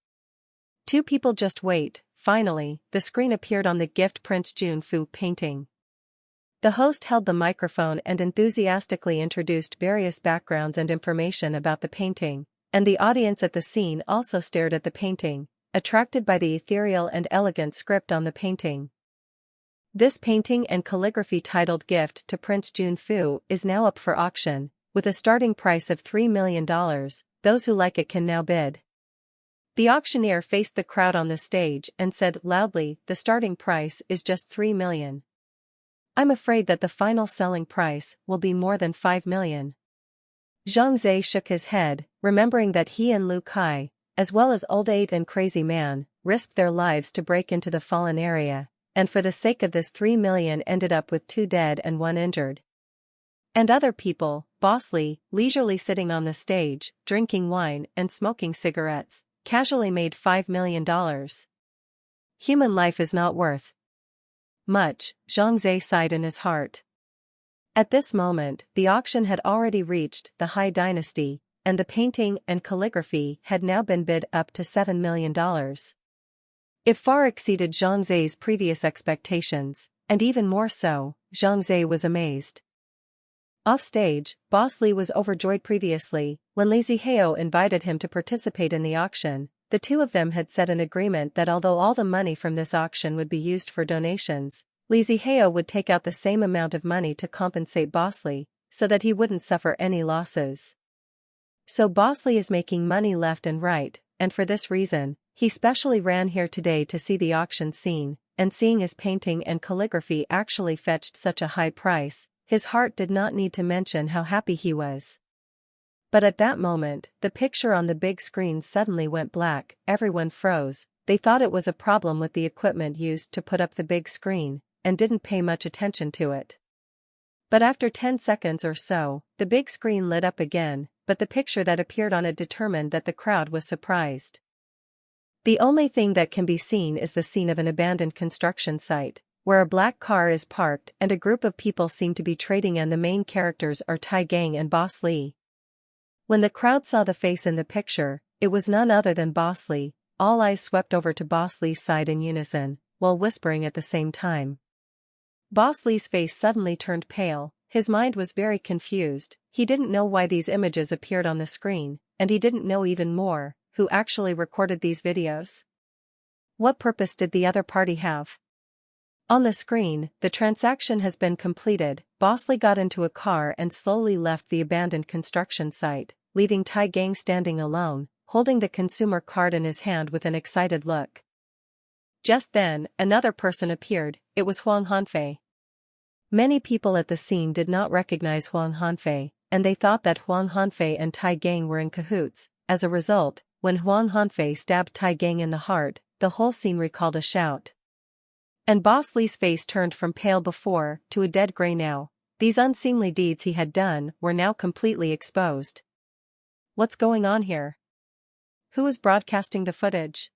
Two people just wait. Finally, the screen appeared on the gift Prince Junfu painting. The host held the microphone and enthusiastically introduced various backgrounds and information about the painting, and the audience at the scene also stared at the painting, attracted by the ethereal and elegant script on the painting. This painting and calligraphy titled Gift to Prince Junfu is now up for auction, with a starting price of $3 million. Those who like it can now bid. The auctioneer faced the crowd on the stage and said loudly, "The starting price is just $3 million. I'm afraid that the final selling price will be more than $5 million. Zhang Zai shook his head, remembering that he and Lu Kai, as well as Old Eight and Crazy Man, risked their lives to break into the fallen area, and for the sake of this $3 million ended up with 2 dead and 1 injured. And other people, Bosley, leisurely sitting on the stage, drinking wine and smoking cigarettes, casually made $5 million. Human life is not worth much, Zhang Zai sighed in his heart. At this moment, the auction had already reached the high dynasty, and the painting and calligraphy had now been bid up to $7 million. It far exceeded Zhang Zai's previous expectations, and even more so, Zhang Zai was amazed. Offstage, Bosley was overjoyed. Previously, when Li Zihao invited him to participate in the auction, the two of them had set an agreement that although all the money from this auction would be used for donations, Li Zihao would take out the same amount of money to compensate Bosley, so that he wouldn't suffer any losses. So Bosley is making money left and right, and for this reason, he specially ran here today to see the auction scene, and seeing his painting and calligraphy actually fetched such a high price, his heart did not need to mention how happy he was. But at that moment, the picture on the big screen suddenly went black. Everyone froze. They thought it was a problem with the equipment used to put up the big screen, and didn't pay much attention to it. But after 10 seconds or so, the big screen lit up again, but the picture that appeared on it determined that the crowd was surprised. The only thing that can be seen is the scene of an abandoned construction site, where a black car is parked and a group of people seem to be trading, and the main characters are Tai Gang and Boss Lee. When the crowd saw the face in the picture, it was none other than Boss Lee. All eyes swept over to Boss Lee's side in unison, while whispering at the same time. Boss Lee's face suddenly turned pale, his mind was very confused, he didn't know why these images appeared on the screen, and he didn't know even more, who actually recorded these videos. What purpose did the other party have? On the screen, the transaction has been completed. Boss Lee got into a car and slowly left the abandoned construction site, leaving Tai Gang standing alone, holding the consumer card in his hand with an excited look. Just then, another person appeared. It was Huang Hanfei. Many people at the scene did not recognize Huang Hanfei, and they thought that Huang Hanfei and Tai Gang were in cahoots. As a result, when Huang Hanfei stabbed Tai Gang in the heart, the whole scene recalled a shout. And Boss Lee's face turned from pale before to a dead gray now. These unseemly deeds he had done were now completely exposed. What's going on here? Who is broadcasting the footage?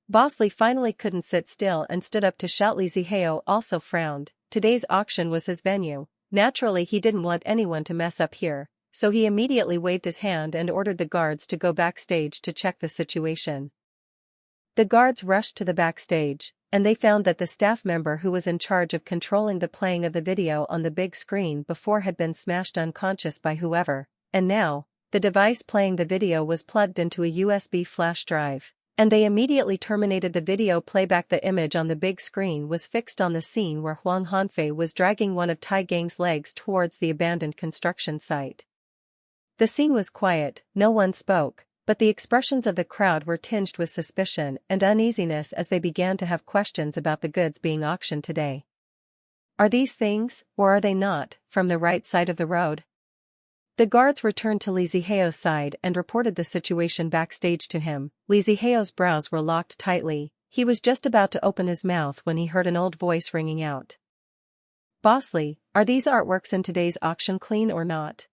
Boss Lee finally couldn't sit still and stood up to shout. Li Ziheou also frowned. Today's auction was his venue. Naturally he didn't want anyone to mess up here, so he immediately waved his hand and ordered the guards to go backstage to check the situation. The guards rushed to the backstage, and they found that the staff member who was in charge of controlling the playing of the video on the big screen before had been smashed unconscious by whoever, and now, the device playing the video was plugged into a USB flash drive, and they immediately terminated the video playback. The image on the big screen was fixed on the scene where Huang Hanfei was dragging one of Tai Gang's legs towards the abandoned construction site. The scene was quiet, no one spoke, but the expressions of the crowd were tinged with suspicion and uneasiness as they began to have questions about the goods being auctioned today. Are these things, or are they not, from the right side of the road? The guards returned to Li Ziheou's side and reported the situation backstage to him. Li Ziheou's brows were locked tightly. He was just about to open his mouth when he heard an old voice ringing out. Boss Lee, are these artworks in today's auction clean or not?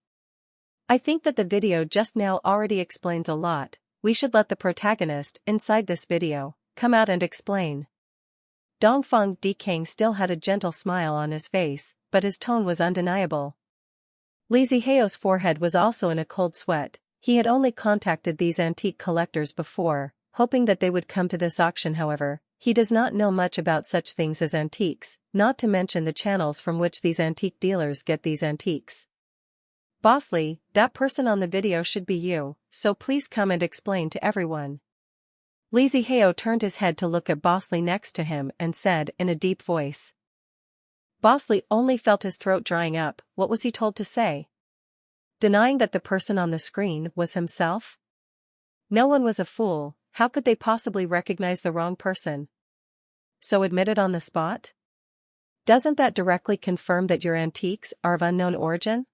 I think that the video just now already explains a lot. We should let the protagonist inside this video come out and explain. Dongfang Dikang still had a gentle smile on his face, but his tone was undeniable. Li Ziheou's forehead was also in a cold sweat. He had only contacted these antique collectors before, hoping that they would come to this auction. However, he does not know much about such things as antiques, not to mention the channels from which these antique dealers get these antiques. Boss Lee, that person on the video should be you, so please come and explain to everyone. Li Ziheou turned his head to look at Boss Lee next to him and said in a deep voice. Boss Lee only felt his throat drying up. What was he told to say? Denying that the person on the screen was himself? No one was a fool. How could they possibly recognize the wrong person? So admit it on the spot? Doesn't that directly confirm that your antiques are of unknown origin?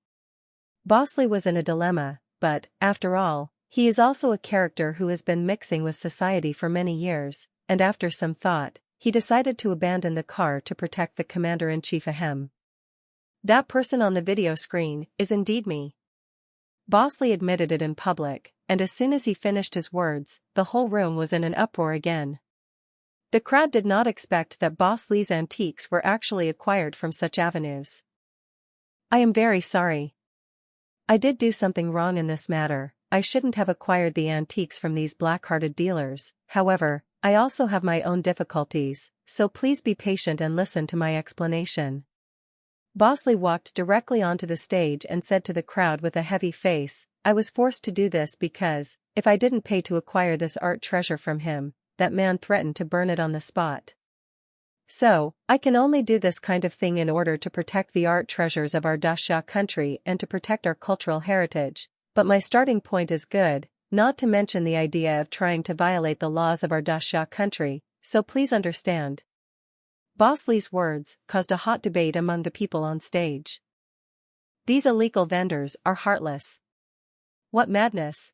Boss Lee was in a dilemma, but, after all, he is also a character who has been mixing with society for many years, and after some thought, he decided to abandon the car to protect the commander-in-chief. Ahem. That person on the video screen is indeed me. Boss Lee admitted it in public, and as soon as he finished his words, the whole room was in an uproar again. The crowd did not expect that Boss Lee's antiques were actually acquired from such avenues. I am very sorry. I did do something wrong in this matter. I shouldn't have acquired the antiques from these black-hearted dealers. However, I also have my own difficulties, so please be patient and listen to my explanation. Boss Lee walked directly onto the stage and said to the crowd with a heavy face, I was forced to do this because, if I didn't pay to acquire this art treasure from him, that man threatened to burn it on the spot. So, I can only do this kind of thing in order to protect the art treasures of our Daxia country and to protect our cultural heritage, but my starting point is good, not to mention the idea of trying to violate the laws of our Daxia country, so please understand. Boss Lee's words caused a hot debate among the people on stage. These illegal vendors are heartless. What madness!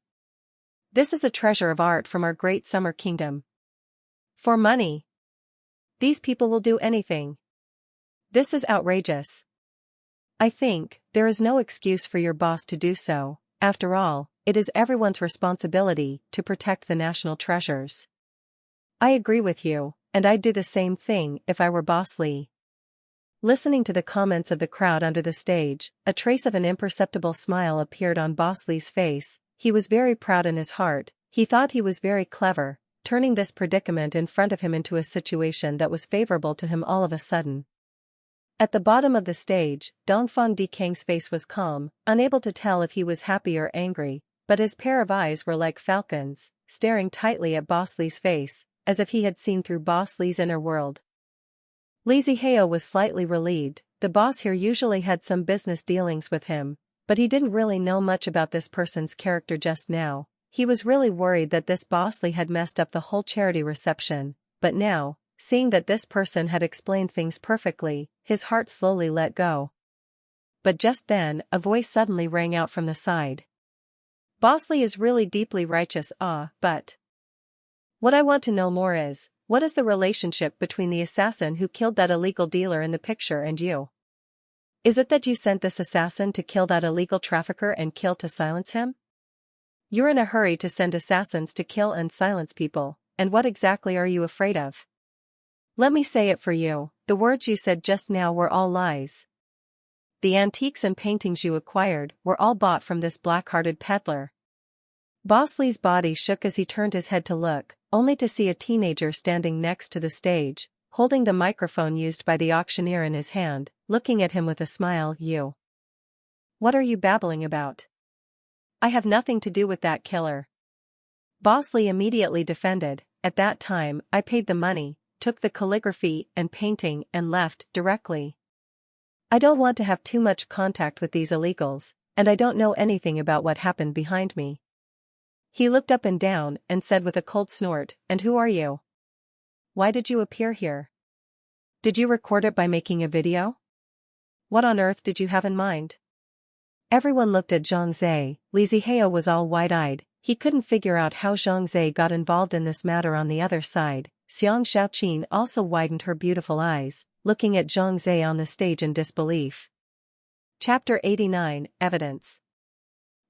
This is a treasure of art from our great summer kingdom. For money. These people will do anything. This is outrageous. I think, there is no excuse for your boss to do so. After all, it is everyone's responsibility to protect the national treasures. I agree with you, and I'd do the same thing if I were Boss Lee. Listening to the comments of the crowd under the stage, a trace of an imperceptible smile appeared on Boss Lee's face. He was very proud in his heart. He thought he was very clever, turning this predicament in front of him into a situation that was favorable to him all of a sudden. At the bottom of the stage, Dongfang Dikang's face was calm, unable to tell if he was happy or angry, but his pair of eyes were like falcons, staring tightly at Boss Lee's face, as if he had seen through Boss Lee's inner world. Li Zihao was slightly relieved. The boss here usually had some business dealings with him, but he didn't really know much about this person's character just now. He was really worried that this Boss Lee had messed up the whole charity reception, but now, seeing that this person had explained things perfectly, his heart slowly let go. But just then, a voice suddenly rang out from the side. Boss Lee is really deeply righteous, but what I want to know more is, what is the relationship between the assassin who killed that illegal dealer in the picture and you? Is it that you sent this assassin to kill that illegal trafficker and kill to silence him? You're in a hurry to send assassins to kill and silence people, and what exactly are you afraid of? Let me say it for you, the words you said just now were all lies. The antiques and paintings you acquired were all bought from this black-hearted peddler. Boss Lee's body shook as he turned his head to look, only to see a teenager standing next to the stage, holding the microphone used by the auctioneer in his hand, looking at him with a smile. You. What are you babbling about? I have nothing to do with that killer. Boss Lee immediately defended. At that time, I paid the money, took the calligraphy and painting and left directly. I don't want to have too much contact with these illegals, and I don't know anything about what happened behind me. He looked up and down and said with a cold snort, and who are you? Why did you appear here? Did you record it by making a video? What on earth did you have in mind? Everyone looked at Zhang Zhe. Li Zihao was all wide-eyed. He couldn't figure out how Zhang Zhe got involved in this matter. On the other side, Xiang Xiaoqin also widened her beautiful eyes, looking at Zhang Zhe on the stage in disbelief. Chapter 89, Evidence.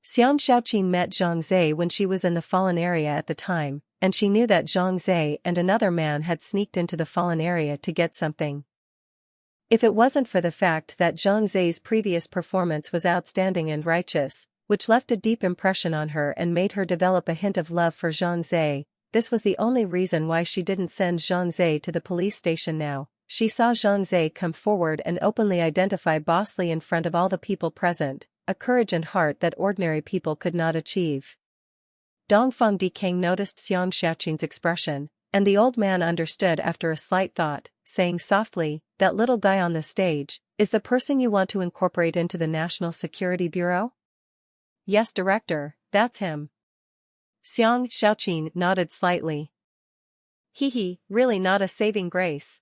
Xiang Xiaoqin met Zhang Zhe when she was in the fallen area at the time, and she knew that Zhang Zhe and another man had sneaked into the fallen area to get something. If it wasn't for the fact that Zhang Zhe's previous performance was outstanding and righteous, which left a deep impression on her and made her develop a hint of love for Zhang Zhe, this was the only reason why she didn't send Zhang Zhe to the police station now. She saw Zhang Zhe come forward and openly identify Boss Lee in front of all the people present, a courage and heart that ordinary people could not achieve. Dongfang Dikang noticed Xiang Xiaoqin's expression, and the old man understood after a slight thought, saying softly, that little guy on the stage, is the person you want to incorporate into the National Security Bureau? Yes, Director, that's him. Xiang Xiaoqin nodded slightly. Really not a saving grace.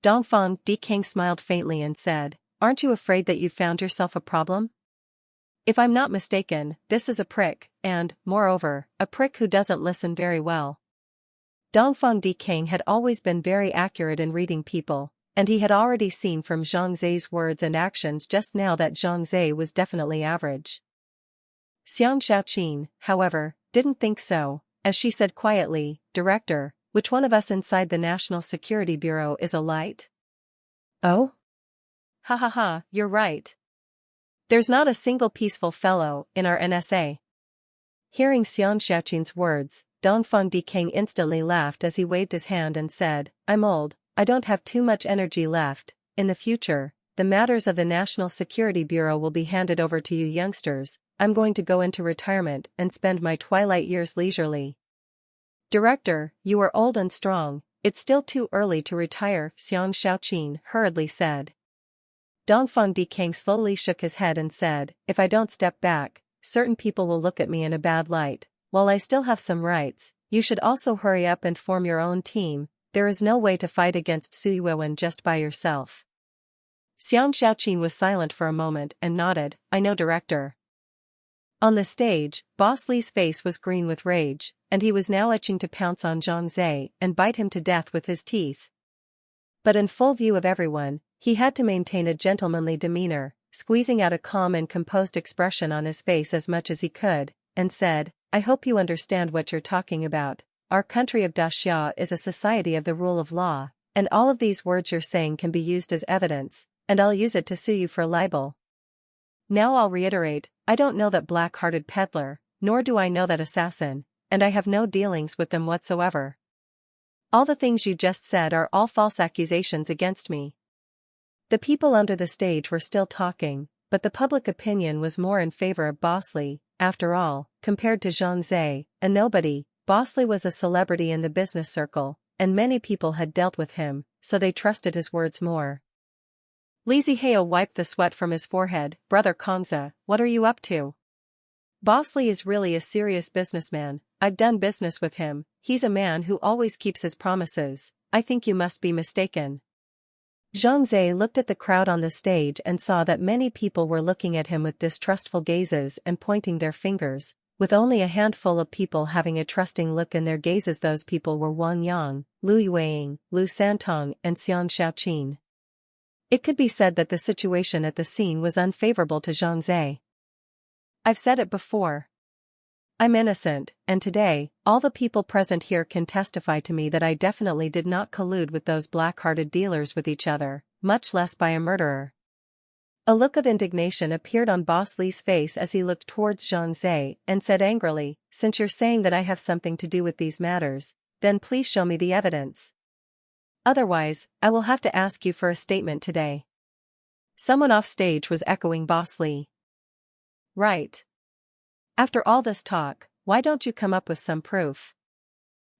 Dongfang Dikang smiled faintly and said, aren't you afraid that you've found yourself a problem? If I'm not mistaken, this is a prick, and, moreover, a prick who doesn't listen very well. Dongfang Dikang had always been very accurate in reading people, and he had already seen from Zhang Zhe's words and actions just now that Zhang Zhe was definitely average. Xiang Xiaoqin, however, didn't think so, as she said quietly, Director, which one of us inside the National Security Bureau is a light? Oh? Ha, you're right. There's not a single peaceful fellow in our NSA. Hearing Xiang Xiaoqin's words, Dongfang Dikang instantly laughed as he waved his hand and said, I'm old, I don't have too much energy left. In the future, the matters of the National Security Bureau will be handed over to you youngsters. I'm going to go into retirement and spend my twilight years leisurely. Director, you are old and strong, it's still too early to retire, Xiang Xiaoqin hurriedly said. Dongfang Dikang slowly shook his head and said, if I don't step back, certain people will look at me in a bad light. While I still have some rights, you should also hurry up and form your own team. There is no way to fight against Su Yuwen just by yourself. Xiang Xiaoqin was silent for a moment and nodded, I know, Director. On the stage, Boss Lee's face was green with rage, and he was now itching to pounce on Zhang Zhe and bite him to death with his teeth. But in full view of everyone, he had to maintain a gentlemanly demeanor, squeezing out a calm and composed expression on his face as much as he could, and said, I hope you understand what you're talking about. Our country of Daxia is a society of the rule of law, and all of these words you're saying can be used as evidence, and I'll use it to sue you for libel. Now I'll reiterate, I don't know that black-hearted peddler, nor do I know that assassin, and I have no dealings with them whatsoever. All the things you just said are all false accusations against me. The people under the stage were still talking, but the public opinion was more in favor of Bosley. After all, compared to Zhang Zhe, a nobody, Bosley was a celebrity in the business circle, and many people had dealt with him, so they trusted his words more. Li Zihao wiped the sweat from his forehead. Brother Kongzi, what are you up to? Bosley is really a serious businessman. I've done business with him. He's a man who always keeps his promises. I think you must be mistaken. Zhang Zhe looked at the crowd on the stage and saw that many people were looking at him with distrustful gazes and pointing their fingers, with only a handful of people having a trusting look in their gazes. Those people were Wang Yang, Lu Yueying, Lu Santong and Xiang Xiaoqin. It could be said that the situation at the scene was unfavorable to Zhang Zhe. I've said it before. I'm innocent, and today, all the people present here can testify to me that I definitely did not collude with those black-hearted dealers with each other, much less by a murderer. A look of indignation appeared on Bosley's face as he looked towards Zhang Zhe and said angrily, since you're saying that I have something to do with these matters, then please show me the evidence. Otherwise, I will have to ask you for a statement today. Someone off stage was echoing Bosley. Right. After all this talk, why don't you come up with some proof?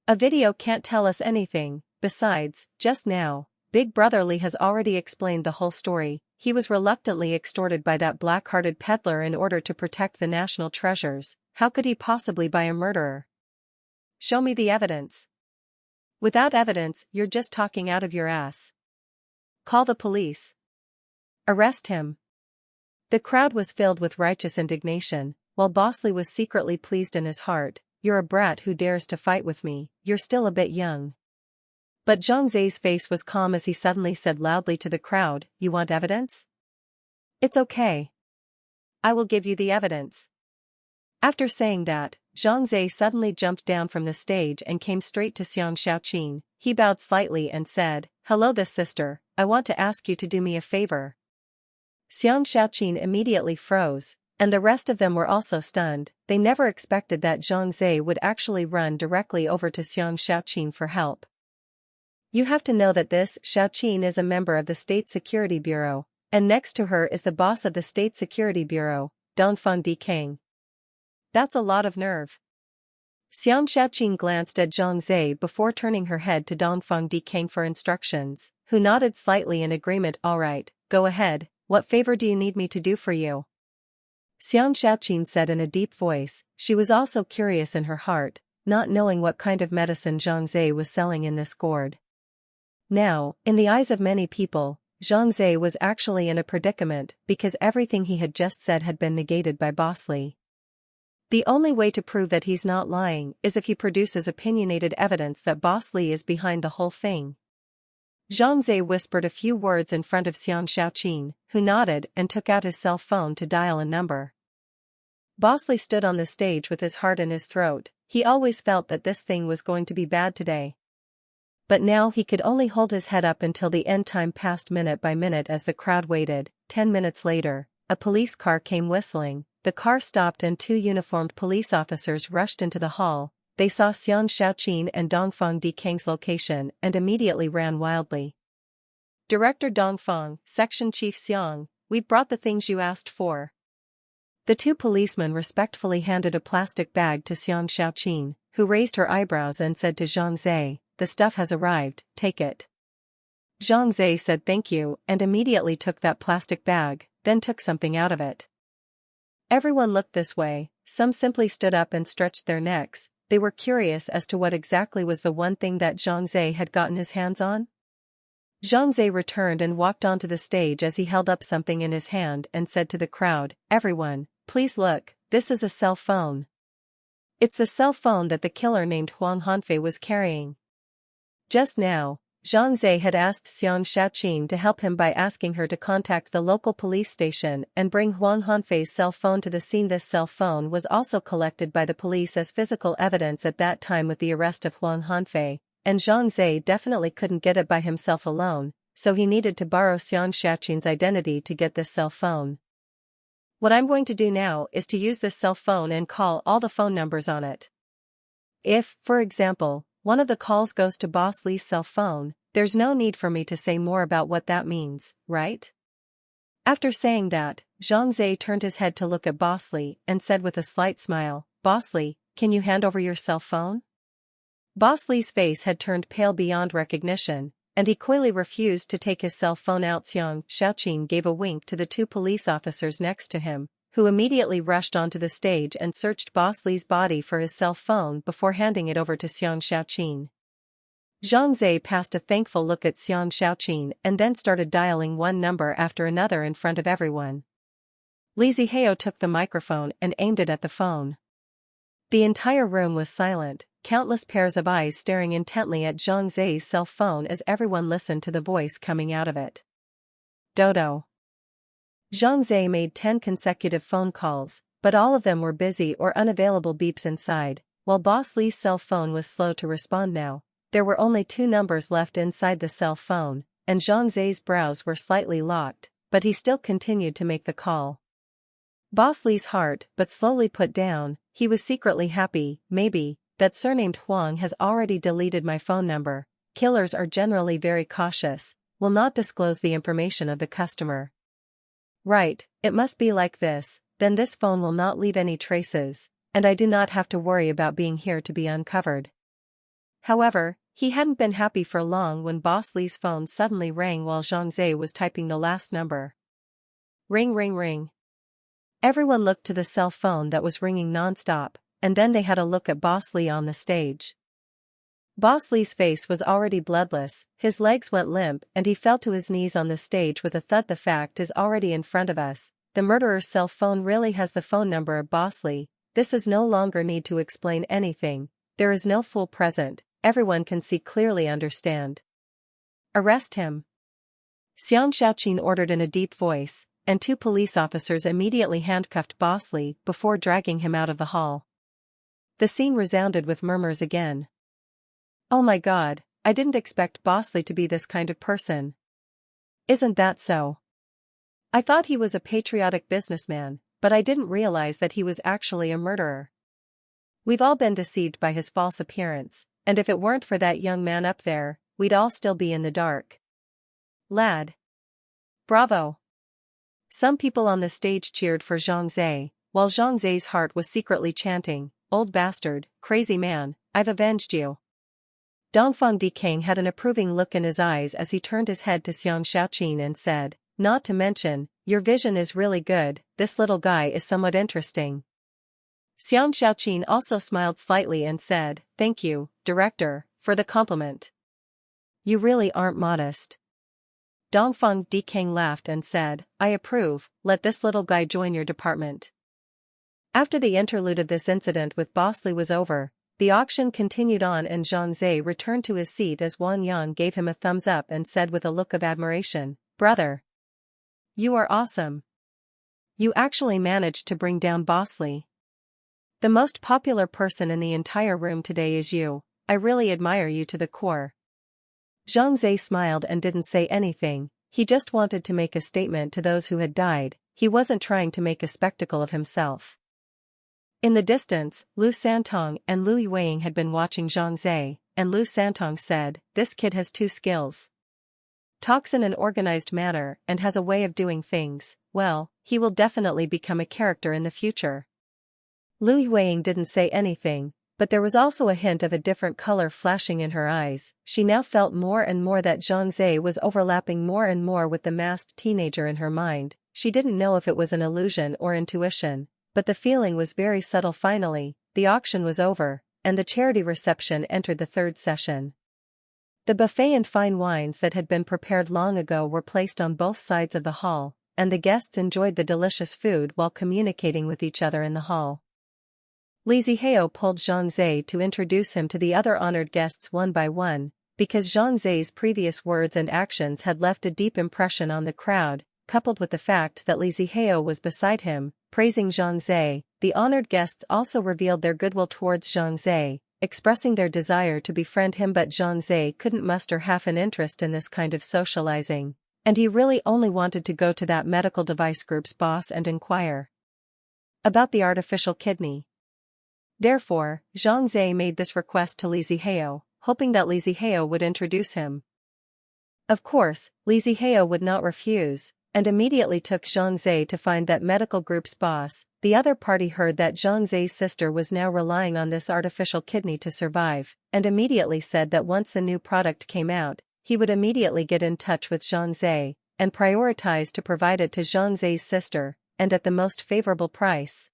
A video can't tell us anything. Besides, just now, Big Brother Li has already explained the whole story. He was reluctantly extorted by that black-hearted peddler in order to protect the national treasures. How could he possibly buy a murderer? Show me the evidence. Without evidence, you're just talking out of your ass. Call the police. Arrest him. The crowd was filled with righteous indignation, while Bosley was secretly pleased in his heart. You're a brat who dares to fight with me, you're still a bit young. But Zhang Zhe's face was calm as he suddenly said loudly to the crowd, you want evidence? It's okay. I will give you the evidence. After saying that, Zhang Zhe suddenly jumped down from the stage and came straight to Xiang Xiaoqin. He bowed slightly and said, hello this sister, I want to ask you to do me a favor. Xiang Xiaoqin immediately froze, and the rest of them were also stunned. They never expected that Zhang Zhe would actually run directly over to Xiang Xiaoqin for help. You have to know that this Xiaoqin is a member of the State Security Bureau, and next to her is the boss of the State Security Bureau, Dongfang Dikang. That's a lot of nerve. Xiang Xiaoqin glanced at Zhang Zhe before turning her head to Dongfang Dikang for instructions, who nodded slightly in agreement. All right, go ahead, what favor do you need me to do for you? Xiang Xiaoqin said in a deep voice. She was also curious in her heart, not knowing what kind of medicine Zhang Zhe was selling in this gourd. Now, in the eyes of many people, Zhang Zhe was actually in a predicament because everything he had just said had been negated by Bosley. The only way to prove that he's not lying is if he produces opinionated evidence that Bosley is behind the whole thing. Zhang Zhe whispered a few words in front of Xiang Xiaoqin, who nodded and took out his cell phone to dial a number. Bosley stood on the stage with his heart in his throat. He always felt that this thing was going to be bad today. But now he could only hold his head up until the end. Time passed minute by minute as the crowd waited. 10 minutes later, a police car came whistling. The car stopped and two uniformed police officers rushed into the hall. They saw Xiang Xiaoqin and Dongfang Dikang's location and immediately ran wildly. Director Dongfang, Section Chief Xiang, we've brought the things you asked for. The two policemen respectfully handed a plastic bag to Xiang Xiaoqin, who raised her eyebrows and said to Zhang Zhe, the stuff has arrived, take it. Zhang Zhe said thank you and immediately took that plastic bag, then took something out of it. Everyone looked this way, some simply stood up and stretched their necks. They were curious as to what exactly was the one thing that Zhang Zhe had gotten his hands on. Zhang Zhe returned and walked onto the stage as he held up something in his hand and said to the crowd, everyone, please look, this is a cell phone. It's the cell phone that the killer named Huang Hanfei was carrying. Just now, Zhang Zhe had asked Xiang Xiaoqin to help him by asking her to contact the local police station and bring Huang Hanfei's cell phone to the scene. This cell phone was also collected by the police as physical evidence at that time with the arrest of Huang Hanfei, and Zhang Zhe definitely couldn't get it by himself alone, so he needed to borrow Xiang Xiaoqin's identity to get this cell phone. What I'm going to do now is to use this cell phone and call all the phone numbers on it. If, for example, one of the calls goes to Boss Li's cell phone, there's no need for me to say more about what that means, right? After saying that, Zhang Zhe turned his head to look at Boss Li and said with a slight smile, "Boss Li, can you hand over your cell phone?" Boss Li's face had turned pale beyond recognition, and he coyly refused to take his cell phone out. Xiang Xiaoqin gave a wink to the two police officers next to him, who immediately rushed onto the stage and searched Boss Li's body for his cell phone before handing it over to Xiang Xiaoqin. Zhang Zhe passed a thankful look at Xiang Xiaoqin and then started dialing one number after another in front of everyone. Li Zihao took the microphone and aimed it at the phone. The entire room was silent, countless pairs of eyes staring intently at Zhang Zhe's cell phone as everyone listened to the voice coming out of it. Dodo. Zhang Zhe made 10 consecutive phone calls, but all of them were busy or unavailable beeps inside, while Boss Li's cell phone was slow to respond now. There were only 2 numbers left inside the cell phone, and Zhang Zhe's brows were slightly locked, but he still continued to make the call. Boss Li's heart but slowly put down. He was secretly happy, maybe, that surnamed Huang has already deleted my phone number. Killers are generally very cautious, will not disclose the information of the customer. Right, it must be like this, then this phone will not leave any traces, and I do not have to worry about being here to be uncovered. However, he hadn't been happy for long when Boss Li's phone suddenly rang while Zhang Zhe was typing the last number. Ring ring ring. Everyone looked to the cell phone that was ringing non-stop, and then they had a look at Boss Li on the stage. Boss Li's face was already bloodless, his legs went limp and he fell to his knees on the stage with a thud. The fact is already in front of us, the murderer's cell phone really has the phone number of Boss Li. This is no longer need to explain anything, there is no fool present, everyone can see clearly understand. Arrest him. Xiang Xiaoqin ordered in a deep voice, and 2 police officers immediately handcuffed Boss Li before dragging him out of the hall. The scene resounded with murmurs again. Oh my god, I didn't expect Boss Li to be this kind of person. Isn't that so? I thought he was a patriotic businessman, but I didn't realize that he was actually a murderer. We've all been deceived by his false appearance, and if it weren't for that young man up there, we'd all still be in the dark. Lad. Bravo. Some people on the stage cheered for Zhang Zhe, while Zhang Zhe's heart was secretly chanting, "Old bastard, crazy man, I've avenged you." Dongfang Dikang had an approving look in his eyes as he turned his head to Xiang Xiaoqin and said, "Not to mention, your vision is really good, this little guy is somewhat interesting." Xiang Xiaoqin also smiled slightly and said, "Thank you, director, for the compliment. You really aren't modest." Dongfang Dikang laughed and said, "I approve, let this little guy join your department." After the interlude of this incident with Boss Li was over, the auction continued on and Zhang Zhe returned to his seat as Wang Yang gave him a thumbs up and said with a look of admiration, "Brother. You are awesome. You actually managed to bring down Boss Li. The most popular person in the entire room today is you, I really admire you to the core." Zhang Zhe smiled and didn't say anything, he just wanted to make a statement to those who had died, he wasn't trying to make a spectacle of himself. In the distance, Lu Santong and Lu Yueying had been watching Zhang Zhe, and Lu Santong said, "This kid has 2 skills. Talks in an organized manner and has a way of doing things, well, he will definitely become a character in the future." Lu Yueying didn't say anything, but there was also a hint of a different color flashing in her eyes. She now felt more and more that Zhang Zhe was overlapping more and more with the masked teenager in her mind. She didn't know if it was an illusion or intuition, but the feeling was very subtle. Finally, the auction was over, and the charity reception entered the 3rd session. The buffet and fine wines that had been prepared long ago were placed on both sides of the hall, and the guests enjoyed the delicious food while communicating with each other in the hall. Li Zihao pulled Zhang Zhe to introduce him to the other honored guests one by one, because Zhang Zai's previous words and actions had left a deep impression on the crowd, coupled with the fact that Li Zihao was beside him, praising Zhang Zai. The honored guests also revealed their goodwill towards Zhang Zai, expressing their desire to befriend him, but Zhang Zai couldn't muster half an interest in this kind of socializing, and he really only wanted to go to that medical device group's boss and inquire about the artificial kidney. Therefore, Zhang Zai made this request to Li Zihao, hoping that Li Zihao would introduce him. Of course, Li Zihao would not refuse, and immediately took Zhang Zai to find that medical group's boss. The other party heard that Zhang Zai's sister was now relying on this artificial kidney to survive, and immediately said that once the new product came out, he would immediately get in touch with Zhang Zai, and prioritize to provide it to Zhang Zai's sister, and at the most favorable price.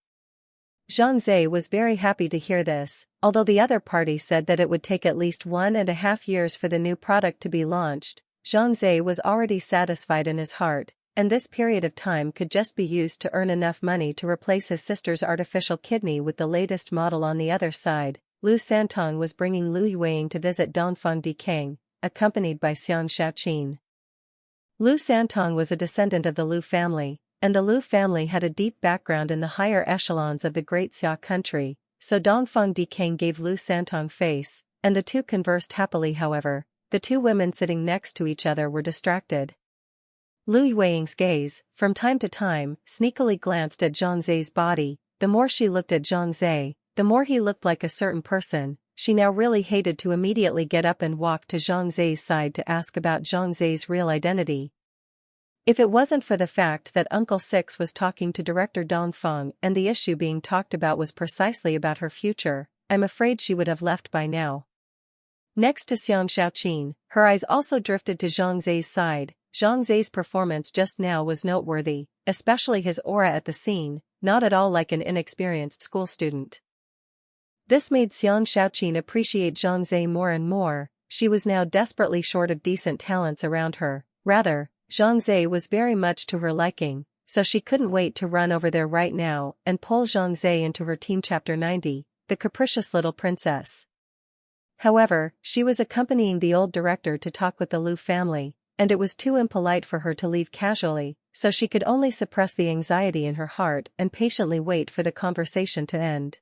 Zhang Zai was very happy to hear this, although the other party said that it would take at least 1.5 years for the new product to be launched. Zhang Zai was already satisfied in his heart, and this period of time could just be used to earn enough money to replace his sister's artificial kidney with the latest model. On the other side, Lu Santong was bringing Lu Yueying to visit Dongfang Dikang, accompanied by Xiang Shaoqin. Lu Santong was a descendant of the Lu family, and the Lu family had a deep background in the higher echelons of the Great Xia country, so Dongfang Dikang gave Lu Santong face, and the two conversed happily. However, the two women sitting next to each other were distracted. Lu Yueying's gaze, from time to time, sneakily glanced at Zhang Zai's body. The more she looked at Zhang Zai, the more he looked like a certain person. She now really hated to immediately get up and walk to Zhang Zai's side to ask about Zhang Zai's real identity. If it wasn't for the fact that Uncle Six was talking to Director Dongfang and the issue being talked about was precisely about her future, I'm afraid she would have left by now. Next to Xiang Shaoqin, her eyes also drifted to Zhang Zai's side. Zhang Zai's performance just now was noteworthy, especially his aura at the scene, not at all like an inexperienced school student. This made Xiang Shaoqin appreciate Zhang Zai more and more. She was now desperately short of decent talents around her. Rather, Zhang Zai was very much to her liking, so she couldn't wait to run over there right now and pull Zhang Zai into her team. Chapter 90, The Capricious Little Princess. However, she was accompanying the old director to talk with the Lu family, and it was too impolite for her to leave casually, so she could only suppress the anxiety in her heart and patiently wait for the conversation to end.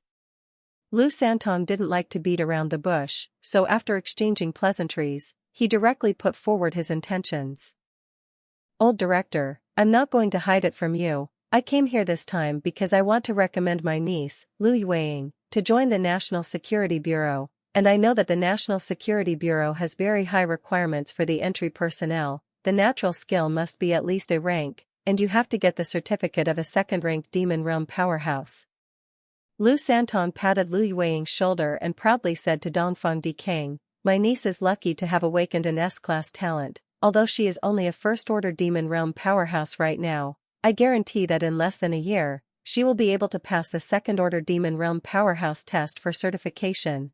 Lu Santong didn't like to beat around the bush, so after exchanging pleasantries, he directly put forward his intentions. Old director, I'm not going to hide it from you. I came here this time because I want to recommend my niece, Lu Yueying, to join the National Security Bureau, and I know that the National Security Bureau has very high requirements for the entry personnel. The natural skill must be at least A rank, and you have to get the certificate of a second-rank Demon Realm powerhouse. Lu Santong patted Lu Yueying's shoulder and proudly said to Dongfang Dikang, my niece is lucky to have awakened an S-class talent. Although she is only a first-order Demon Realm powerhouse right now, I guarantee that in less than a year, she will be able to pass the second-order Demon Realm powerhouse test for certification.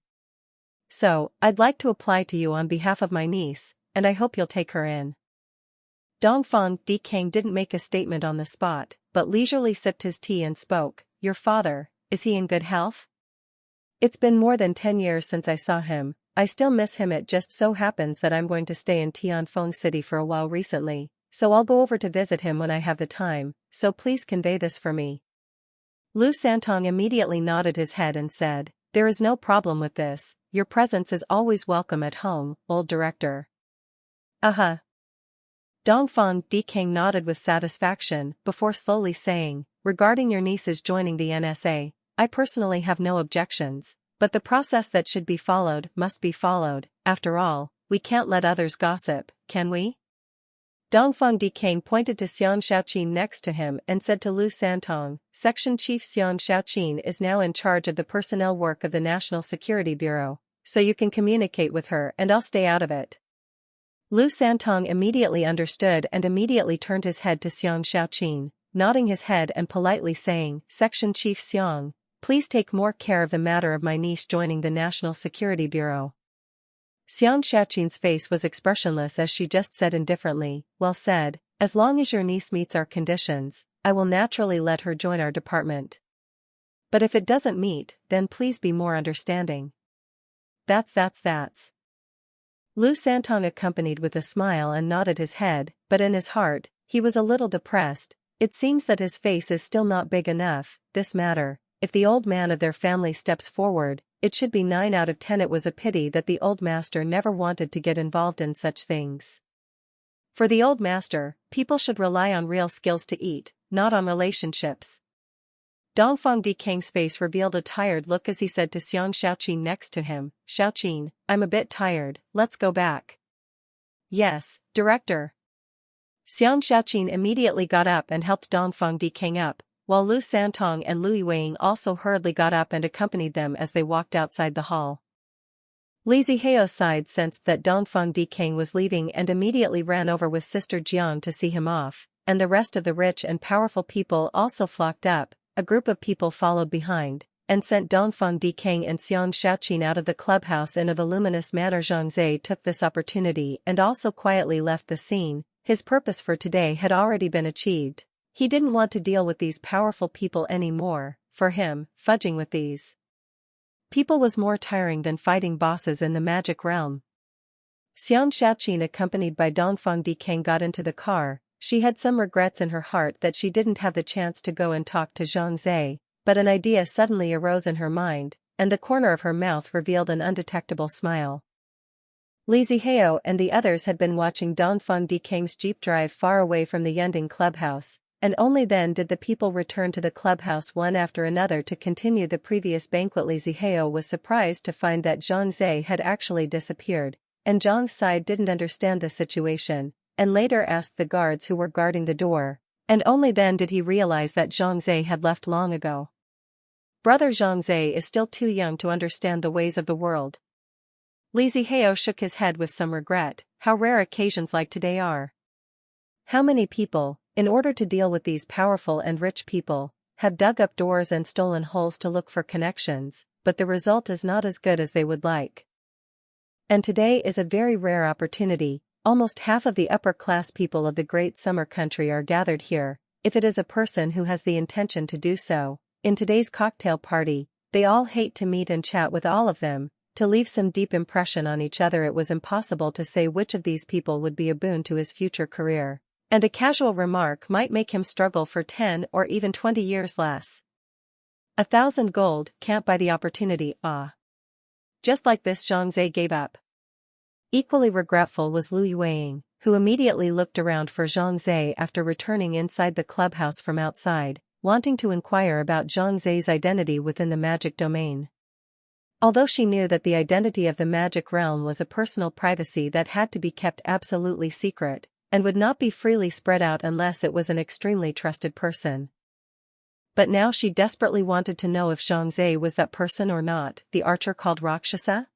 So, I'd like to apply to you on behalf of my niece, and I hope you'll take her in. Dongfang Dikang didn't make a statement on the spot, but leisurely sipped his tea and spoke, your father, is he in good health? It's been more than 10 years since I saw him. I still miss him. It just so happens that I'm going to stay in Tianfeng City for a while recently, so I'll go over to visit him when I have the time, so please convey this for me. Lu Santong immediately nodded his head and said, there is no problem with this, your presence is always welcome at home, old director. Dongfang Dikang nodded with satisfaction before slowly saying, regarding your niece's joining the NSA, I personally have no objections. But the process that should be followed must be followed. After all, we can't let others gossip, can we? Dongfang Dikang pointed to Xiang Shaoqin next to him and said to Lu Santong, Section Chief Xiang Shaoqin is now in charge of the personnel work of the National Security Bureau, so you can communicate with her and I'll stay out of it. Lu Santong immediately understood and immediately turned his head to Xiang Shaoqin, nodding his head and politely saying, Section Chief Xiang, please take more care of the matter of my niece joining the National Security Bureau. Xiang Shaoqin's face was expressionless as she just said indifferently, well said, as long as your niece meets our conditions, I will naturally let her join our department. But if it doesn't meet, then please be more understanding. That's. Lu Santong accompanied with a smile and nodded his head, but in his heart, he was a little depressed. It seems that his face is still not big enough. This matter, if the old man of their family steps forward, it should be 9 out of 10. It was a pity that the old master never wanted to get involved in such things. For the old master, people should rely on real skills to eat, not on relationships. Dongfang Dikang's face revealed a tired look as he said to Xiang Shaoqin next to him, "Shaoqin, I'm a bit tired, let's go back." "Yes, director." Xiang Shaoqin immediately got up and helped Dongfang Dikang up, while Lu Santong and Lu Yueying also hurriedly got up and accompanied them as they walked outside the hall. Li Ziheo's side sensed that Dongfang Dikang was leaving and immediately ran over with Sister Jiang to see him off, and the rest of the rich and powerful people also flocked up. A group of people followed behind, and sent Dongfang Dikang and Xiang Shaoqin out of the clubhouse in a voluminous manner. Zhang Zhe took this opportunity and also quietly left the scene. His purpose for today had already been achieved. He didn't want to deal with these powerful people anymore. For him, fudging with these people was more tiring than fighting bosses in the magic realm. Xiang Shaoqin, accompanied by Dongfang Dikang, got into the car. She had some regrets in her heart that she didn't have the chance to go and talk to Zhang Zhe, but an idea suddenly arose in her mind, and the corner of her mouth revealed an undetectable smile. Li Ziheo and the others had been watching Dongfang Dikang's jeep drive far away from the Yunding clubhouse, and only then did the people return to the clubhouse one after another to continue the previous banquet. Li Ziheo was surprised to find that Zhang Zhe had actually disappeared, and Zhang's side didn't understand the situation, and later asked the guards who were guarding the door, and only then did he realize that Zhang Zhe had left long ago. Brother Zhang Zhe is still too young to understand the ways of the world. Li Ziheo shook his head with some regret. How rare occasions like today are. How many people, in order to deal with these powerful and rich people, have dug up doors and stolen holes to look for connections, but the result is not as good as they would like. And today is a very rare opportunity. Almost half of the upper-class people of the great summer country are gathered here. If it is a person who has the intention to do so, in today's cocktail party, they all hate to meet and chat with all of them, to leave some deep impression on each other. It was impossible to say which of these people would be a boon to his future career, and a casual remark might make him struggle for 10 or even 20 years less. 1,000 gold can't buy the opportunity. Just like this, Zhang Zhe gave up. Equally regretful was Lu Yueying, who immediately looked around for Zhang Zhe after returning inside the clubhouse from outside, wanting to inquire about Zhang Zhe's identity within the magic domain. Although she knew that the identity of the magic realm was a personal privacy that had to be kept absolutely secret, and would not be freely spread out unless it was an extremely trusted person. But now she desperately wanted to know if Zhang Zhe was that person or not, the archer called Rakshasa.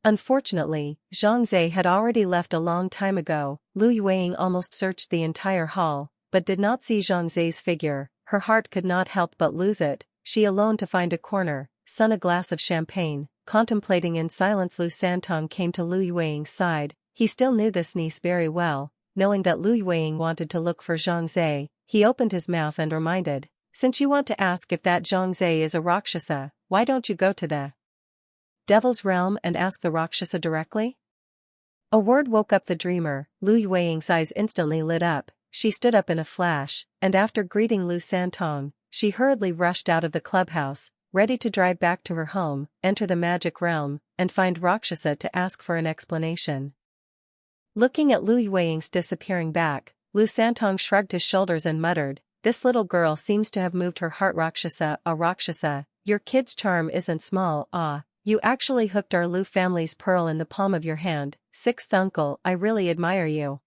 Unfortunately, Zhang Zhe had already left a long time ago. Lu Yueying almost searched the entire hall, but did not see Zhang Zhe's figure. Her heart could not help but lose it. She alone to find a corner, sun a glass of champagne, contemplating in silence. Lu Santong came to Lu Yueying's side. He still knew this niece very well. Knowing that Lu Yueying wanted to look for Zhang Zhe, he opened his mouth and reminded, "Since you want to ask if that Zhang Zhe is a Rakshasa, why don't you go to the Devil's Realm and ask the Rakshasa directly?" A word woke up the dreamer. Lu Yueying's eyes instantly lit up. She stood up in a flash, and after greeting Lu Santong, she hurriedly rushed out of the clubhouse, ready to drive back to her home, enter the magic realm, and find Rakshasa to ask for an explanation. Looking at Lu Yueying's disappearing back, Lu Santong shrugged his shoulders and muttered, "This little girl seems to have moved her heart. Rakshasa, Rakshasa, your kid's charm isn't small. You actually hooked our Lu family's pearl in the palm of your hand. Sixth uncle, I really admire you."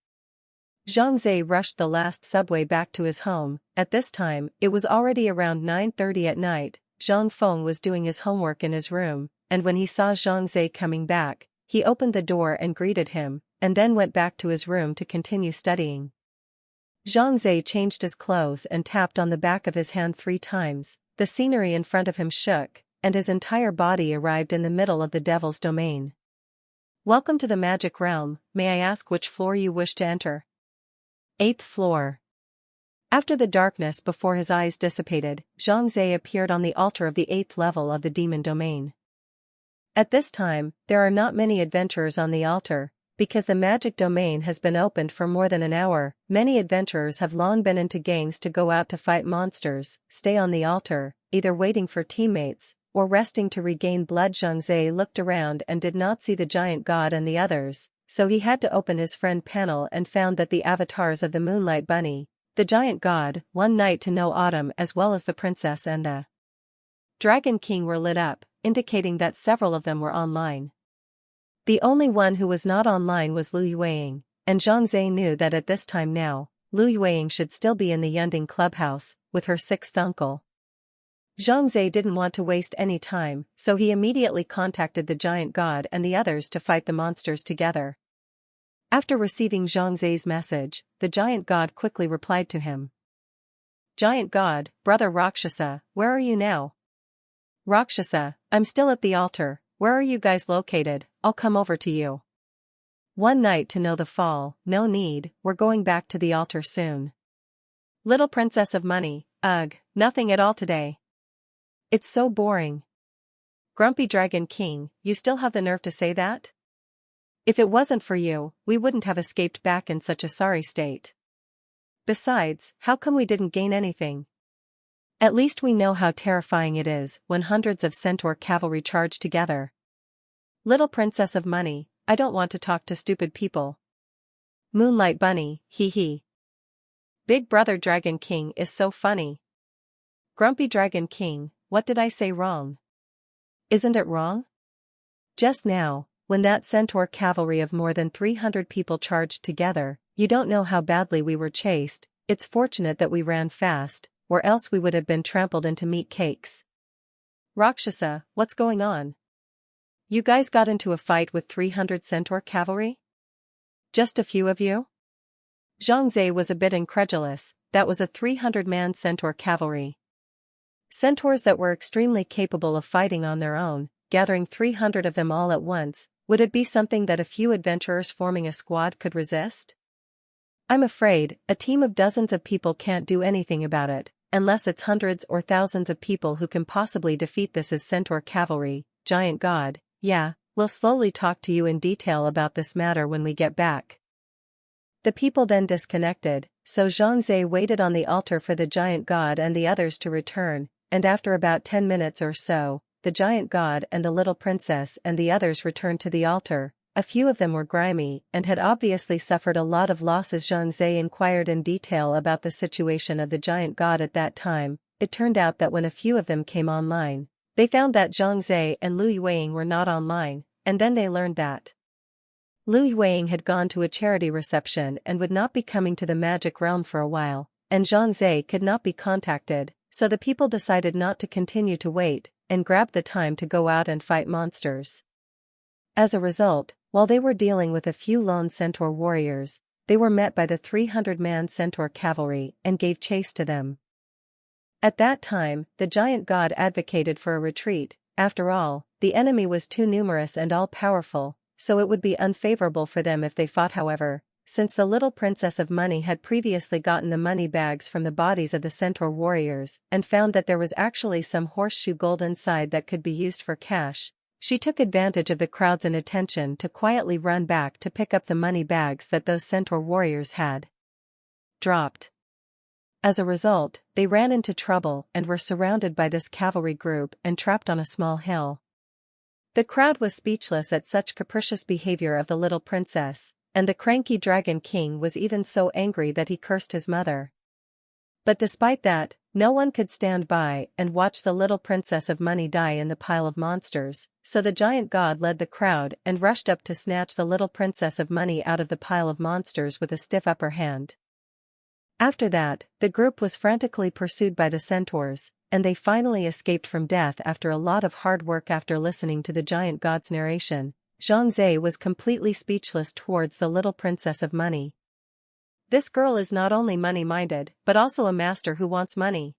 Zhang Zhe rushed the last subway back to his home. At this time, it was already around 9:30 at night. Zhang Feng was doing his homework in his room, and when he saw Zhang Zhe coming back, he opened the door and greeted him, and then went back to his room to continue studying. Zhang Zhe changed his clothes and tapped on the back of his hand 3 times. The scenery in front of him shook, and his entire body arrived in the middle of the Devil's Domain. "Welcome to the magic realm. May I ask which floor you wish to enter?" 8th floor. After the darkness before his eyes dissipated, Zhang Zhe appeared on the altar of the 8th level of the demon domain. At this time, there are not many adventurers on the altar, because the magic domain has been opened for more than an hour. Many adventurers have long been into gangs to go out to fight monsters, stay on the altar, either waiting for teammates, or resting to regain blood. Zhang Zhe looked around and did not see the giant god and the others, so he had to open his friend panel and found that the avatars of the Moonlight Bunny, the giant god, One Night to Know Autumn, as well as the princess and the Dragon King were lit up, indicating that several of them were online. The only one who was not online was Lu Yueying, and Zhang Zhe knew that at this time now, Lu Yueying should still be in the Yunding clubhouse, with her sixth uncle. Zhang Zhe didn't want to waste any time, so he immediately contacted the giant god and the others to fight the monsters together. After receiving Zhang Zhe's message, the giant god quickly replied to him. Giant god, brother Rakshasa, where are you now? Rakshasa, I'm still at the altar. Where are you guys located? I'll come over to you. One night to know the fall, no need, we're going back to the altar soon. Little Princess of Money, ugh, nothing at all today. It's so boring. Grumpy Dragon King, you still have the nerve to say that? If it wasn't for you, we wouldn't have escaped back in such a sorry state. Besides, how come we didn't gain anything? At least we know how terrifying it is when hundreds of centaur cavalry charge together. Little Princess of Money, I don't want to talk to stupid people. Moonlight Bunny, hee hee. Big Brother Dragon King is so funny. Grumpy Dragon King, what did I say wrong? Isn't it wrong? Just now, when that centaur cavalry of more than 300 people charged together, you don't know how badly we were chased. It's fortunate that we ran fast, or else we would have been trampled into meat cakes. Rakshasa, what's going on? You guys got into a fight with 300 centaur cavalry? Just a few of you? Zhang Zhe was a bit incredulous. That was a 300-man centaur cavalry. Centaurs that were extremely capable of fighting on their own, gathering 300 of them all at once, would it be something that a few adventurers forming a squad could resist? I'm afraid, a team of dozens of people can't do anything about it, unless it's hundreds or thousands of people who can possibly defeat this as centaur cavalry. Giant god, yeah, we'll slowly talk to you in detail about this matter when we get back. The people then disconnected, so Zhang Zhe waited on the altar for the giant god and the others to return, and after about 10 minutes or so, the giant god and the little princess and the others returned to the altar. A few of them were grimy and had obviously suffered a lot of losses. Zhang Zhe inquired in detail about the situation of the giant god at that time. It turned out that when a few of them came online, they found that Zhang Zhe and Lu Yueying were not online, and then they learned that Lu Yueying had gone to a charity reception and would not be coming to the magic realm for a while, and Zhang Zhe could not be contacted, so the people decided not to continue to wait, and grabbed the time to go out and fight monsters. As a result, while they were dealing with a few lone centaur warriors, they were met by the 300-man centaur cavalry and gave chase to them. At that time, the giant god advocated for a retreat. After all, the enemy was too numerous and all-powerful, so it would be unfavorable for them if they fought. However, since the little Princess of Money had previously gotten the money bags from the bodies of the centaur warriors and found that there was actually some horseshoe gold inside that could be used for cash, she took advantage of the crowd's inattention to quietly run back to pick up the money bags that those centaur warriors had dropped. As a result, they ran into trouble and were surrounded by this cavalry group and trapped on a small hill. The crowd was speechless at such capricious behavior of the little princess, and the cranky Dragon King was even so angry that he cursed his mother. But despite that, no one could stand by and watch the little Princess of Money die in the pile of monsters, so the giant god led the crowd and rushed up to snatch the little Princess of Money out of the pile of monsters with a stiff upper hand. After that, the group was frantically pursued by the centaurs, and they finally escaped from death after a lot of hard work. After listening to the giant god's narration, Zhang Zhe was completely speechless towards the little Princess of Money. This girl is not only money-minded, but also a master who wants money.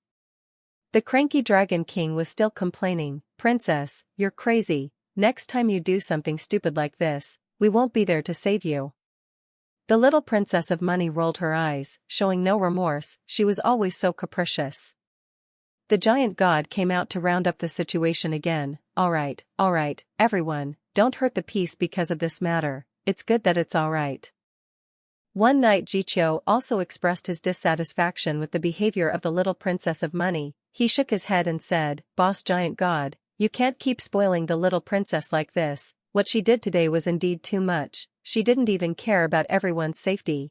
The cranky Dragon King was still complaining, "Princess, you're crazy. Next time you do something stupid like this, we won't be there to save you." The little Princess of Money rolled her eyes, showing no remorse. She was always so capricious. The giant god came out to round up the situation again. All right, everyone, don't hurt the peace because of this matter, it's good that it's all right. One night Jiqiu also expressed his dissatisfaction with the behavior of the little princess of money. He shook his head and said, "Boss giant god, you can't keep spoiling the little princess like this. What she did today was indeed too much. She didn't even care about everyone's safety."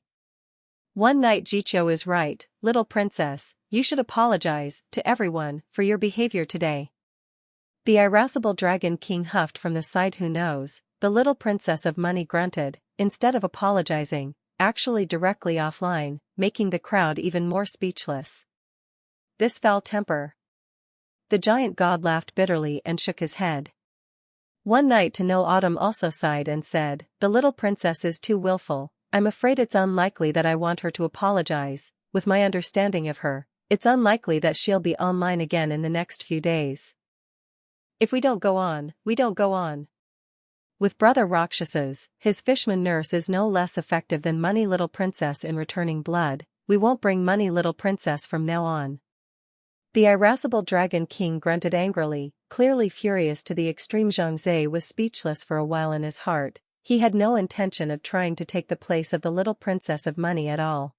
One night Jiqiu is right, little princess, you should apologize to everyone for your behavior today. The irascible dragon king huffed from the side. Who knows? The little princess of money grunted, instead of apologizing, actually directly offline, making the crowd even more speechless. This foul temper. The giant god laughed bitterly and shook his head. One night to know Autumn also sighed and said, "The little princess is too willful. I'm afraid it's unlikely that I want her to apologize. With my understanding of her, it's unlikely that she'll be online again in the next few days. If we don't go on, we don't go on. With brother Rakshasas, his fishman nurse is no less effective than Money Little Princess in returning blood. We won't bring Money Little Princess from now on." The irascible dragon king grunted angrily, clearly furious to the extreme. Zhang Zhe was speechless for a while in his heart. He had no intention of trying to take the place of the little princess of money at all.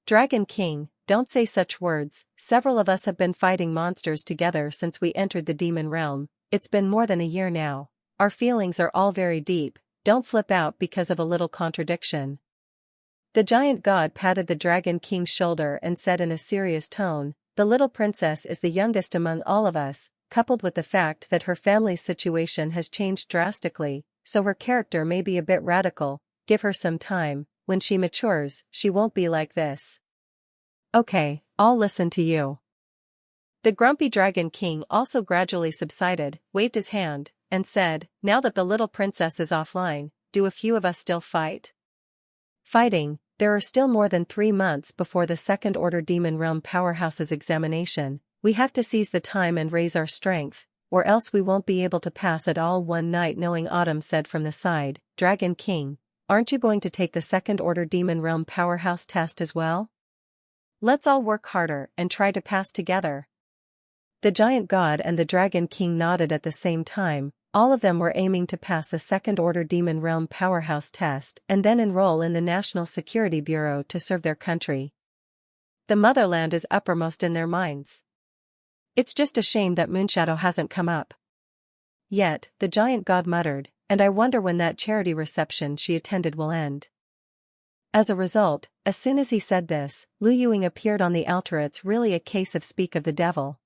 "Dragon King, don't say such words. Several of us have been fighting monsters together since we entered the demon realm. It's been more than a year now. Our feelings are all very deep. Don't flip out because of a little contradiction." The giant god patted the dragon king's shoulder and said in a serious tone, "The little princess is the youngest among all of us, coupled with the fact that her family's situation has changed drastically, so her character may be a bit radical. Give her some time. When she matures, she won't be like this." "Okay, I'll listen to you." The grumpy dragon king also gradually subsided, waved his hand, and said, "Now that the little princess is offline, do a few of us still fight?" Fighting. There are still more than 3 months before the Second Order Demon Realm Powerhouse's examination. We have to seize the time and raise our strength, or else we won't be able to pass it all. One night knowing Autumn said from the side, "Dragon King, aren't you going to take the Second Order Demon Realm Powerhouse test as well? Let's all work harder and try to pass together." The giant god and the dragon king nodded at the same time. All of them were aiming to pass the Second Order Demon Realm Powerhouse test and then enroll in the National Security Bureau to serve their country. The motherland is uppermost in their minds. It's just a shame that Moonshadow hasn't come up yet, the giant god muttered, and I wonder when that charity reception she attended will end. As a result, as soon as he said this, Lu Yuing appeared on the altar. It's really a case of speak of the devil.